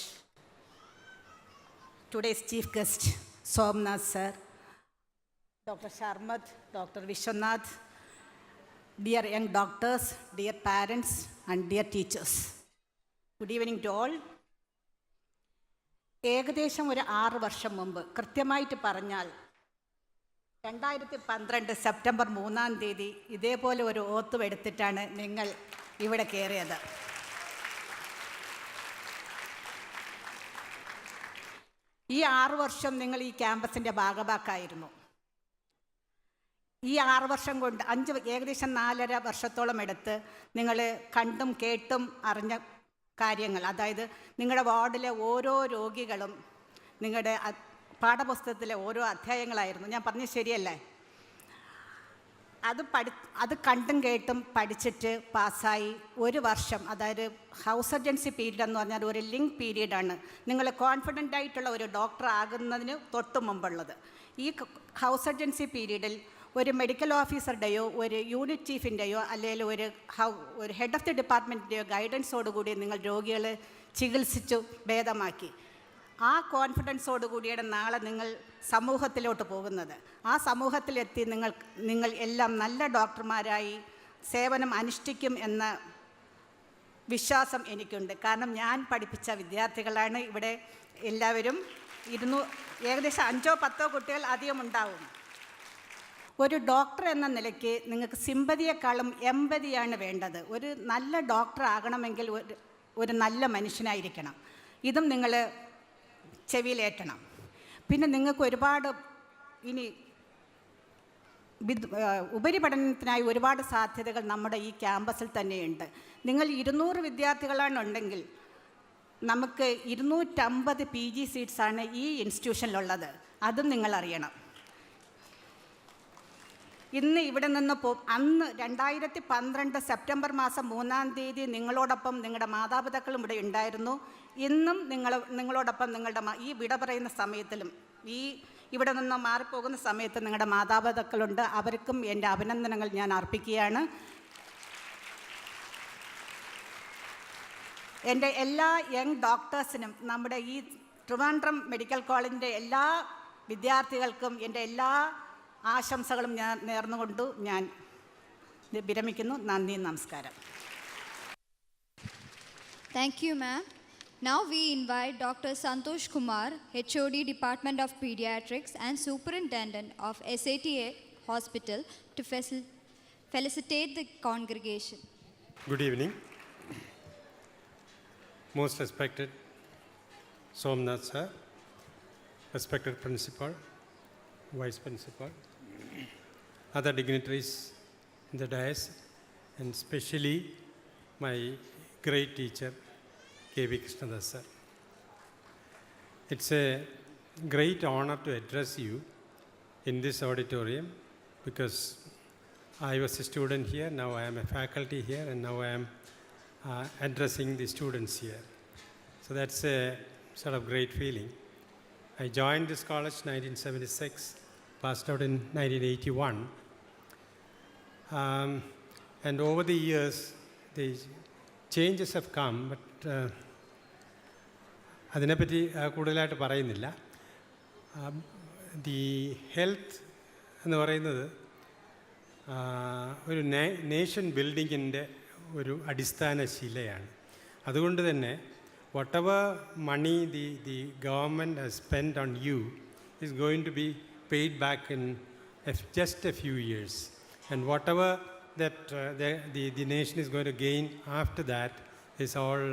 today's chief guest, Somnath sir, Dr. Sharmat, Dr. Vishwanath, dear young doctors, dear parents, and dear teachers. Good evening to all. ഏകദേശം ഒരു 6 വർഷം മുമ്പ്, കൃത്യമായിട്ട് പറഞ്ഞാൽ 2012 September 3-ാം തീയതി ഇതേപോലെ ഒരു ഓത്തുവെടുത്തിട്ടാണ് നിങ്ങൾ ഇവിടെ കയറിയത്. ഈ 6 വർഷം നിങ്ങൾ ഈ ക്യാമ്പസിൻ്റെ ഭാഗഭാക്കായിരുന്നു. ഈ 6 വർഷം കൊണ്ട് ഏകദേശം 4.5 വർഷത്തോളം എടുത്ത് നിങ്ങൾ കണ്ടും കേട്ടും അറിഞ്ഞ കാര്യങ്ങൾ, അതായത് നിങ്ങളുടെ വാർഡിലെ ഓരോ രോഗികളും നിങ്ങളുടെ പാഠപുസ്തകത്തിലെ ഓരോ അധ്യായങ്ങളായിരുന്നു. ഞാൻ പറഞ്ഞത് ശരിയല്ലേ? അത് കണ്ടും കേട്ടും പഠിച്ചിട്ട് പാസ്സായി 1 വർഷം, അതായത് ഹൗസ് സർജൻസി പീരീഡ് എന്ന് പറഞ്ഞാൽ ഒരു ലിങ്ക് പീരീഡാണ്. നിങ്ങൾ കോൺഫിഡൻ്റ് ആയിട്ടുള്ള ഒരു ഡോക്ടർ ആകുന്നതിന് തൊട്ട് മുമ്പുള്ളത്. ഈ ഹൗസ് സർജൻസി പീരീഡിൽ ഒരു മെഡിക്കൽ ഓഫീസറുടെയോ ഒരു യൂണിറ്റ് ചീഫിൻ്റെയോ അല്ലെങ്കിൽ ഒരു ഹെഡ് ഓഫ് ദി ഡിപ്പാർട്ട്മെൻറ്റിൻ്റെയോ ഗൈഡൻസോടുകൂടി നിങ്ങൾ രോഗികളെ ചികിത്സിച്ചു ഭേദമാക്കി. ആ കോൺഫിഡൻസോടുകൂടിയാണ് നാളെ നിങ്ങൾ സമൂഹത്തിലോട്ട് പോകുന്നത്. ആ സമൂഹത്തിലെത്തി നിങ്ങൾ എല്ലാം നല്ല ഡോക്ടർമാരായി സേവനം അനുഷ്ഠിക്കും എന്ന വിശ്വാസം എനിക്കുണ്ട്. കാരണം ഞാൻ പഠിപ്പിച്ച വിദ്യാർത്ഥികളാണ് ഇവിടെ എല്ലാവരും. ഏകദേശം 5-10 കുട്ടികൾ അധികം ഉണ്ടാവും. ഒരു ഡോക്ടർ എന്ന നിലയ്ക്ക് നിങ്ങൾക്ക് സിമ്പതിയെക്കാളും എമ്പതിയാണ് വേണ്ടത്. ഒരു നല്ല ഡോക്ടർ ആകണമെങ്കിൽ ഒരു നല്ല മനുഷ്യനായിരിക്കണം. ഇതും നിങ്ങൾ ചെവിയിലേറ്റണം. പിന്നെ നിങ്ങൾക്ക് ഒരുപാട് ഇനി ഉപരിപഠനത്തിനായി ഒരുപാട് സാധ്യതകൾ നമ്മുടെ ഈ ക്യാമ്പസിൽ തന്നെയുണ്ട്. നിങ്ങൾ 200 വിദ്യാർത്ഥികളാണ് ഉണ്ടെങ്കിൽ നമുക്ക് 250 PG സീറ്റ്സാണ് ഈ ഇൻസ്റ്റിറ്റ്യൂഷനിലുള്ളത്. അതും നിങ്ങൾ അറിയണം. ഇന്ന് ഇവിടെ നിന്ന് അന്ന് 2012 സെപ്റ്റംബർ മാസം 3-ാം തീയതി നിങ്ങളോടൊപ്പം നിങ്ങളുടെ മാതാപിതാക്കളും ഇവിടെ ഉണ്ടായിരുന്നു. ഇന്നും നിങ്ങളോടൊപ്പം നിങ്ങളുടെ ഈ വിട പറയുന്ന സമയത്തിലും ഇവിടെ നിന്ന് മാറിപ്പോകുന്ന സമയത്ത് നിങ്ങളുടെ മാതാപിതാക്കളുണ്ട്. അവർക്കും എൻ്റെ അഭിനന്ദനങ്ങൾ ഞാൻ അർപ്പിക്കുകയാണ്. എൻ്റെ എല്ലാ യങ് ഡോക്ടേഴ്സിനും നമ്മുടെ ഈ ട്രിവാൻഡ്രം മെഡിക്കൽ കോളേജിൻ്റെ എല്ലാ വിദ്യാർത്ഥികൾക്കും എൻ്റെ എല്ലാ ആശംസകളും ഞാൻ നേർന്നുകൊണ്ട് ഞാൻ വിരമിക്കുന്നു. നന്ദി, നമസ്കാരം. Thank you, ma'am. Now we invite Dr. Santosh Kumar, HOD Department of Pediatrics and Superintendent of SATA Hospital to felicitate the congregation. Good evening. Most respected Somnath sir, respected principal, vice principal, other dignitaries in the dais, and especially my great teacher, KV Krishnadas sir. It's a great honor to address you in this auditorium because I was a student here, now I am a faculty here, and now I am addressing the students here. So that's a sort of great feeling. I joined this college in 1976, passed out in 1981. And over the years, the changes have come, but അതിനെപ്പറ്റി കൂടുതലായിട്ട് പറയുന്നില്ല. The health എന്ന് പറയുന്നത് ഒരു nation ബിൽഡിങ്ങിൻ്റെ ഒരു അടിസ്ഥാന ശിലയാണ്. അതുകൊണ്ട് തന്നെ whatever money the government has spent on you is going to be paid back in just a few years. And whatever that the nation is going to gain after that is all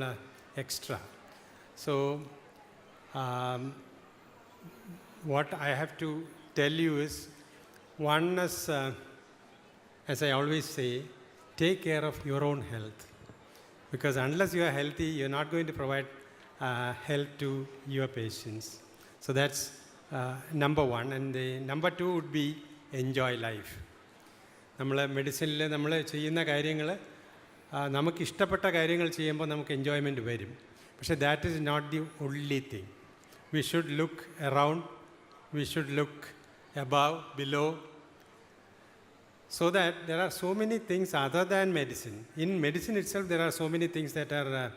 extra. So what I have to tell you is, one is, as I always say, take care of your own health. Because unless you are healthy, you're not going to provide health to your patients. So that's number one. And the number two would be enjoy life. നമ്മൾ മെഡിസിനിൽ നമ്മൾ ചെയ്യുന്ന കാര്യങ്ങൾ നമുക്കിഷ്ടപ്പെട്ട കാര്യങ്ങൾ ചെയ്യുമ്പോൾ നമുക്ക് enjoyment വരും. പക്ഷേ that is not the only thing. We should look around, we should look above, below, so that there are so many things other than medicine. In medicine itself, there are so many things that are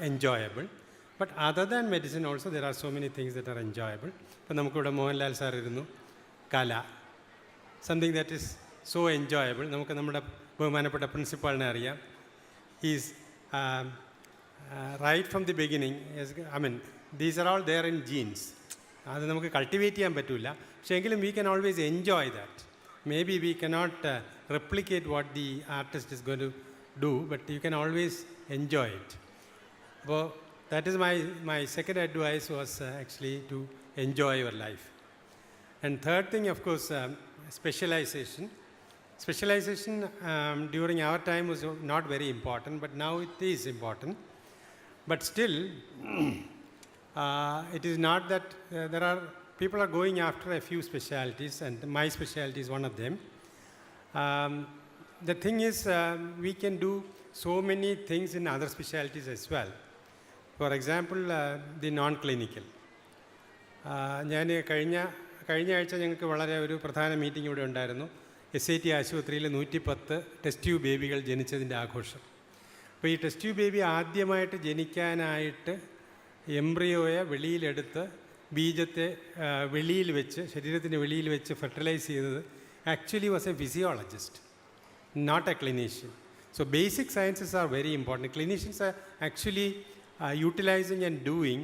enjoyable. But other than medicine also, there are so many things that are enjoyable. ഇപ്പോൾ നമുക്കിവിടെ Mohanlal sir ഇരുന്നു, കല, something that is so enjoyable. നമുക്ക് നമ്മുടെ ബഹുമാനപ്പെട്ട പ്രിൻസിപ്പാളിനെ അറിയാം. Is right from the beginning, I mean these are all there in genes. അത് നമുക്ക് കൾട്ടിവേറ്റ് ചെയ്യാൻ പറ്റില്ല. പക്ഷേ എങ്കിലും we can always enjoy that. Maybe we cannot replicate what the artist is going to do, but you can always enjoy it. Well, that is my second advice was actually to enjoy your life. And third thing, of course, specialization. Specialization during our time was not very important, but now it is important. But still, it is not that there are people are going after a few specialties, and my specialty is one of them. The thing is, we can do so many things in other specialties as well. For example, the non-clinical. ഞാൻ കഴിഞ്ഞ ആഴ്ച ഞങ്ങൾക്ക് വളരെ ഒരു പ്രധാന meeting ഇവിടെ ഉണ്ടായിരുന്നു. SAT ആശുപത്രിയിൽ 110 ടെസ്റ്റ് ട്യൂബ് ബേബികൾ ജനിച്ചതിൻ്റെ ആഘോഷം. അപ്പോൾ ഈ ടെസ്റ്റ് ട്യൂബ് ബേബി ആദ്യമായിട്ട് ജനിക്കാനായിട്ട് എംബ്രിയോയെ വെളിയിലെടുത്ത് ബീജത്തെ വെളിയിൽ വെച്ച്, ശരീരത്തിൻ്റെ വെളിയിൽ വെച്ച് ഫെർട്ടിലൈസ് ചെയ്തത് actually was a physiologist, not a clinician. So basic sciences are very important. Clinicians are actually utilizing and doing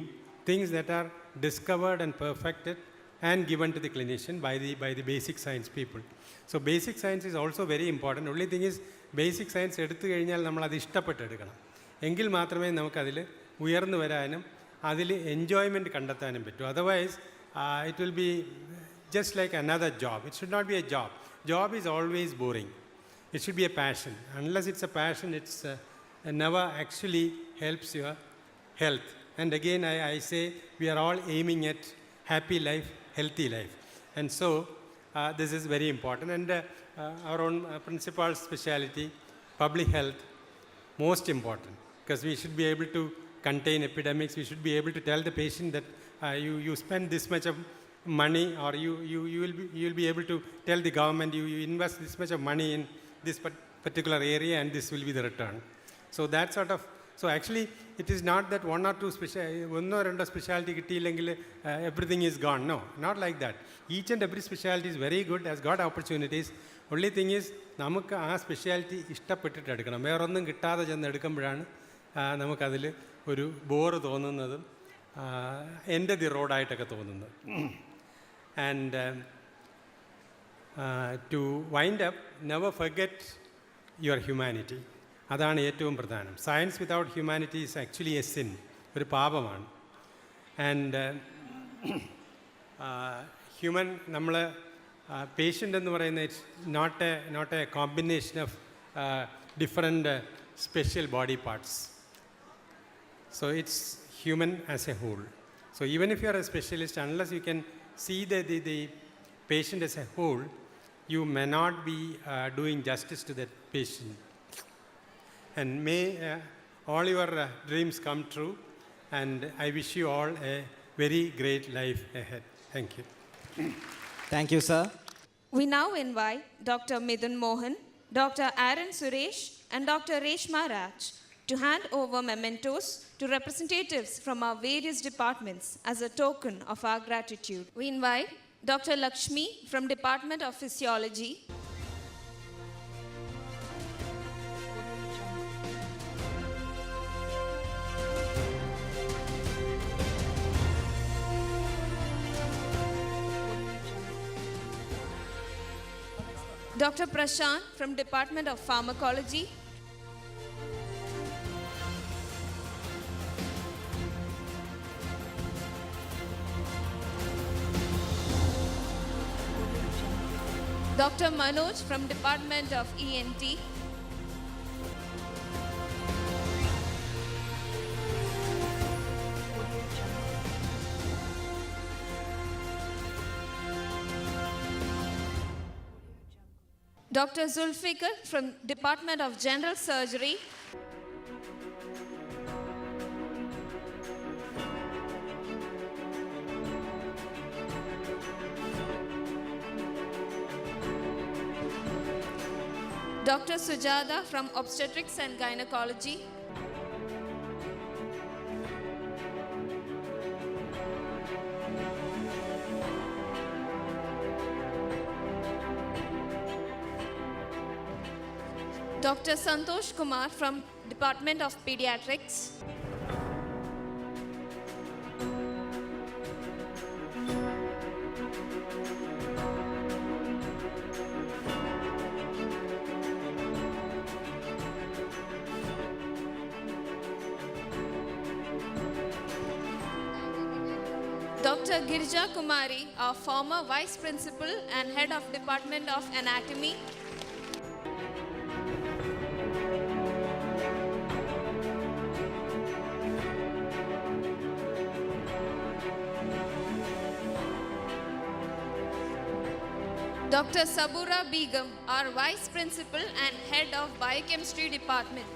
things that are discovered and perfected and given to the clinician by the basic science people. So basic science is also very important. Only thing is basic science എടുത്തു കഴിഞ്ഞാൽ നമ്മൾ അത് ഇഷ്ടപ്പെട്ടെടുക്കണം. എങ്കിൽ മാത്രമേ നമുക്കതിൽ ഉയർന്നു വരാനും അതിൽ എൻജോയ്മെൻറ്റ് കണ്ടെത്താനും പറ്റൂ. Otherwise, it will be just like another job. It should not be a job. Job is always boring. It should be a passion. Unless it's a passion, it's never actually helps your health. And again, I say we are all aiming at happy life, healthy life. And so this is very important. And our own principal's specialty, public health, most important, because we should be able to contain epidemics. We should be able to tell the patient that you spend this much of money, or you will be able to tell the government you invest this much of money in this particular area and this will be the return. So that sort of, so actually it is not that one or two specialty കിട്ടിയില്ലെങ്കിൽ everything is gone. No, not like that. Each and every specialty is very good, has got opportunities. Only thing is നമുക്ക് ആ speciality ഇഷ്ടപ്പെട്ടിട്ട് എടുക്കണം. വേറൊന്നും കിട്ടാതെ ചെന്ന് എടുക്കുമ്പോഴാണ് നമുക്കതിൽ ഒരു bore തോന്നുന്നതും എൻ്റെ ദി റോഡായിട്ടൊക്കെ തോന്നുന്നത്. And to wind up, never forget your humanity. അതാണ് ഏറ്റവും പ്രധാനം. Science without humanity is actually a sin, ഒരു പാപമാണ്. ആൻഡ് ഹ്യൂമൻ, നമ്മൾ പേഷ്യൻ്റ് എന്ന് പറയുന്നത് it's not a combination of different special body parts. So it's human as a whole. So even if you are a specialist, unless you can see the patient as a whole, you may not be doing justice to that patient. And may all your dreams come true, and I wish you all a very great life ahead. Thank you. Thank you, sir. We now invite Dr. Midun Mohan, Dr. Aaron Suresh, and Dr. Reshma Raj to hand over mementos to representatives from our various departments as a token of our gratitude. We invite Dr. Lakshmi from Department of Physiology, Dr. Prashant from Department of Pharmacology, Dr. Manoj from Department of ENT, Dr. Zulfikar from Department of General Surgery, Dr. Sujata from Obstetrics and Gynecology, Dr. Santosh Kumar from Department of Pediatrics, Dr. Girja Kumari, our former Vice Principal and Head of Department of Anatomy, Dr. Sabura Begum, our Vice Principal and Head of Biochemistry Department,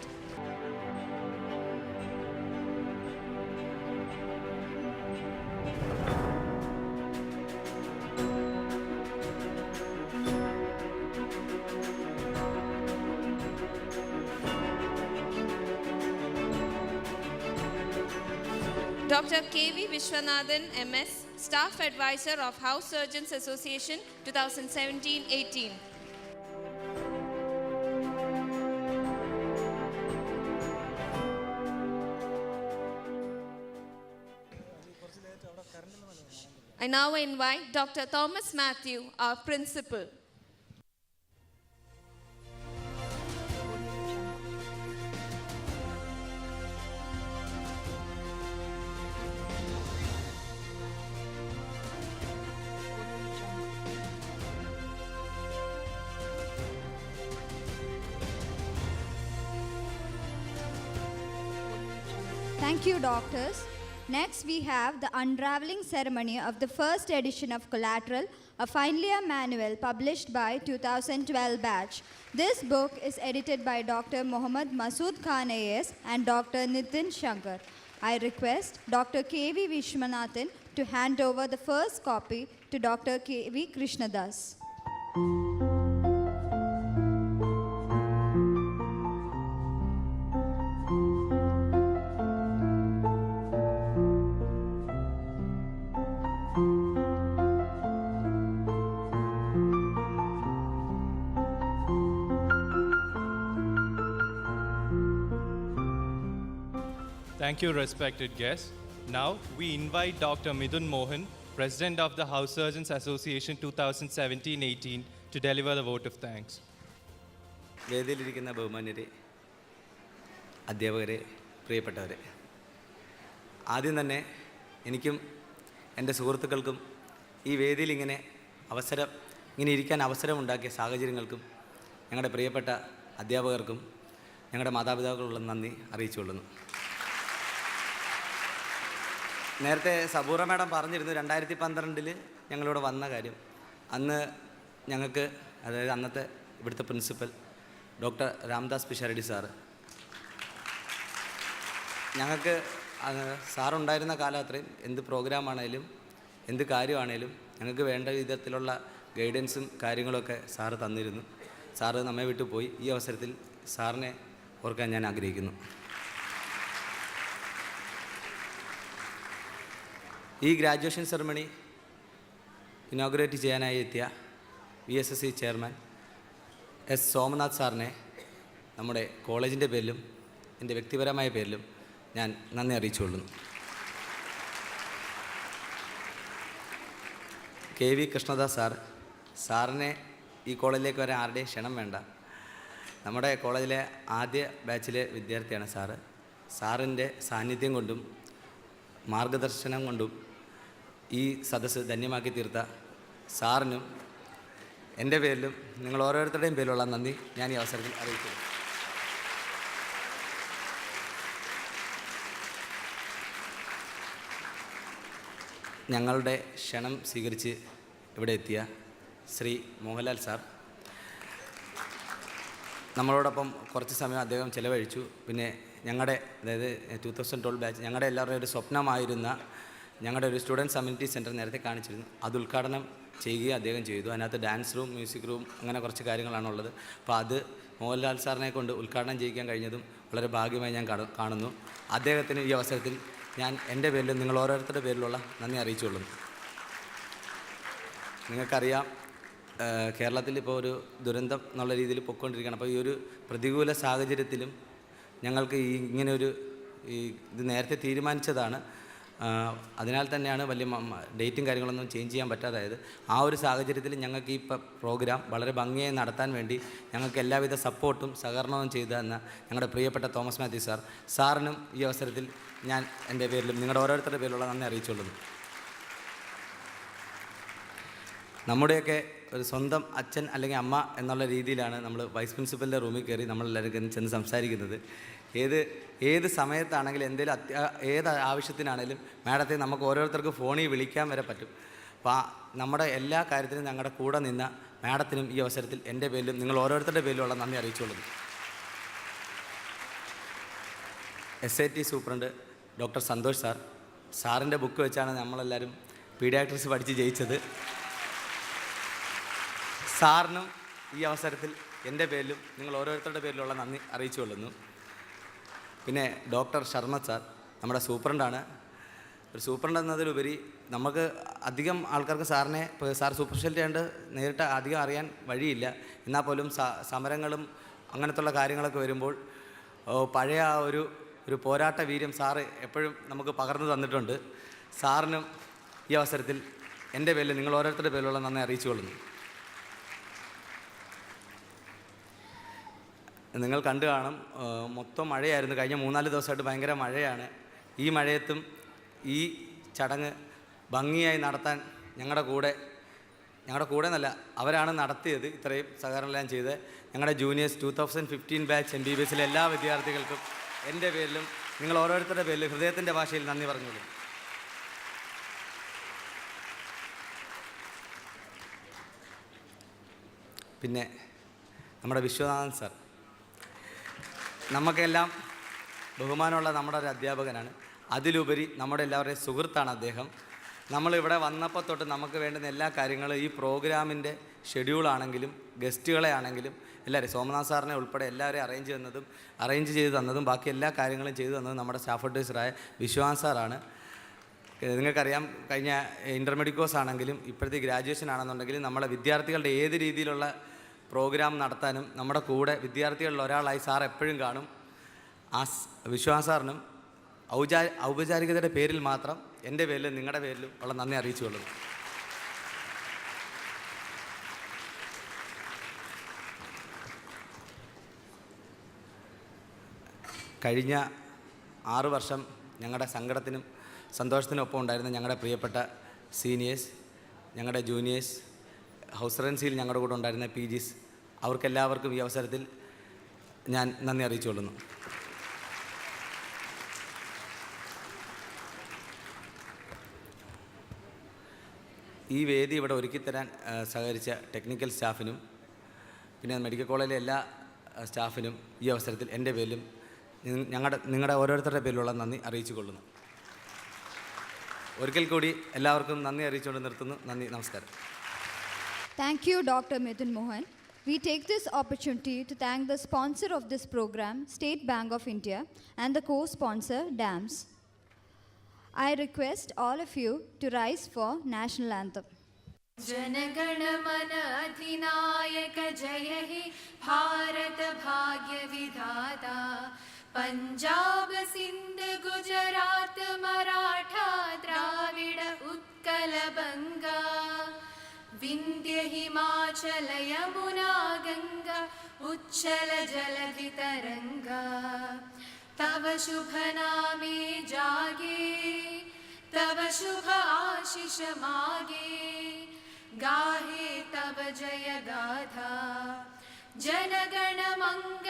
Dr. KV Vishwanathan, MS, Staff Advisor of House Surgeons Association 2017-18. I I now invite Dr. Thomas Matthew, our principal. Thank you, doctors. Next, we have the unraveling ceremony of the first edition of Collateral, a final year manual published by 2012 batch. This book is edited by Dr. Mohammad Masood Khan AS and Dr. Nitin Shankar. I request Dr. K.V. Vishwanathan to hand over the first copy to Dr. K.V. Krishnadas. Thank you, respected guests. Now, we invite Dr. Midun Mohan, President of the House Surgeons Association 2017-18, to deliver the vote of thanks. വേദിയിലിരിക്കുന്ന ബഹുമാന്യരെ, അധ്യാപകരെ, പ്രിയപ്പെട്ടവരെ, ആദ്യം തന്നെ എനിക്കും എൻ്റെ സുഹൃത്തുക്കൾക്കും ഈ വേദിയിൽ ഇങ്ങനെ ഇരിക്കാൻ അവസരമുണ്ടാക്കിയ സാഹചര്യങ്ങൾക്കും ഞങ്ങളുടെ പ്രിയപ്പെട്ട അധ്യാപകർക്കും ഞങ്ങളുടെ മാതാപിതാക്കളുള്ള നന്ദി അറിയിച്ചുകൊള്ളുന്നു. നേരത്തെ സബൂറ മാഡം പറഞ്ഞിരുന്നു 2012 ഞങ്ങളിവിടെ വന്ന കാര്യം. അന്ന് ഞങ്ങൾക്ക്, അതായത് അന്നത്തെ ഇവിടുത്തെ principal doctor Ramdas Pisharody sir, ഞങ്ങൾക്ക് സാറുണ്ടായിരുന്ന കാലം അത്രയും എന്ത് പ്രോഗ്രാമാണേലും എന്ത് കാര്യമാണേലും ഞങ്ങൾക്ക് വേണ്ട വിധത്തിലുള്ള ഗൈഡൻസും കാര്യങ്ങളൊക്കെ സാറ് തന്നിരുന്നു. സാറ് നമ്മെ വിട്ടു പോയി. ഈ അവസരത്തിൽ സാറിനെ ഓർക്കാൻ ഞാൻ ആഗ്രഹിക്കുന്നു. ഈ ഗ്രാജുവേഷൻ സെറമണി ഇനോഗ്രേറ്റ് ചെയ്യാനായി എത്തിയ VSSC ചെയർമാൻ എസ് സോമനാഥ് സാറിനെ നമ്മുടെ കോളേജിൻ്റെ പേരിലും എൻ്റെ വ്യക്തിപരമായ പേരിലും ഞാൻ നന്ദി അറിയിച്ചുകൊള്ളുന്നു. KV കൃഷ്ണദാസ് സാറിനെ ഈ കോളേജിലേക്ക് വരാൻ ആരുടെയും ക്ഷണം വേണ്ട. നമ്മുടെ കോളേജിലെ ആദ്യ ബാച്ചിലെ വിദ്യാർത്ഥിയാണ് സാറ്. സാറിൻ്റെ സാന്നിധ്യം കൊണ്ടും മാർഗദർശനം കൊണ്ടും ഈ സദസ്സ് ധന്യമാക്കി തീർത്ത സാറിനും എൻ്റെ പേരിലും നിങ്ങൾ ഓരോരുത്തരുടെയും പേരിലുള്ള നന്ദി ഞാൻ ഈ അവസരത്തിൽ അറിയിക്കുന്നു. ഞങ്ങളുടെ ക്ഷണം സ്വീകരിച്ച് ഇവിടെ എത്തിയ ശ്രീ മോഹൻലാൽ സാർ, നമ്മളോടൊപ്പം കുറച്ച് സമയം അദ്ദേഹം ചിലവഴിച്ചു. പിന്നെ ഞങ്ങളുടെ, അതായത് 2012 ബാച്ച്, ഞങ്ങളുടെ എല്ലാവരുടെയും ഒരു സ്വപ്നമായിരുന്ന ഞങ്ങളുടെ ഒരു സ്റ്റുഡൻസ് കമ്മ്യൂണിറ്റി സെൻറ്റർ നേരത്തെ കാണിച്ചിരുന്നു. അത് ഉദ്ഘാടനം ചെയ്യുകയും അദ്ദേഹം ചെയ്തു. അതിനകത്ത് ഡാൻസ് റൂം, മ്യൂസിക് റൂം, അങ്ങനെ കുറച്ച് കാര്യങ്ങളാണുള്ളത്. അപ്പോൾ അത് മോഹൻലാൽ സാറിനെ കൊണ്ട് ഉദ്ഘാടനം ചെയ്യിക്കാൻ കഴിഞ്ഞതും വളരെ ഭാഗ്യമായി ഞാൻ കാണുന്നു. അദ്ദേഹത്തിന് ഈ അവസരത്തിൽ ഞാൻ എൻ്റെ പേരിലും നിങ്ങൾ ഓരോരുത്തരുടെ പേരിലുള്ള നന്ദി അറിയിച്ചുകൊള്ളുന്നു. നിങ്ങൾക്കറിയാം, കേരളത്തിൽ ഇപ്പോൾ ഒരു ദുരന്തം എന്നുള്ള രീതിയിൽ പൊയ്ക്കൊണ്ടിരിക്കുകയാണ്. അപ്പോൾ ഈ ഒരു പ്രതികൂല സാഹചര്യത്തിലും ഞങ്ങൾക്ക് ഇങ്ങനെയൊരു ഇത് നേരത്തെ തീരുമാനിച്ചതാണ്. അതിനാൽ തന്നെയാണ് വലിയ ഡേറ്റും കാര്യങ്ങളൊന്നും ചേഞ്ച് ചെയ്യാൻ പറ്റാതായത്. ആ ഒരു സാഹചര്യത്തിൽ ഞങ്ങൾക്ക് ഈ പ്രോഗ്രാം വളരെ ഭംഗിയായി നടത്താൻ വേണ്ടി ഞങ്ങൾക്ക് എല്ലാവിധ സപ്പോർട്ടും സഹകരണവും ചെയ്തു തന്ന ഞങ്ങളുടെ പ്രിയപ്പെട്ട തോമസ് മാത്യു സാറിനും ഈ അവസരത്തിൽ ഞാൻ എൻ്റെ പേരിലും നിങ്ങളുടെ ഓരോരുത്തരുടെ പേരിലുള്ള നന്ദി അറിയിച്ചുകൊള്ളുന്നു. നമ്മുടെയൊക്കെ ഒരു സ്വന്തം അച്ഛൻ അല്ലെങ്കിൽ അമ്മ എന്നുള്ള രീതിയിലാണ് നമ്മൾ വൈസ് പ്രിൻസിപ്പലിൻ്റെ റൂമിൽ കയറി നമ്മളെല്ലാവരും ചെന്ന് സംസാരിക്കുന്നത്. ഏത് സമയത്താണെങ്കിലും ഏത് ആവശ്യത്തിനാണെങ്കിലും മാഡത്തെ നമുക്ക് ഓരോരുത്തർക്ക് ഫോണിൽ വിളിക്കാൻ വരെ പറ്റും. അപ്പോൾ നമ്മുടെ എല്ലാ കാര്യത്തിനും ഞങ്ങളുടെ കൂടെ നിന്ന മാഡത്തിനും ഈ അവസരത്തിൽ എൻ്റെ പേരിലും നിങ്ങൾ ഓരോരുത്തരുടെ പേരിലുള്ള നന്ദി അറിയിച്ചുകൊള്ളുന്നു. SIT സൂപ്രണ്ട് ഡോക്ടർ സന്തോഷ് സാറിൻ്റെ ബുക്ക് വെച്ചാണ് നമ്മളെല്ലാവരും പീഡിയാട്രിക്സ് പഠിച്ച് ജയിച്ചത്. സാറിനും ഈ അവസരത്തിൽ എൻ്റെ പേരിലും നിങ്ങൾ ഓരോരുത്തരുടെ പേരിലുള്ള നന്ദി അറിയിച്ചുകൊള്ളുന്നു. പിന്നെ ഡോക്ടർ ശർമ്മ നമ്മുടെ സൂപ്രണ്ടാണ്. ഒരു സൂപ്രണ്ട് എന്നതിലുപരി നമുക്ക് അധികം ആൾക്കാർക്ക് സാറിനെ, ഇപ്പോൾ സാർ സൂപ്പർ സ്പെഷ്യാലിറ്റി ആയതുകൊണ്ട് നേരിട്ട് അധികം അറിയാൻ വഴിയില്ല. എന്നാൽ പോലും സമരങ്ങളും അങ്ങനത്തുള്ള കാര്യങ്ങളൊക്കെ വരുമ്പോൾ പഴയ ആ ഒരു പോരാട്ട വീര്യം സാറ് എപ്പോഴും നമുക്ക് പകർന്നു തന്നിട്ടുണ്ട്. സാറിനും ഈ അവസരത്തിൽ എൻ്റെ പേരിൽ നിങ്ങൾ ഓരോരുത്തരുടെ പേരിലുള്ള നന്ദി അറിയിച്ചു കൊള്ളുന്നു. നിങ്ങൾ കണ്ടു കാണും, മൊത്തം മഴയായിരുന്നു. കഴിഞ്ഞ 3-4 ദിവസമായിട്ട് ഭയങ്കര മഴയാണ്. ഈ മഴയത്തും ഈ ചടങ്ങ് ഭംഗിയായി നടത്താൻ ഞങ്ങളുടെ കൂടെ എന്നല്ല, അവരാണ് നടത്തിയത്. ഇത്രയും സഹകരണമെല്ലാം ചെയ്ത് ഞങ്ങളുടെ ജൂനിയേഴ്സ് 2015 ബാച്ച് MBBSലെ എല്ലാ വിദ്യാർത്ഥികൾക്കും എൻ്റെ പേരിലും നിങ്ങൾ ഓരോരുത്തരുടെ പേരിലും ഹൃദയത്തിൻ്റെ ഭാഷയിൽ നന്ദി പറഞ്ഞോളൂ. പിന്നെ നമ്മുടെ വിശ്വനാഥൻ സാർ, നമുക്കെല്ലാം ബഹുമാനമുള്ള നമ്മുടെ ഒരു അധ്യാപകനാണ്. അതിലുപരി നമ്മുടെ എല്ലാവരുടെയും സുഹൃത്താണ് അദ്ദേഹം. നമ്മളിവിടെ വന്നപ്പോൾ തൊട്ട് നമുക്ക് വേണ്ടുന്ന എല്ലാ കാര്യങ്ങളും ഈ പ്രോഗ്രാമിൻ്റെ ഷെഡ്യൂളാണെങ്കിലും ഗസ്റ്റുകളെ ആണെങ്കിലും എല്ലാവരും സോമനാഥ് സാറിനെ ഉൾപ്പെടെ എല്ലാവരെയും അറേഞ്ച് ചെയ്ത് തന്നതും ബാക്കി എല്ലാ കാര്യങ്ങളും ചെയ്തു തന്നതും നമ്മുടെ സ്റ്റാഫ് അഡ്വൈസറായ വിശ്വനാഥ് സാറാണ്. നിങ്ങൾക്കറിയാം, കഴിഞ്ഞ ഇൻ്റർമീഡിയറ്റ് കോഴ്സ് ആണെങ്കിലും ഇപ്പോഴത്തെ ഗ്രാജുവേഷൻ ആണെന്നുണ്ടെങ്കിലും നമ്മളെ വിദ്യാർത്ഥികളുടെ ഏത് രീതിയിലുള്ള പ്രോഗ്രാം നടത്താനും നമ്മുടെ കൂടെ വിദ്യാർത്ഥികളിൽ ഒരാളായി സാർ എപ്പോഴും കാണും. ആ വിശ്വനാഥ് സാറിനും ഔപചാരികതയുടെ പേരിൽ മാത്രം എൻ്റെ പേരിലും നിങ്ങളുടെ പേരിലും ഉള്ള നന്ദി അറിയിച്ചു കൊള്ളുന്നു. കഴിഞ്ഞ 6 വർഷം ഞങ്ങളുടെ സങ്കടത്തിനും സന്തോഷത്തിനും ഒപ്പം ഉണ്ടായിരുന്ന ഞങ്ങളുടെ പ്രിയപ്പെട്ട സീനിയേഴ്സ്, ഞങ്ങളുടെ ജൂനിയേഴ്സ്, ഹൗസ് റെൻസിയിൽ ഞങ്ങളുടെ കൂടെ ഉണ്ടായിരുന്ന PGs, അവർക്കെല്ലാവർക്കും ഈ അവസരത്തിൽ ഞാൻ നന്ദി അറിയിച്ചു കൊള്ളുന്നു. ഈ വേദി ഇവിടെ ഒരുക്കിത്തരാൻ സഹകരിച്ച ടെക്നിക്കൽ സ്റ്റാഫിനും പിന്നെ മെഡിക്കൽ കോളേജിലെ എല്ലാ സ്റ്റാഫിനും ഈ അവസരത്തിൽ എൻ്റെ പേരിലും നിങ്ങളുടെ ഓരോരുത്തരുടെ പേരിലുള്ള നന്ദി അറിയിച്ചു കൊള്ളുന്നു. ഒരിക്കൽ കൂടി എല്ലാവർക്കും നന്ദി അറിയിച്ചുകൊണ്ട് നിർത്തുന്നു. നന്ദി, നമസ്കാരം. Thank you, Dr. Mithun Mohan. We take this opportunity to thank the sponsor of this program, State Bank of India, and the co-sponsor, DAMS. I request all of you to rise for National Anthem. जनगण मन अधिनायक जय हे भारत भाग्य विधाता पंजाब सिंध गुजरात मराठा द्राविड उत्कल बंगा विंध्य हिमाचल यमुना गंगा उच्छल जलधि तरंगा तव शुभ नामे जागे तव शुभ आशीष मागे गाहे तव जय गाथा जनगण मंगल